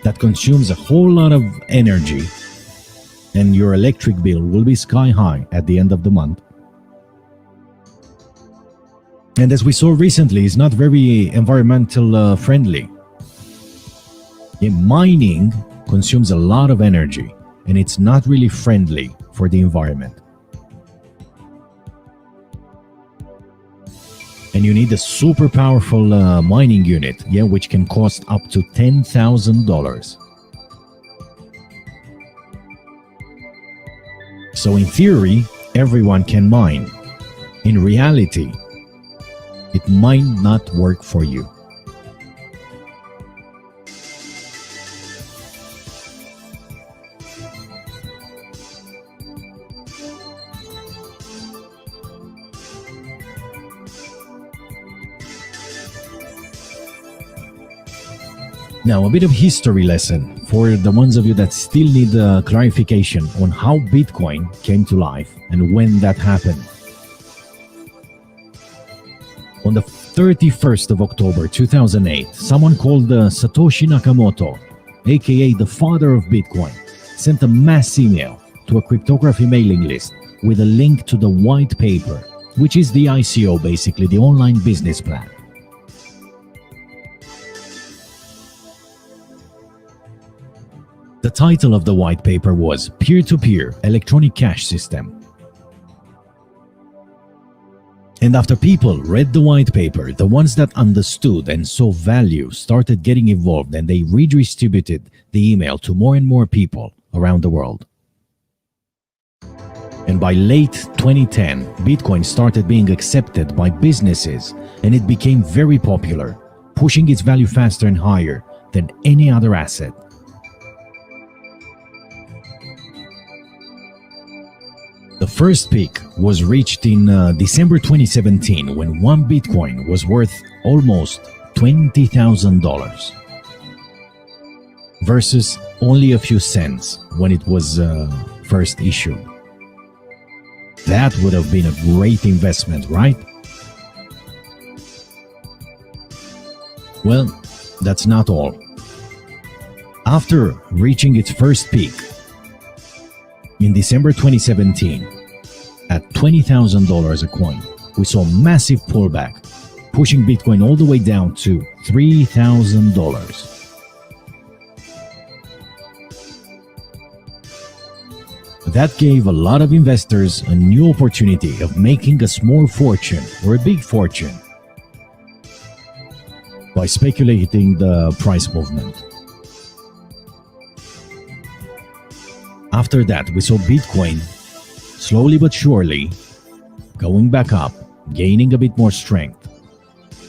that consumes a whole lot of energy, and your electric bill will be sky high at the end of the month. And as we saw recently, it's not very environmental friendly. Mining consumes a lot of energy, and it's not really friendly for the environment. And you need a super powerful mining unit, yeah, which can cost up to $10,000. So in theory, everyone can mine. In reality, it might not work for you. Now, a bit of history lesson for the ones of you that still need clarification on how Bitcoin came to life and when that happened. On the 31st of October 2008, someone called Satoshi Nakamoto, aka the father of Bitcoin, sent a mass email to a cryptography mailing list with a link to the white paper, which is the ICO, basically the online business plan. The title of the white paper was Peer-to-Peer Electronic Cash System. And after people read the white paper, the ones that understood and saw value started getting involved, and they redistributed the email to more and more people around the world. And by late 2010, Bitcoin started being accepted by businesses, and it became very popular, pushing its value faster and higher than any other asset. The first peak was reached in December 2017, when one Bitcoin was worth almost $20,000 versus only a few cents when it was first issued. That would have been a great investment, right? Well, that's not all. After reaching its first peak, in December 2017, at $20,000 a coin, we saw a massive pullback, pushing Bitcoin all the way down to $3,000. That gave a lot of investors a new opportunity of making a small fortune or a big fortune by speculating the price movement. After that, we saw Bitcoin slowly but surely going back up, gaining a bit more strength,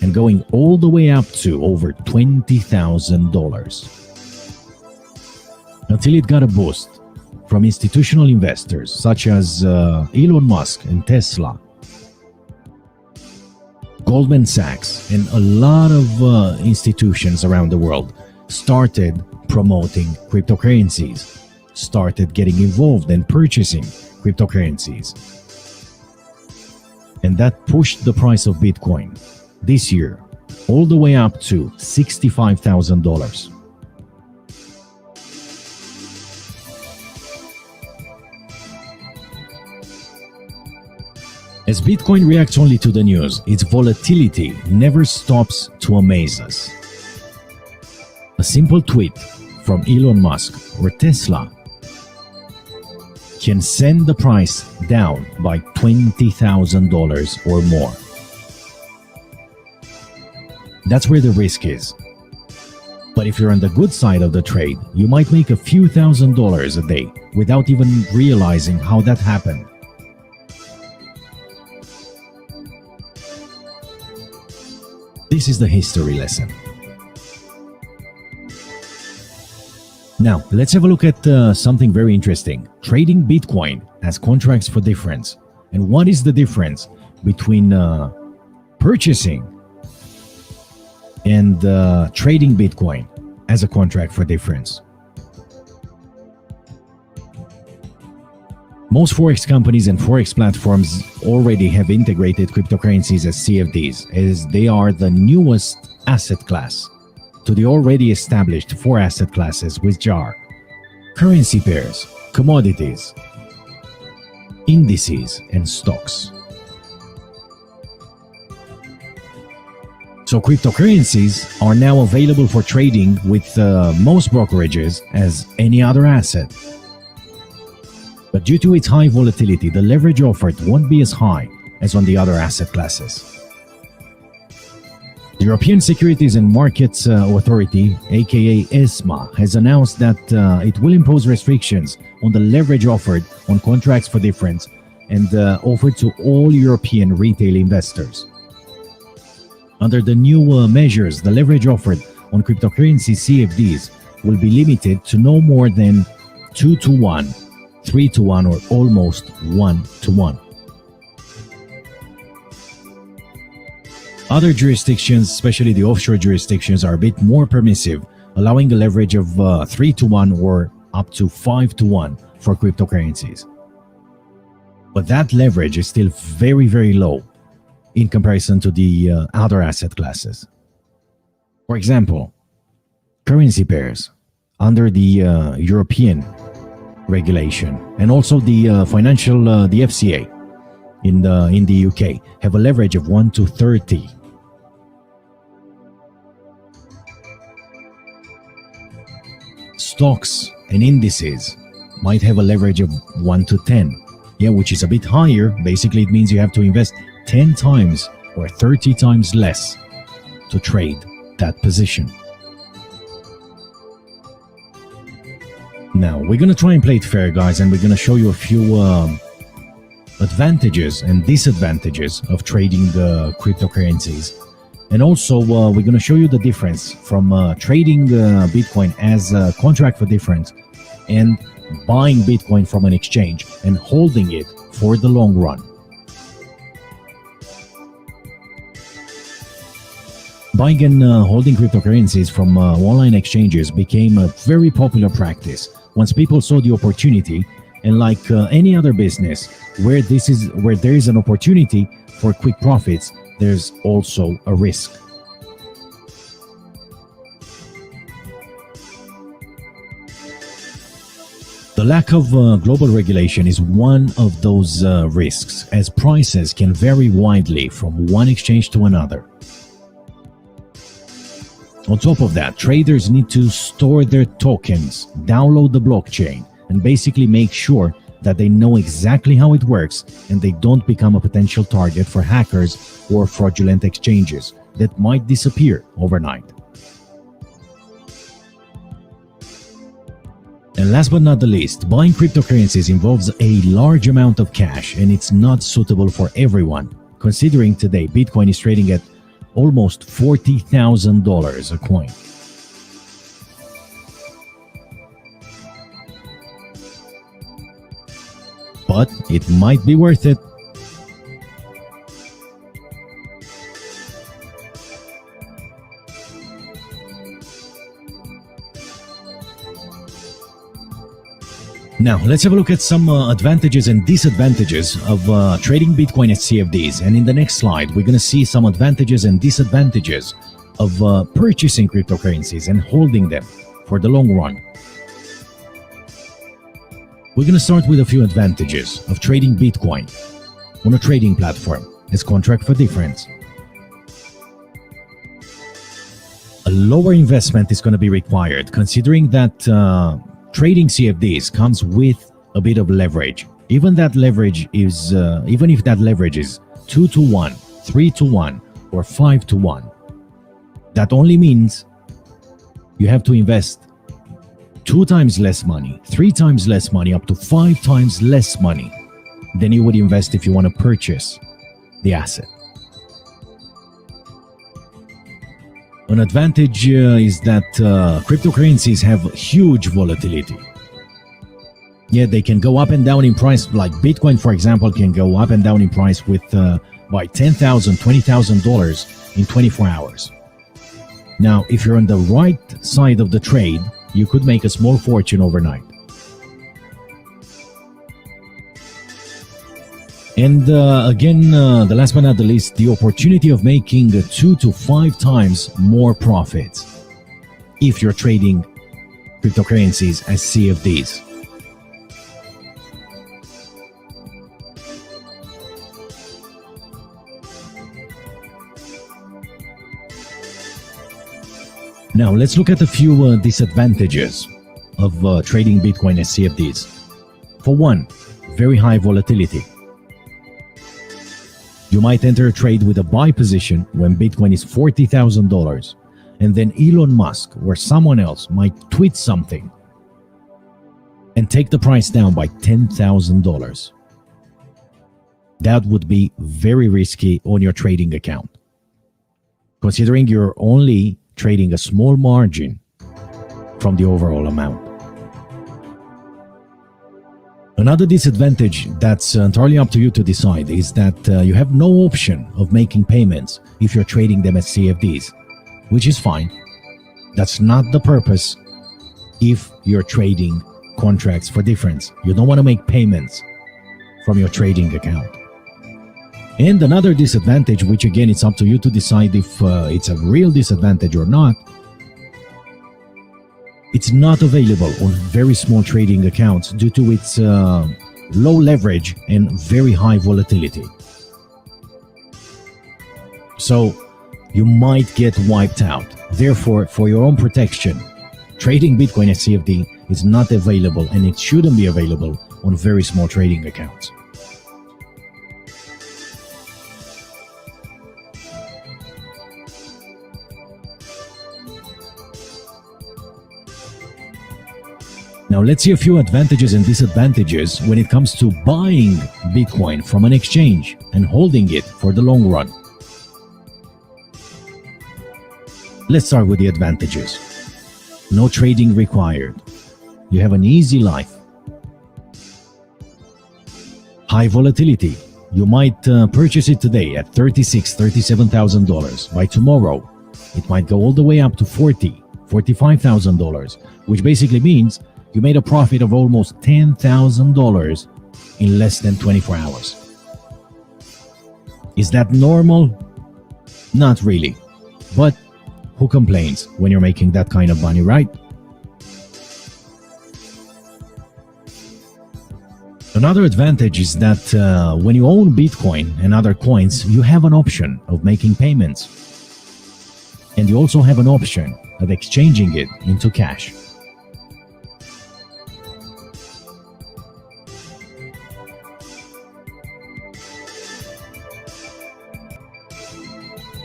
and going all the way up to over $20,000. Until it got a boost from institutional investors such as Elon Musk and Tesla, Goldman Sachs, and a lot of institutions around the world started promoting cryptocurrencies, started getting involved and purchasing cryptocurrencies. And that pushed the price of Bitcoin this year all the way up to $65,000. As Bitcoin reacts only to the news, its volatility never stops to amaze us. A simple tweet from Elon Musk or Tesla can send the price down by $20,000 or more. That's where the risk is. But if you're on the good side of the trade, you might make a few $1,000s a day without even realizing how that happened. This is the history lesson. Now, let's have a look at something very interesting. Trading Bitcoin as contracts for difference. And what is the difference between purchasing and trading Bitcoin as a contract for difference? Most Forex companies and Forex platforms already have integrated cryptocurrencies as CFDs, as they are the newest asset class to the already established four asset classes, which are currency pairs, commodities, indices, and stocks. So cryptocurrencies are now available for trading with most brokerages as any other asset. But due to its high volatility, the leverage offered won't be as high as on the other asset classes. The European Securities and Markets Authority, aka ESMA, has announced that it will impose restrictions on the leverage offered on contracts for difference and offered to all European retail investors. Under the new measures, the leverage offered on cryptocurrency CFDs will be limited to no more than 2 to 1, 3 to 1, or almost 1 to 1. Other jurisdictions, especially the offshore jurisdictions, are a bit more permissive, allowing a leverage of 3 to 1 or up to 5 to 1 for cryptocurrencies. But that leverage is still very, very low in comparison to the other asset classes. For example, currency pairs under the European regulation and also the financial, the FCA in the UK have a leverage of 1 to 30. Stocks and indices might have a leverage of 1 to 10. Yeah, which is a bit higher. Basically, it means you have to invest 10 times or 30 times less to trade that position. Now, we're going to try and play it fair, guys, and we're going to show you a few advantages and disadvantages of trading cryptocurrencies. And also, we're going to show you the difference from trading Bitcoin as a contract for difference and buying Bitcoin from an exchange and holding it for the long run. Buying and holding cryptocurrencies from online exchanges became a very popular practice once people saw the opportunity, and like any other business where there is an opportunity for quick profits, there's also a risk. The lack of global regulation is one of those risks, as prices can vary widely from one exchange to another. On top of that, traders need to store their tokens, download the blockchain, and basically make sure that they know exactly how it works and they don't become a potential target for hackers or fraudulent exchanges that might disappear overnight. And last but not the least, buying cryptocurrencies involves a large amount of cash, and it's not suitable for everyone, considering today Bitcoin is trading at almost $40,000 a coin. But it might be worth it. Now, let's have a look at some advantages and disadvantages of trading Bitcoin as CFDs. And in the next slide, we're going to see some advantages and disadvantages of purchasing cryptocurrencies and holding them for the long run. We're going to start with a few advantages of trading Bitcoin on a trading platform as contract for difference. A lower investment is going to be required, considering that trading CFDs comes with a bit of leverage. Even if that leverage is 2 to 1, 3 to 1, or 5 to 1, that only means you have to invest 2 times less money, 3 times less money, up to 5 times less money than you would invest if you want to purchase the asset. An advantage is that cryptocurrencies have huge volatility. Yeah, they can go up and down in price, like Bitcoin, for example, can go up and down in price with by $10,000, $20,000 in 24 hours. Now, if you're on the right side of the trade, you could make a small fortune overnight. And again, the last but not the least, the opportunity of making 2 to 5 times more profits if you're trading cryptocurrencies as CFDs. Now, let's look at a few disadvantages of trading Bitcoin as CFDs. For one, very high volatility. You might enter a trade with a buy position when Bitcoin is $40,000, and then Elon Musk or someone else might tweet something and take the price down by $10,000. That would be very risky on your trading account, considering you're only trading a small margin from the overall amount. Another disadvantage that's entirely up to you to decide is that you have no option of making payments if you're trading them as CFDs, which is fine. That's not the purpose if you're trading contracts for difference. You don't want to make payments from your trading account. And another disadvantage, which again, it's up to you to decide if it's a real disadvantage or not, it's not available on very small trading accounts due to its low leverage and very high volatility. So you might get wiped out. Therefore, for your own protection, trading Bitcoin as CFD is not available, and it shouldn't be available on very small trading accounts. Now let's see a few advantages and disadvantages when it comes to buying Bitcoin from an exchange and holding it for the long run. Let's start with the advantages. No trading required. You have an easy life. High volatility. You might purchase it today at $36,000, $37,000. By tomorrow, it might go all the way up to $40,000, $45,000, which basically means you made a profit of almost $10,000 in less than 24 hours. Is that normal? Not really. But who complains when you're making that kind of money, right? Another advantage is that when you own Bitcoin and other coins, you have an option of making payments. And you also have an option of exchanging it into cash.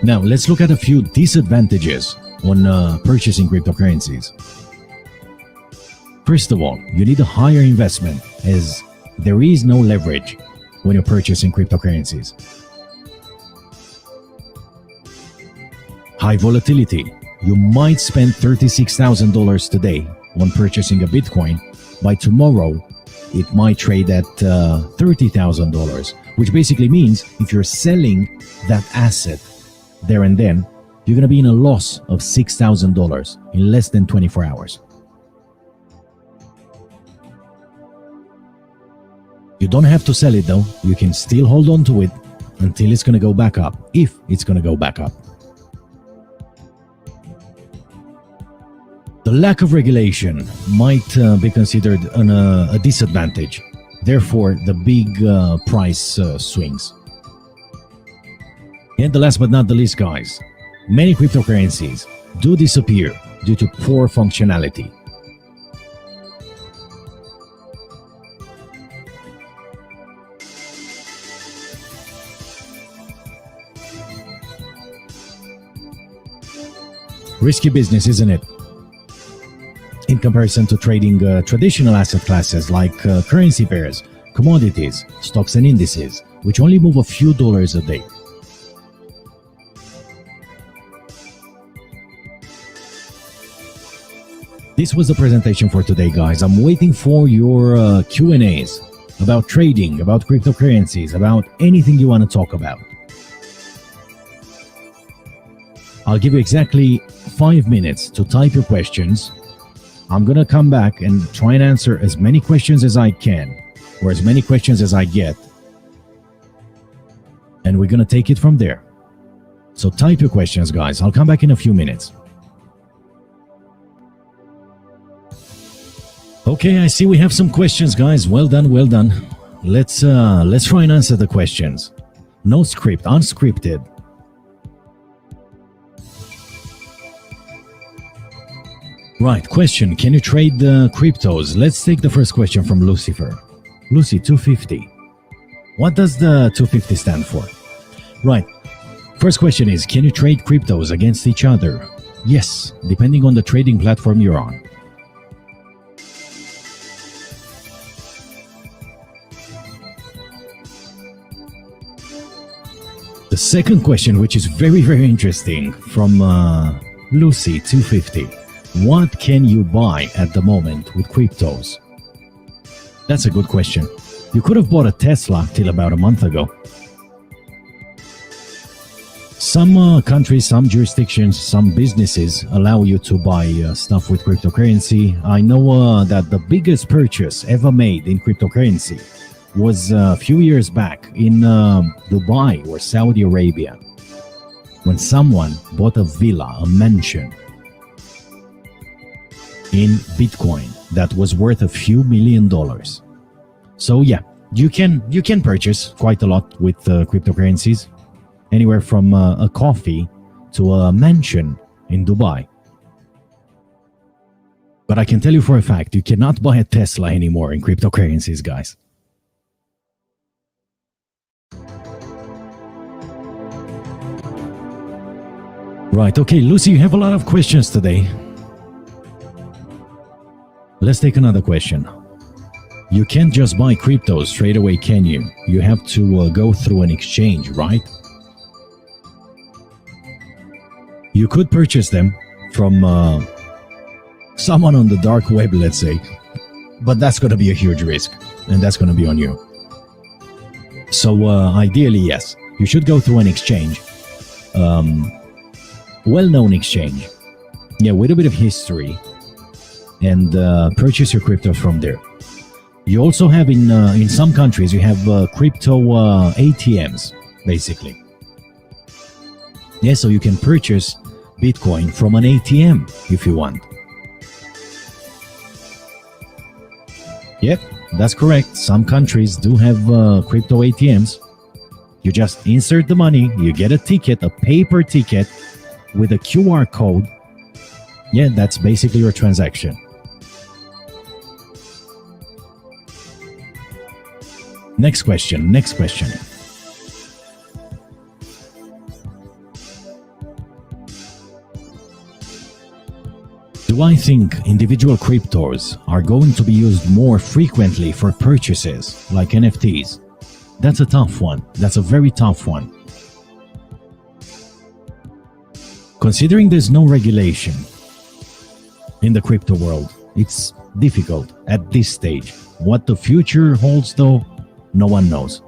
Now, let's look at a few disadvantages on purchasing cryptocurrencies. First of all, you need a higher investment as there is no leverage when you're purchasing cryptocurrencies. High volatility. You might spend $36,000 today on purchasing a Bitcoin. By tomorrow, it might trade at $30,000, which basically means if you're selling that asset there and then, you're going to be in a loss of $6,000 in less than 24 hours. You don't have to sell it though. You can still hold on to it until it's going to go back up, if it's going to go back up. The lack of regulation might be considered a disadvantage. Therefore, the big price swings. And the last but not the least, guys, many cryptocurrencies do disappear due to poor functionality. Risky business, isn't it? In comparison to trading traditional asset classes like currency pairs, commodities, stocks and indices, which only move a few dollars a day. This was the presentation for today, guys. I'm waiting for your Q&As about trading, about cryptocurrencies, about anything you want to talk about. I'll give you exactly 5 minutes to type your questions. I'm going to come back and try and answer as many questions as I can, or as many questions as I get. And we're going to take it from there. So type your questions, guys. I'll come back in a few minutes. Okay, I see we have some questions, guys. Well done, well done. Let's try and answer the questions. No script, unscripted. Right, question. Can you trade cryptos? Let's take the first question from Lucifer. Lucy, 250. What does the 250 stand for? Right. First question is, can you trade cryptos against each other? Yes, depending on the trading platform you're on. The second question, which is very, very interesting, from Lucy250. What can you buy at the moment with cryptos? That's a good question. You could have bought a Tesla till about a month ago. Some countries, some jurisdictions, some businesses allow you to buy stuff with cryptocurrency. I know that the biggest purchase ever made in cryptocurrency was a few years back in Dubai or Saudi Arabia, when someone bought a villa, a mansion, in Bitcoin that was worth a few $1 million. So yeah, you can purchase quite a lot with cryptocurrencies, anywhere from a coffee to a mansion in Dubai. But I can tell you for a fact, you cannot buy a Tesla anymore in cryptocurrencies, guys. Right, okay, Lucy, you have a lot of questions today. Let's take another question. You can't just buy cryptos straight away, can you? You have to go through an exchange, right? You could purchase them from someone on the dark web, let's say, but that's going to be a huge risk, and that's going to be on you. So ideally, yes, you should go through an exchange. Well-known exchange, yeah, with a bit of history, and purchase your cryptos from there. You also have in some countries you have crypto ATMs, basically. Yeah, so you can purchase Bitcoin from an ATM if you want. Yep, that's correct. Some countries do have crypto ATMs. You just insert the money, you get a ticket, a paper ticket with a QR code. Yeah, that's basically your transaction. Next question. Do I think individual cryptos are going to be used more frequently for purchases, like NFTs? That's a tough one. That's a very tough one. Considering there's no regulation in the crypto world, it's difficult at this stage. What the future holds, though, no one knows.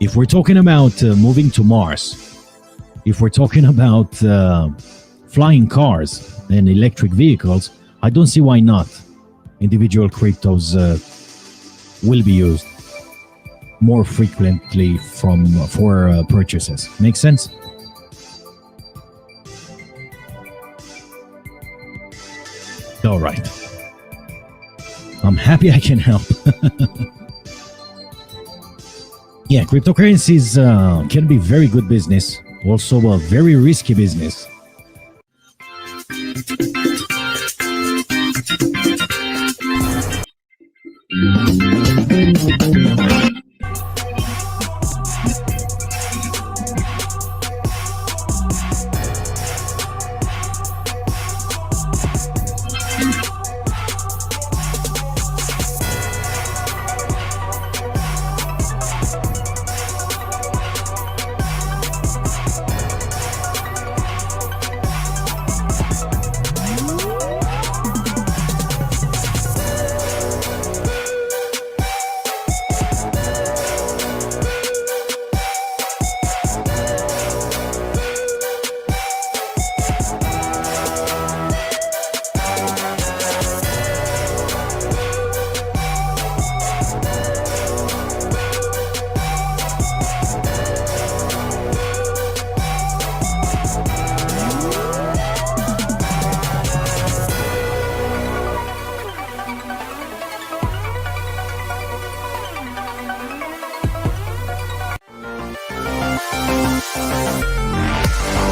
If we're talking about moving to Mars, if we're talking about flying cars and electric vehicles, I don't see why not. Individual cryptos will be used more frequently for purchases. Make sense? All right. I'm happy I can help. Yeah, cryptocurrencies can be very good business, also a very risky business.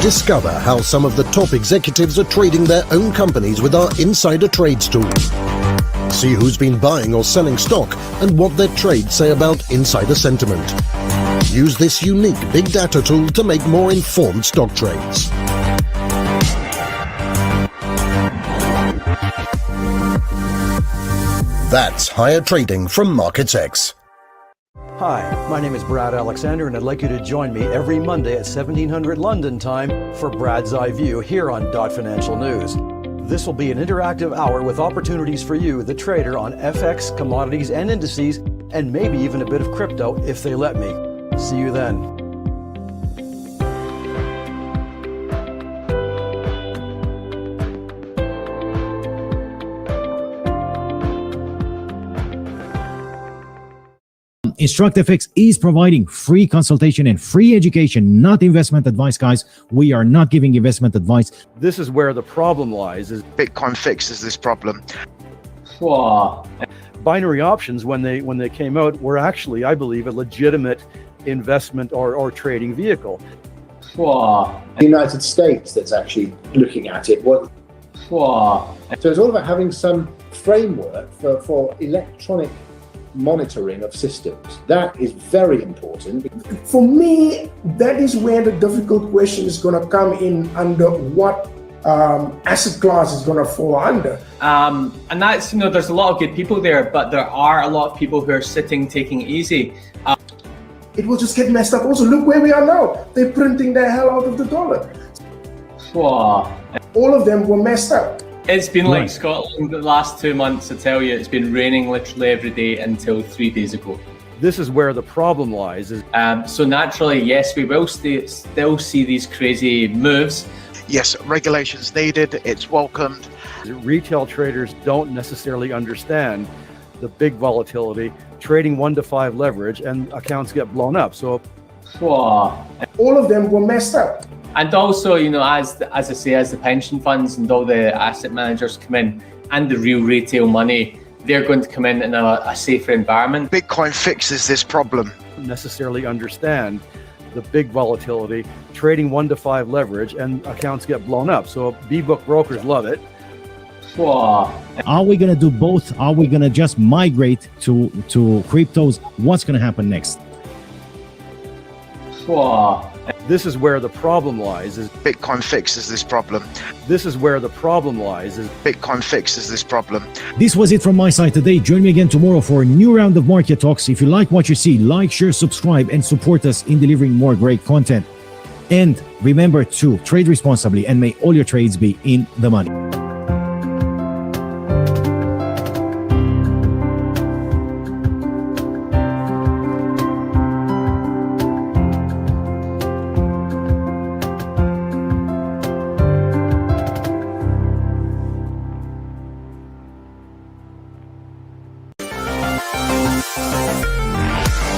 Discover how some of the top executives are trading their own companies with our Insider Trades tool. See who's been buying or selling stock and what their trades say about insider sentiment. Use this unique big data tool to make more informed stock trades. That's higher trading from MarketsX. Hi, my name is Brad Alexander, and I'd like you to join me every Monday at 1700 London time for Brad's Eye View here on Financial News. This will be an interactive hour with opportunities for you, the trader, on FX, commodities, and indices, and maybe even a bit of crypto if they let me. See you then. InstructFX is providing free consultation and free education, not investment advice, guys. We are not giving investment advice. This is where the problem lies. Is Bitcoin fixes this problem. Wow. binary options, when they came out, were actually, I believe, a legitimate investment or trading vehicle. Wow. The United States that's actually looking at it. Wow. So it's all about having some framework for electronic monitoring of systems. That is very important. For me, that is where the difficult question is going to come in, under what asset class is going to fall under. And that's, there's a lot of good people there, but there are a lot of people who are sitting, taking it easy. It will just get messed up. Also, look where we are now. They're printing the hell out of the dollar. Wow. All of them were messed up. It's been like Scotland the last 2 months, I tell you. It's been raining literally every day until 3 days ago. This is where the problem lies. So naturally, yes, we will still see these crazy moves. Yes, regulations needed. It's welcomed. Retail traders don't necessarily understand the big volatility, trading 1 to 5 leverage, and accounts get blown up. So, wow. All of them were messed up. And also, as I say, as the pension funds and all the asset managers come in, and the real retail money, they're going to come in a safer environment. Bitcoin fixes this problem. necessarily understand the big volatility, trading 1 to 5 leverage, and accounts get blown up. So B-book brokers love it. Wow. Are we going to do both? Are we going to just migrate to cryptos? What's going to happen next? Wow. This is where the problem lies. Bitcoin fixes this problem. This is where the problem lies. Bitcoin fixes this problem. This was it from my side today. Join me again tomorrow for a new round of market talks. If you like what you see, like, share, subscribe, and support us in delivering more great content. And remember to trade responsibly, and may all your trades be in the money.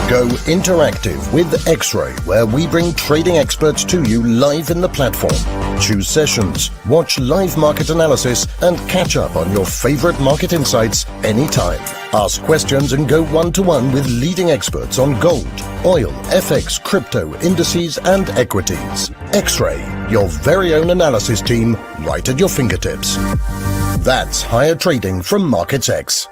Go interactive with X-Ray, where we bring trading experts to you live in the platform. Choose sessions, watch live market analysis, and catch up on your favorite market insights anytime. Ask questions and go one-to-one with leading experts on gold, oil, FX, crypto, indices, and equities. X-Ray, your very own analysis team, right at your fingertips. That's higher trading from MarketsX.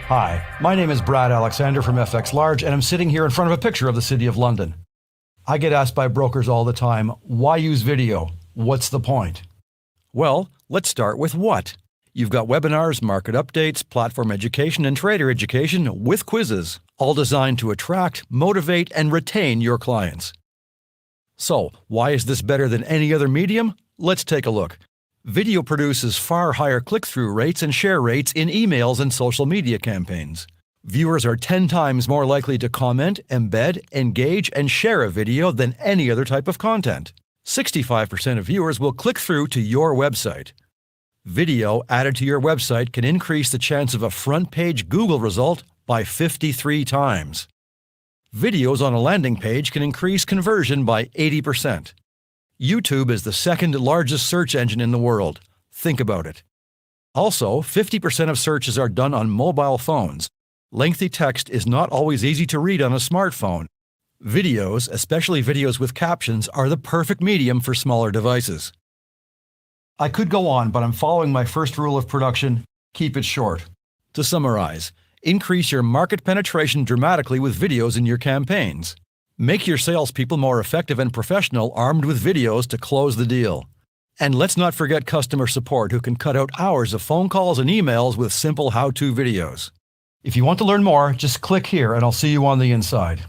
Hi, my name is Brad Alexander from FX Large, and I'm sitting here in front of a picture of the City of London. I get asked by brokers all the time, why use video? What's the point? Well, let's start with what. You've got webinars, market updates, platform education, and trader education with quizzes, all designed to attract, motivate, and retain your clients. So, why is this better than any other medium? Let's take a look. Video produces far higher click-through rates and share rates in emails and social media campaigns. Viewers are 10 times more likely to comment, embed, engage, and share a video than any other type of content. 65% of viewers will click through to your website. Video added to your website can increase the chance of a front-page Google result by 53 times. Videos on a landing page can increase conversion by 80%. YouTube is the second largest search engine in the world. Think about it. Also, 50% of searches are done on mobile phones. Lengthy text is not always easy to read on a smartphone. Videos, especially videos with captions, are the perfect medium for smaller devices. I could go on, but I'm following my first rule of production: keep it short. To summarize, increase your market penetration dramatically with videos in your campaigns. Make your salespeople more effective and professional armed with videos to close the deal. And let's not forget customer support, who can cut out hours of phone calls and emails with simple how-to videos. If you want to learn more, just click here and I'll see you on the inside.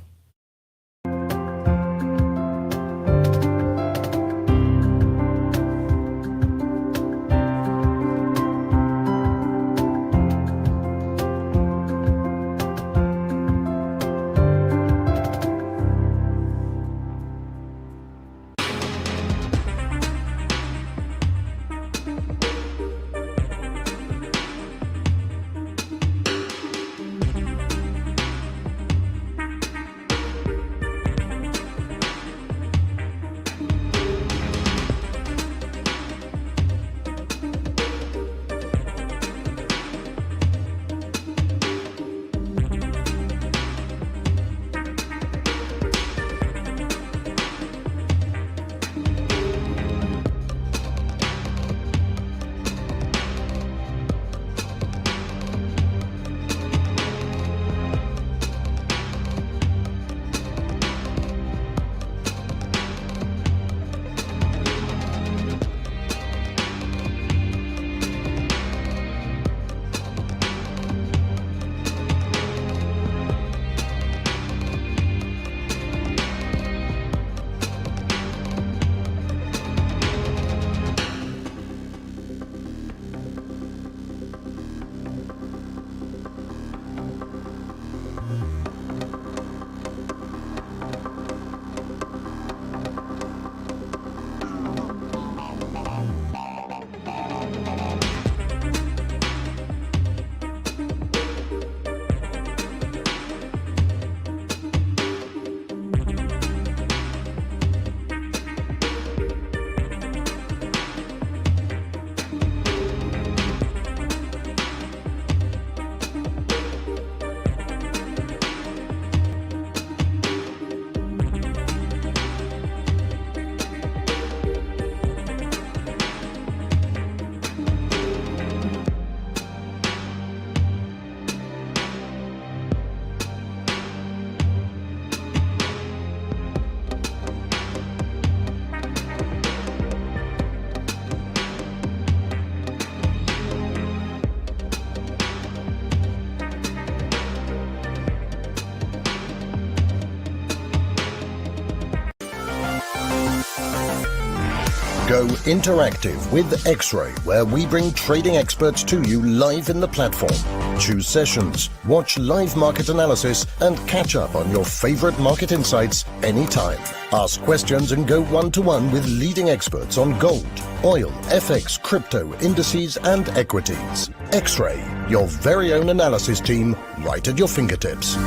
Go interactive with X-Ray, where we bring trading experts to you live in the platform. Choose sessions, watch live market analysis, and catch up on your favorite market insights anytime. Ask questions and go one-to-one with leading experts on gold, oil, FX, crypto, indices, and equities. X-Ray, your very own analysis team, right at your fingertips.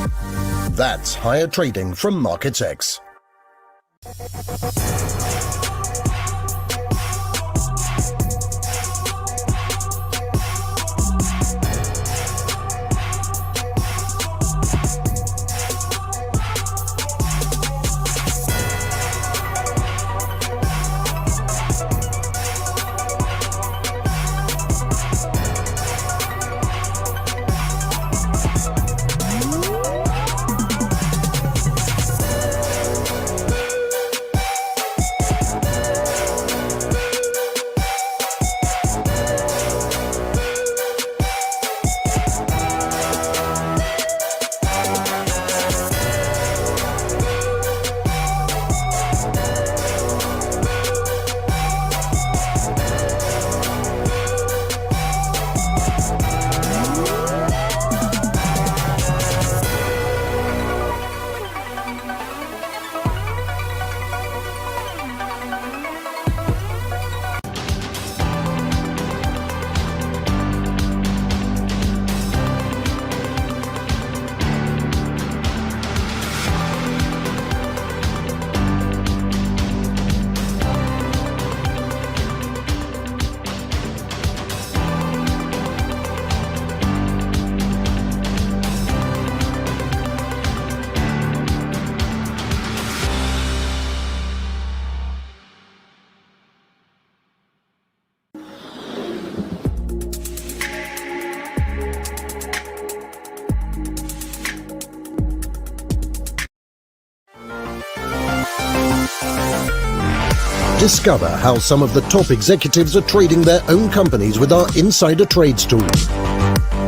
That's higher trading from MarketsX. Discover how some of the top executives are trading their own companies with our Insider Trades tool.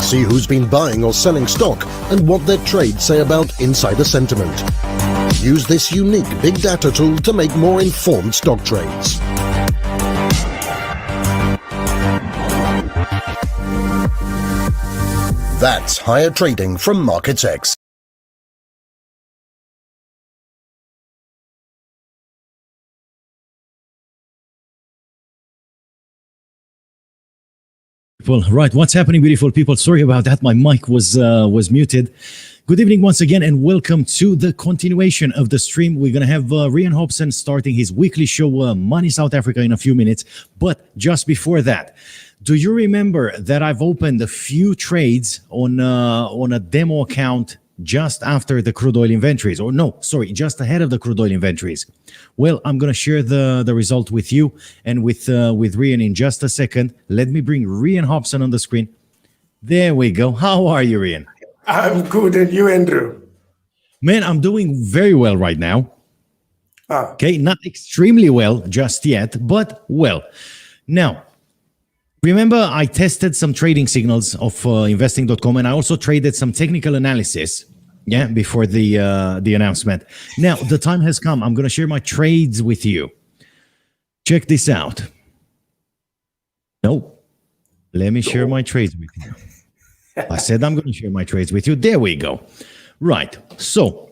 See who's been buying or selling stock and what their trades say about insider sentiment. Use this unique big data tool to make more informed stock trades. That's higher trading from MarketsX. Well, right. What's happening, beautiful people? Sorry about that. My mic was muted. Good evening once again, and welcome to the continuation of the stream. We're going to have Rian Hobson starting his weekly show, Money South Africa, in a few minutes. But just before that, do you remember that I've opened a few trades on a demo account just after the crude oil inventories? Or no, sorry, just ahead of the crude oil inventories. Well, I'm going to share the result with you and with Rian in just a second. Let me bring Rian Hobson on the screen. There we go. How are you, Rian? I'm good, and you, Andrew? Man, I'm doing very well right now. Ah. Okay, not extremely well just yet, but well. Now, remember I tested some trading signals of investing.com, and I also traded some technical analysis, before the announcement. Now, the time has come. I'm going to share my trades with you. Check this out. No, let me share my trades with you. I said I'm going to share my trades with you. There we go. Right. So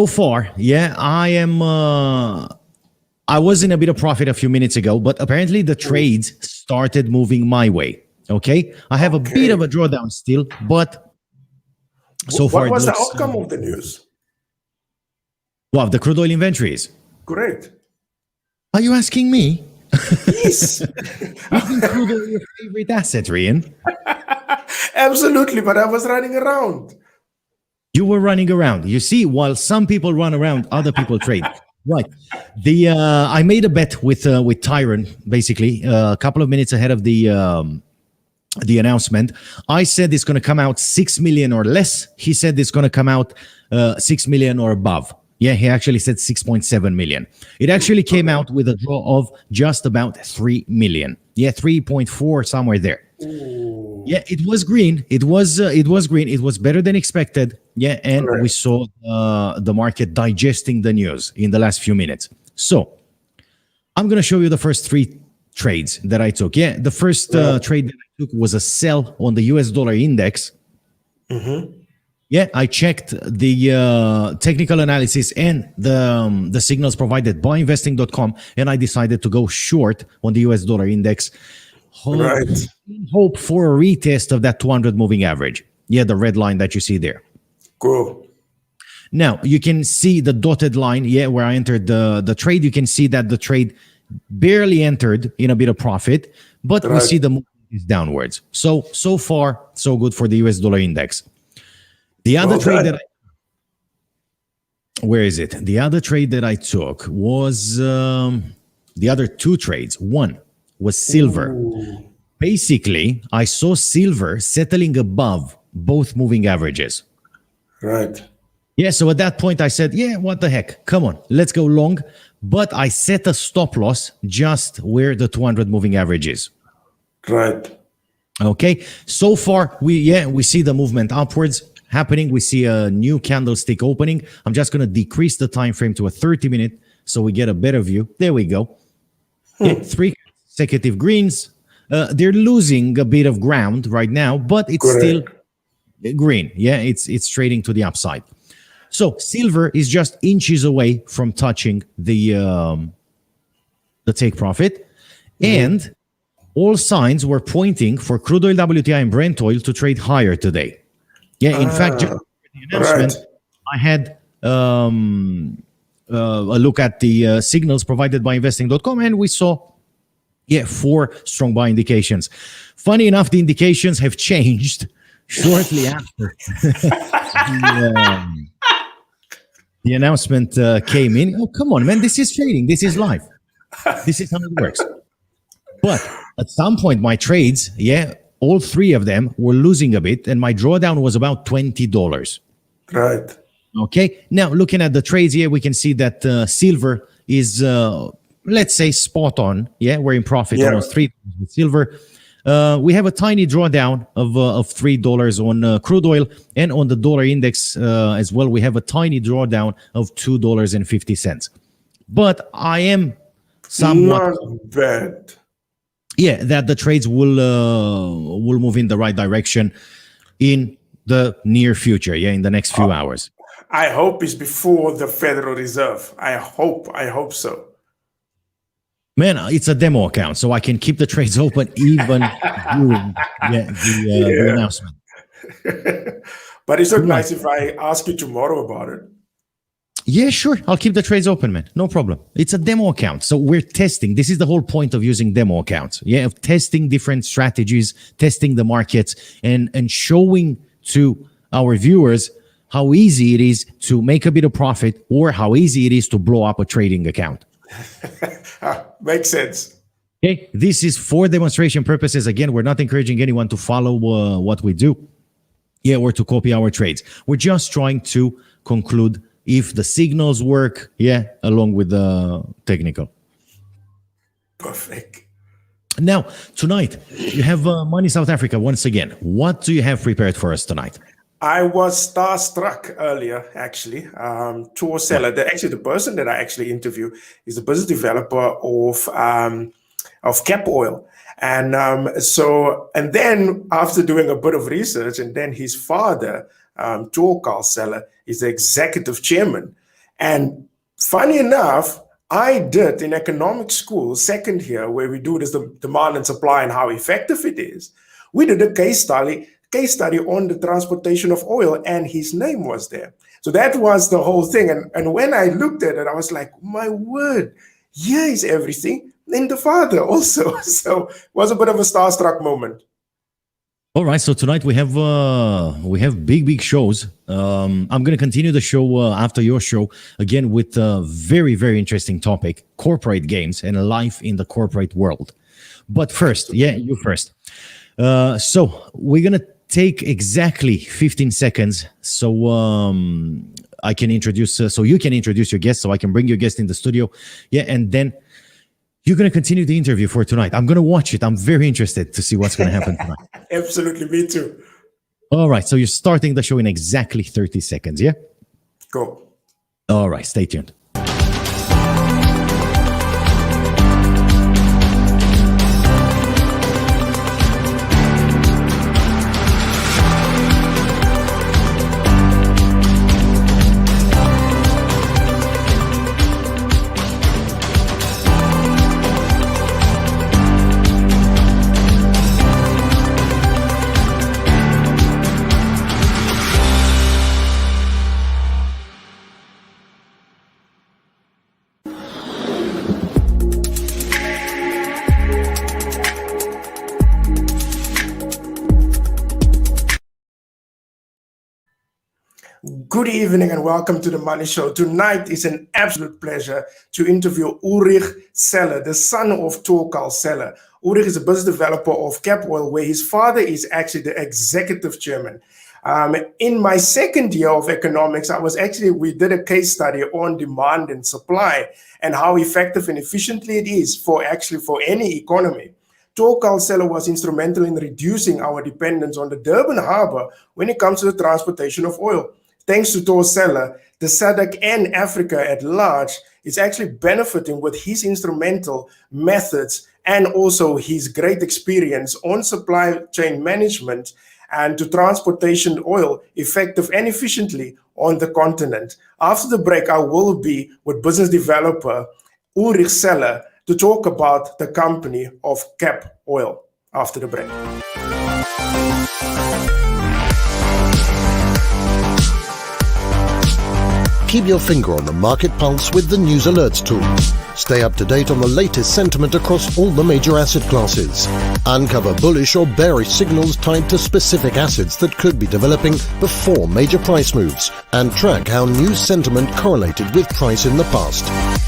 far, I am. I was in a bit of profit a few minutes ago, but apparently the trades started moving my way. Okay, I have a bit of a drawdown still, but so far, what was the outcome of the news? Wow, the crude oil inventories. Great. Are you asking me? Yes. Isn't crude oil your favorite asset, Rian? Absolutely, but I was running around. You were running around. You see, while some people run around, other people trade. Right. I made a bet with Tyron, basically, a couple of minutes ahead of the announcement. I said it's going to come out 6 million or less. He said it's going to come out 6 million or above. Yeah, he actually said 6.7 million. It actually came out with a draw of just about 3 million. Yeah, 3.4, somewhere there. Ooh. Yeah, it was green. It was green. It was better than expected. Yeah, and we saw the market digesting the news in the last few minutes. So I'm going to show you the first three trades that I took. Yeah, the first trade that I took was a sell on the US dollar index. Mm-hmm. Yeah, I checked the technical analysis and the signals provided by investing.com, and I decided to go short on the US dollar index. Hope for a retest of that 200 moving average. Yeah, the red line that you see there. Cool. Now, you can see the dotted line, where I entered the trade. You can see that the trade barely entered in a bit of profit, but we see the movement is downwards. So far, so good for the US dollar index. The other trade where is it? The other trade that I took was the other two trades. One was silver. Ooh. Basically, I saw silver settling above both moving averages. Right. Yeah, so at that point I said, what the heck? Come on, let's go long. But I set a stop loss just where the 200 moving average is. Right. Okay, so far we see the movement upwards happening. We see a new candlestick opening. I'm just going to decrease the time frame to a 30-minute so we get a better view. There we go. Yeah, 3 consecutive greens. They're losing a bit of ground right now, but it's still green. Yeah, it's trading to the upside. So silver is just inches away from touching the take profit, and all signs were pointing for crude oil WTI and Brent oil to trade higher today. Yeah, in fact, just the announcement, I had a look at the signals provided by investing.com, and we saw 4 strong buy indications. Funny enough, the indications have changed shortly after the announcement came in. Oh, come on, man. This is trading. This is live. This is how it works. But at some point, my trades, all 3 of them were losing a bit, and my drawdown was about $20. Right. Okay. Now, looking at the trades here, we can see that silver is, let's say, spot on. Yeah, we're in profit, almost $3 with silver. We have a tiny drawdown of $3 on crude oil, and on the dollar index as well, we have a tiny drawdown of $2.50. But I am somewhat not bad. Yeah, that the trades will move in the right direction in the near future. Yeah, in the next few hours. I hope it's before the Federal Reserve. I hope so. Man, it's a demo account, so I can keep the trades open even during the announcement. But it's not nice if I ask you tomorrow about it. Yeah, sure. I'll keep the trades open, man. No problem. It's a demo account. So we're testing. This is the whole point of using demo accounts. Yeah, of testing different strategies, testing the markets, and showing to our viewers how easy it is to make a bit of profit or how easy it is to blow up a trading account. Makes sense. Okay, this is for demonstration purposes. Again, we're not encouraging anyone to follow what we do, or to copy our trades. We're just trying to conclude if the signals work, along with the technical. Perfect. Now, tonight, you have Money South Africa once again. What do you have prepared for us tonight? I was starstruck earlier, actually. Tor Seller, the person that I actually interview is the business developer of Cap Oil. And then after doing a bit of research, and then his father, Tor Seller, is the executive chairman. And funny enough, I did in economics school, second year, where we do this demand and supply and how effective it is. We did a case study on the transportation of oil, and his name was there. So that was the whole thing. And when I looked at it, I was like, my word, here is everything. And the father also. So it was a bit of a starstruck moment. All right, so tonight we have big shows. I'm going to continue the show after your show again with a very, very interesting topic: corporate games and life in the corporate world. But first, you first. So we're going to take exactly 15 seconds so I can introduce, so you can introduce your guest, so I can bring your guest in the studio. And then you're going to continue the interview for tonight. I'm going to watch it. I'm very interested to see what's going to happen tonight. Absolutely, me too. All right, so you're starting the show in exactly 30 seconds, yeah? Go. All right, stay tuned. Good evening and welcome to the Money Show. Tonight is an absolute pleasure to interview Ulrich Seller, the son of Tor Seller. Ulrich is a business developer of Cap Oil, where his father is actually the executive chairman. In my second year of economics, we did a case study on demand and supply and how effective and efficiently it is for any economy. Tor Seller was instrumental in reducing our dependence on the Durban harbor when it comes to the transportation of oil. Thanks to Tor Seller, the SADC and Africa at large is actually benefiting with his instrumental methods and also his great experience on supply chain management and to transportation oil effective and efficiently on the continent. After the break, I will be with business developer Ulrich Seller to talk about the company of Cap Oil after the break. Keep your finger on the market pulse with the News Alerts tool. Stay up to date on the latest sentiment across all the major asset classes. Uncover bullish or bearish signals tied to specific assets that could be developing before major price moves, and track how news sentiment correlated with price in the past.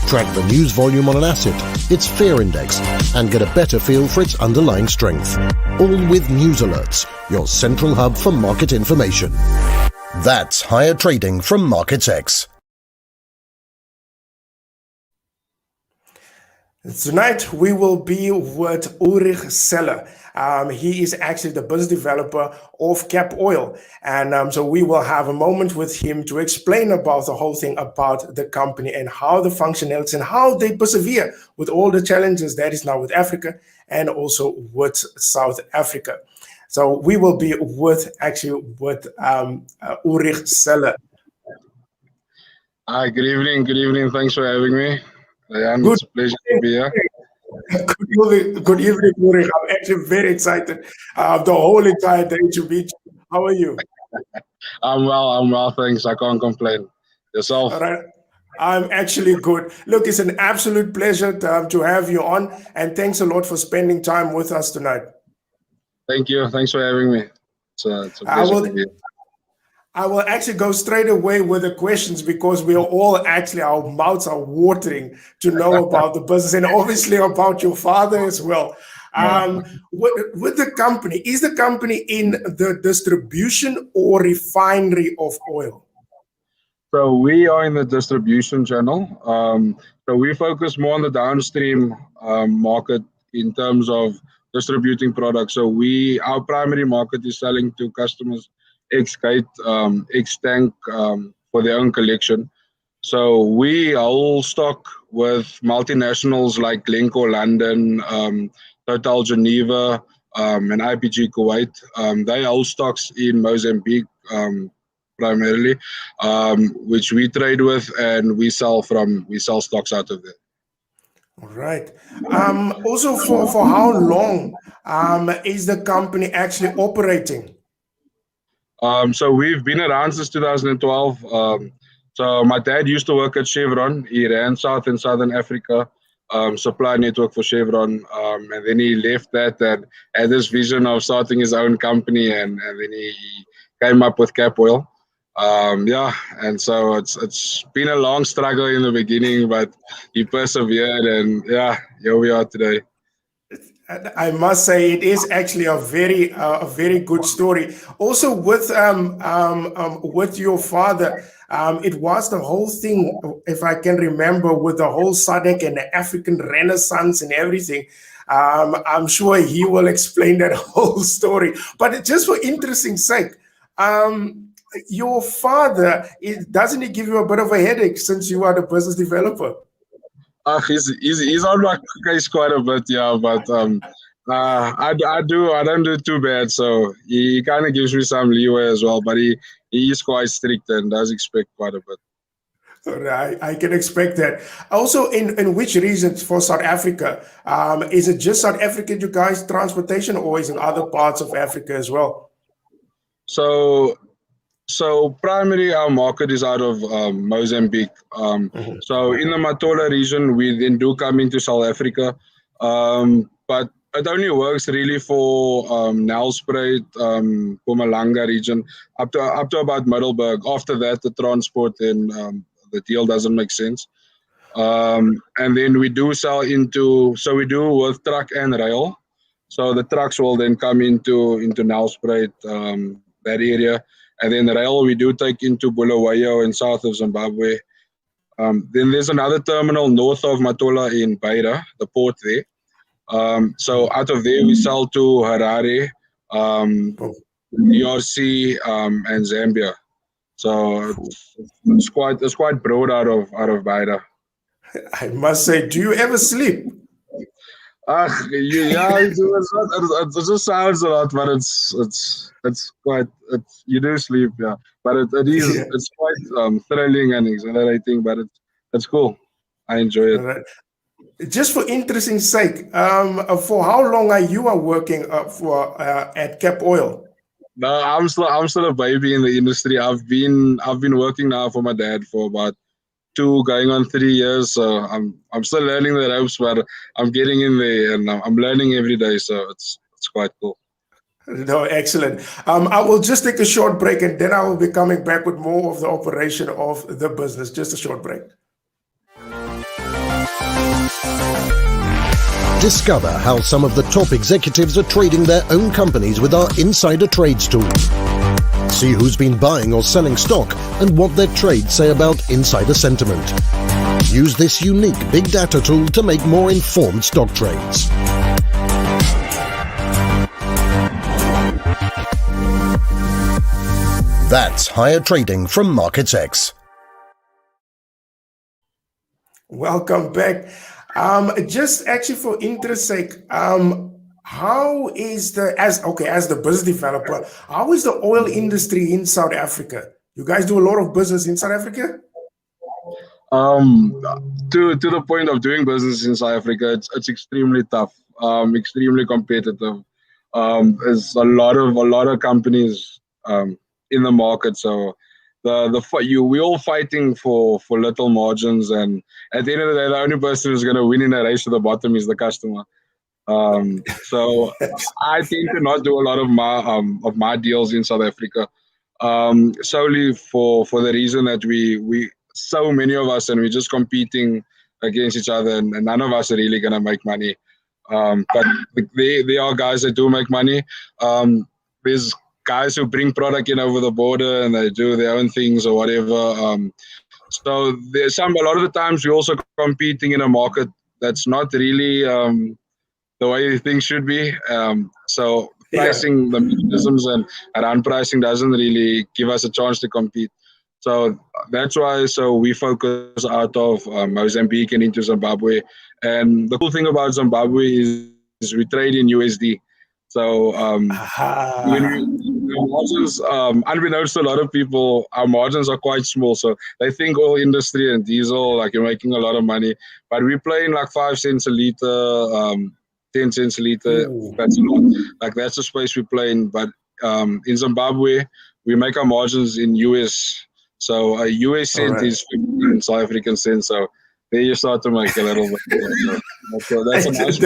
Track the news volume on an asset, its fear index, and get a better feel for its underlying strength. All with News Alerts, your central hub for market information. That's higher trading from MarketsX. Tonight we will be with Ulrich Seller. He is actually the business developer of Cap Oil, and so we will have a moment with him to explain about the whole thing about the company and how the functionalities and how they persevere with all the challenges that is now with Africa and also with South Africa. So we will be with Ulrich Seller. Hi, good evening. Good evening. Thanks for having me. It's a pleasure to be here. Good evening, Ulrich. I'm actually very excited the whole entire day to meet you. How are you? I'm well, thanks. I can't complain. Yourself? All right. I'm actually good. Look, it's an absolute pleasure to have you on, and thanks a lot for spending time with us tonight. Thank you. Thanks for having me. It's a pleasure to be here. I will actually go straight away with the questions because we are all actually, our mouths are watering to know about the business and obviously about your father as well. With the company, is the company in the distribution or refinery of oil? So we are in the distribution channel. So we focus more on the downstream market in terms of distributing products. So our primary market is selling to customers ex-gate, ex-tank for their own collection. So we all stock with multinationals like Glencore London, Total Geneva, and IPG Kuwait. They hold stocks in Mozambique primarily, which we trade with and we sell stocks out of there. All right. Also, for how long is the company actually operating? So we've been around since 2012. So my dad used to work at Chevron. He ran South and Southern Africa supply network for Chevron. And then he left that and had this vision of starting his own company. And then he came up with Cap Oil. And so it's been a long struggle in the beginning, but he persevered and here we are today. I must say it is actually a very good story. Also with your father, it was the whole thing, if I can remember, with the whole SADC and the African Renaissance and everything. I'm sure he will explain that whole story. But just for interesting sake, your father, doesn't he give you a bit of a headache since you are the business developer? He's on my case quite a bit, but I don't do too bad, so he kind of gives me some leeway as well, but he is quite strict and does expect quite a bit. Right, I can expect that. Also, in which regions for South Africa? Is it just South Africa you guys transportation, or is it other parts of Africa as well? So primarily our market is out of Mozambique. So in the Matola region, we then do come into South Africa, but it only works really for Nelspruit, Mpumalanga region, up to about Middelburg. After that, the transport and the deal doesn't make sense. And then we do sell so we do with truck and rail. So the trucks will then come into Nelspruit, that area. And then the rail we do take into Bulawayo in south of Zimbabwe. Then there's another terminal north of Matola in Beira, the port there. So out of there we sell to Harare, DRC, and Zambia. So it's quite broad out of Beira. I must say, do you ever sleep? It just sounds a lot, but it's quite you do sleep, but it's quite thrilling and exhilarating, but it's cool. I enjoy it. Right. Just for interesting sake, for how long are you working at Cap Oil? No, I'm still a baby in the industry. I've been working now for my dad for about 2 going on 3 years, so I'm still learning the ropes, but I'm getting in there and I'm learning every day, so it's quite cool. No, excellent. I will just take a short break and then I will be coming back with more of the operation of the business. Just a short break. Discover how some of the top executives are trading their own companies with our Insider Trades tool. See who's been buying or selling stock and what their trades say about insider sentiment. Use this unique big data tool to make more informed stock trades. That's higher trading from MarketsX. Welcome back. Just actually for interest sake, how is as the business developer, how is the oil industry in South Africa? You guys do a lot of business in South Africa? To the point of doing business in South Africa, it's extremely tough, extremely competitive. There's a lot of companies in the market, so we're all fighting for little margins, and at the end of the day, the only person who's going to win in a race to the bottom is the customer. So I tend to not do a lot of my deals in South Africa, solely for the reason that we so many of us, and we're just competing against each other, and none of us are really going to make money. But there are guys that do make money. There's guys who bring product in over the border and they do their own things or whatever. So there's a lot of the times we're also competing in a market that's not really the way things should be. So pricing, the mechanisms and around pricing doesn't really give us a chance to compete. So that's why we focus out of Mozambique and into Zimbabwe. And the cool thing about Zimbabwe is we trade in USD. So margins, unbeknownst to a lot of people, our margins are quite small. So they think oil industry and diesel, like you're making a lot of money. But we play in like 5 cents a liter, 10 cents a liter. That's a lot. Like that's the space we play in. But in Zimbabwe, we make our margins in US. So a US cent is 15 South African cents. So there you start to make a little bit. That's a nice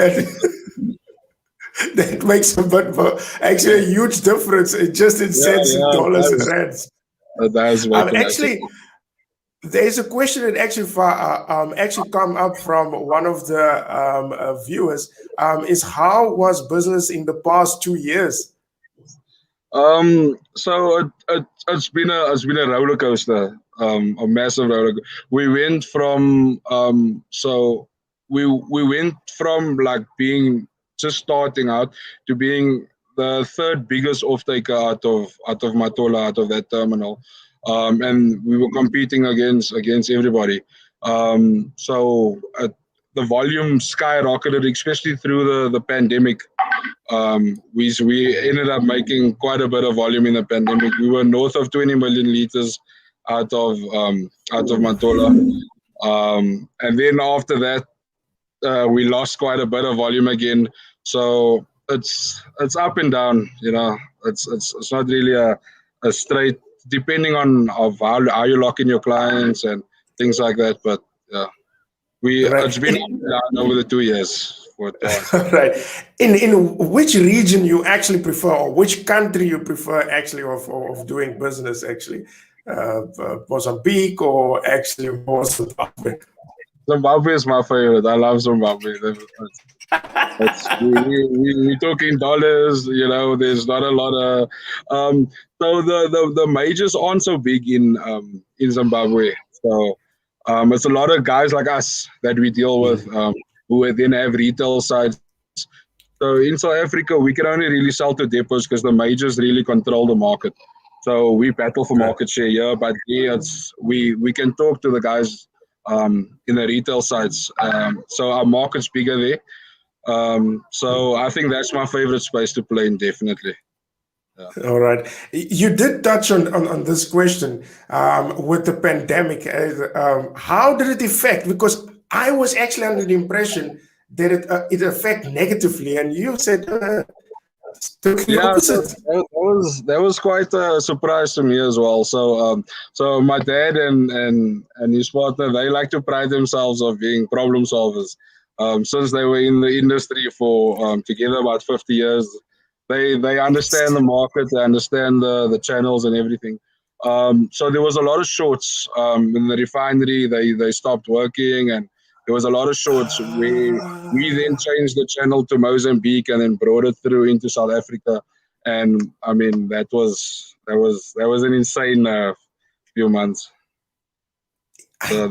that makes actually a huge difference just in cents and dollars and rands. Actually, there's a question that actually come up from one of the viewers. Is how was business in the past 2 years? So it's been a roller coaster, a massive roller coaster. We went from we went from like being just starting out to being the third biggest off-taker out of Matola, out of that terminal, and we were competing against everybody. So the volume skyrocketed, especially through the pandemic. We ended up making quite a bit of volume in the pandemic. We were north of 20 million liters out of Matola, and then after that, we lost quite a bit of volume again. So it's up and down. You know, it's not really a straight, depending on how you lock in your clients and things like that. But yeah, it's been up and down over the 2 years. Right. In which region you actually prefer, or which country you prefer actually of doing business actually? Mozambique or actually Mozambique? Zimbabwe is my favorite. I love Zimbabwe. We're talking dollars, you know, there's not a lot of so the majors aren't so big in Zimbabwe. So it's a lot of guys like us that we deal with who then have retail sites. So in South Africa, we can only really sell to depots because the majors really control the market. So we battle for market share here, but here we can talk to the guys in the retail sites. So our market's bigger there. So I think that's my favorite space to play in, definitely. Yeah. All right. You did touch on this question with the pandemic. How did it affect? Because I was actually under the impression that it affect negatively, and you said that was quite a surprise to me as well. So my dad and his partner, they like to pride themselves of being problem solvers. Since they were in the industry for together about 50 years, they understand the market, they understand the channels and everything. So there was a lot of shorts in the refinery. They stopped working, and there was a lot of shorts. We then changed the channel to Mozambique and then brought it through into South Africa. And I mean, that was an insane few months. So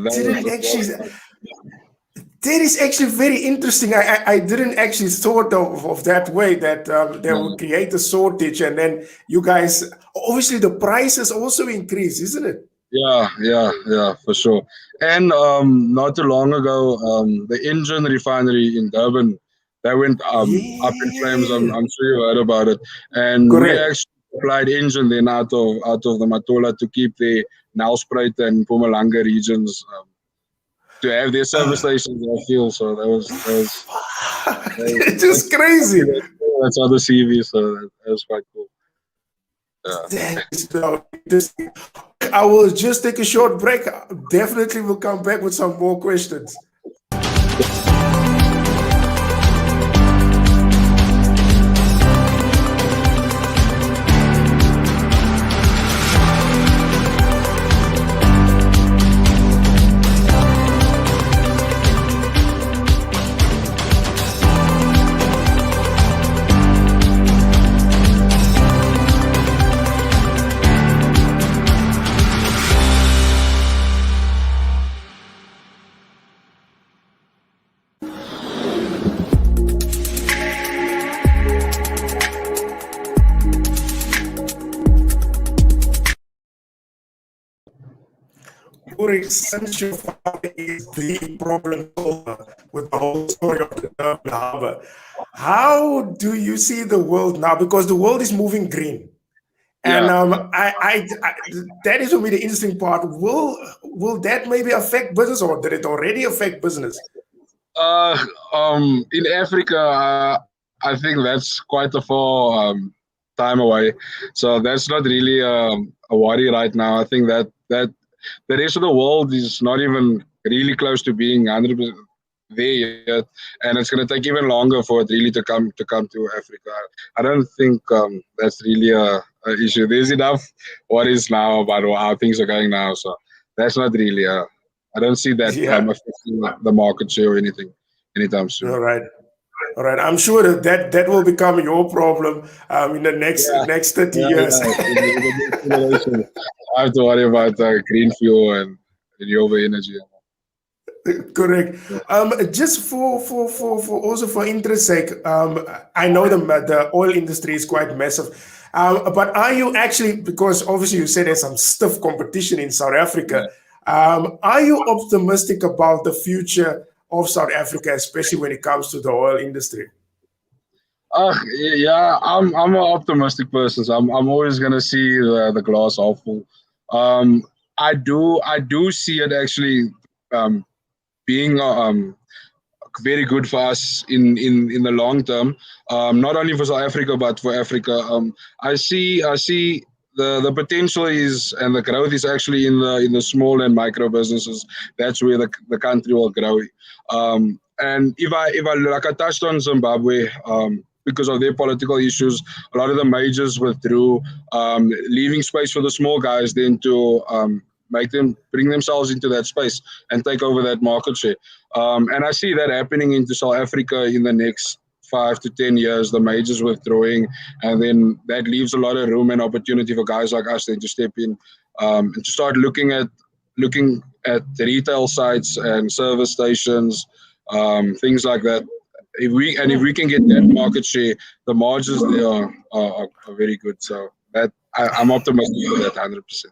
that is actually very interesting. I didn't actually thought of that way, that they will create a shortage, and then you guys, obviously the prices also increase, isn't it? Yeah, for sure. And not too long ago, the engine refinery in Durban, that went up in flames. I'm sure you heard about it. And we Correct. actually supplied engine then out of the Matola to keep the Nelspruit and Mpumalanga regions to have their service stations in fuel. So that was it's just crazy. That's on the CV, so that was quite cool. That is so interesting. I will just take a short break. Definitely will come back with some more questions. Since your father is the problem solver with the whole story of the Durban Harbor, how do you see the world now? Because the world is moving green, and that is for me the interesting part. Will that maybe affect business, or did it already affect business? In Africa, I think that's quite a far time away, so that's not really a worry right now. I think that the rest of the world is not even really close to being 100% there yet, and it's going to take even longer for it really to come to Africa. I don't think that's really a issue. There's enough worries now about how things are going now, so that's not really I don't see that affecting the market share or anything anytime soon. All right. I'm sure that will become your problem in the next 30 years. I have to worry about green fuel and renewable energy. Correct. Just for also for interest sake, I know the oil industry is quite massive, but are you actually, because obviously you said there's some stiff competition in South Africa, are you optimistic about the future of South Africa, especially when it comes to the oil industry? Yeah, I'm an optimistic person, so I'm always gonna see the glass half full. I do see it actually being very good for us in the long term. Not only for South Africa but for Africa. I see the potential is, and the growth is actually in the small and micro businesses. That's where the country will grow. And if I like I touched on Zimbabwe, because of their political issues, a lot of the majors withdrew, leaving space for the small guys then to bring themselves into that space and take over that market share. And I see that happening into South Africa in the next 5 to 10 years, the majors withdrawing, and then that leaves a lot of room and opportunity for guys like us then to step in and to start looking at the retail sites and service stations, things like that. If we can get that market share, the margins there are very good. So that I'm optimistic for that 100%.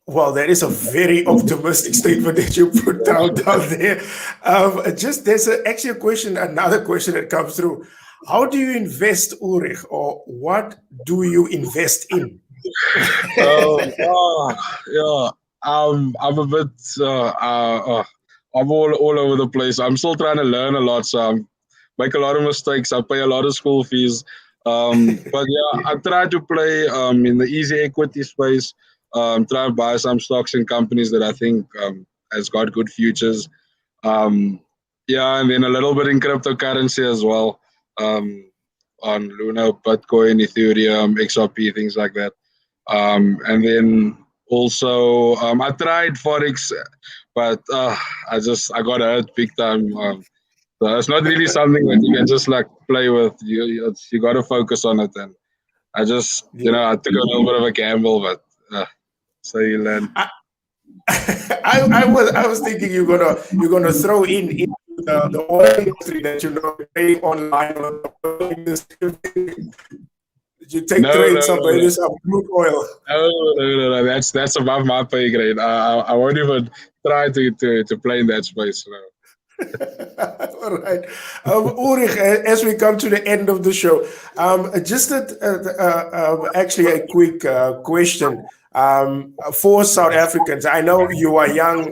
Well, that is a very optimistic statement that you put down there. There's actually another question that comes through. How do you invest, Ulrich, or what do you invest in? I'm a bit I'm all over the place. I'm still trying to learn a lot, so I make a lot of mistakes. I pay a lot of school fees, but yeah, I try to play in the easy equity space. Try to buy some stocks in companies that I think has got good futures. And then a little bit in cryptocurrency as well, on Luna, Bitcoin, Ethereum, XRP, things like that. And then also I tried Forex, but I got hurt big time. So it's not really something that you can just like play with. You got to focus on it. And I just, I took a little bit of a gamble, but so you learn. I was thinking you're gonna throw in the oil industry that trading online. You take trades some crude oil. No. That's above my pay grade. I won't even try to play in that space. No. All right. Ulrich, as we come to the end of the show, just actually a quick question for South Africans. I know you are young.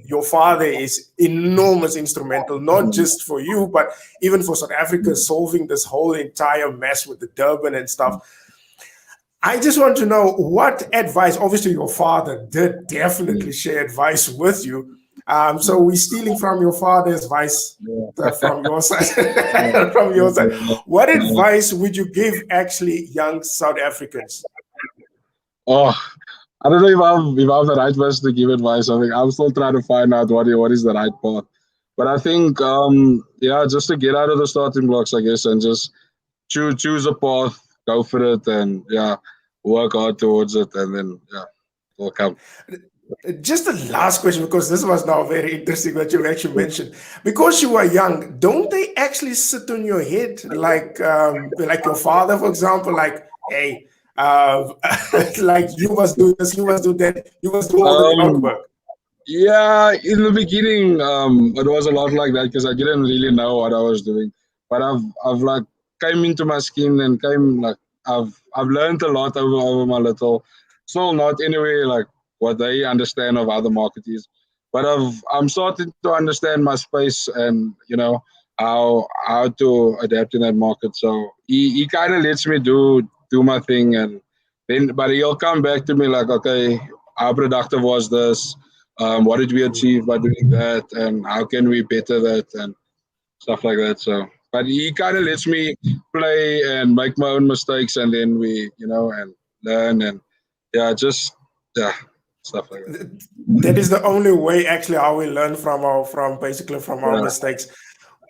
Your father is enormous instrumental, not just for you, but even for South Africa solving this whole entire mess with the Durban and stuff. I just want to know what advice, obviously your father did definitely share advice with you. So we're stealing from your father's advice from your side. From your side, what advice would you give actually young South Africans? Oh, I don't know if I'm the right person to give advice. I think I'm still trying to find out what is the right path. But I think just to get out of the starting blocks, I guess, and just choose a path, go for it, and work hard towards it, and then it'll come. Just the last question, because this was now very interesting that you actually mentioned. Because you are young, don't they actually sit on your head like your father, for example, like, hey, like you must do this, you must do that, you must do all the groundwork? Yeah, in the beginning, it was a lot like that because I didn't really know what I was doing. But I've like came into my skin and I've learned a lot over my little. Still not anyway like what they understand of how the market is, but I'm starting to understand my space and how to adapt in that market. So he kind of lets me do my thing, and then but he'll come back to me like, okay, how productive was this? What did we achieve by doing that, and how can we better that and stuff like that. So, but he kind of lets me play and make my own mistakes, and then we and learn and stuff like that. That is the only way actually how we learn from our mistakes.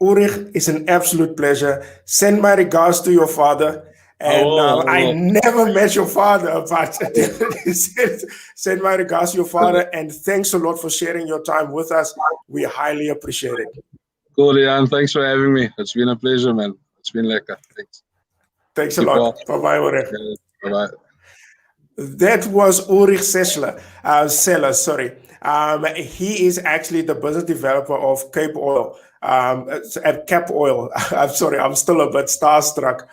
Ulrich, it's an absolute pleasure. Send my regards to your father. And I never met your father, but send my regards to your father. And thanks a lot for sharing your time with us. We highly appreciate it. Cool, Leon. Thanks for having me. It's been a pleasure, man. It's been lekker. Thanks. Thanks a lot. Bye-bye, Ulrich. Bye-bye. That was Ulrich Seller. He is actually the business developer of Cape Oil. At Cap Oil. I'm sorry, I'm still a bit starstruck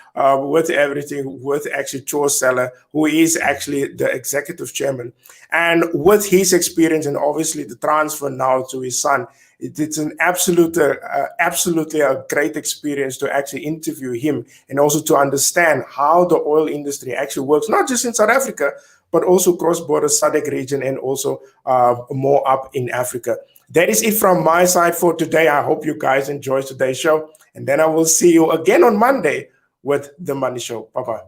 with everything, with actually Cho Seller, who is actually the executive chairman. And with his experience and obviously the transfer now to his son, it's an absolutely a great experience to actually interview him and also to understand how the oil industry actually works, not just in South Africa, but also cross-border SADC region and also more up in Africa. That is it from my side for today. I hope you guys enjoyed today's show. And then I will see you again on Monday with The Money Show. Bye-bye.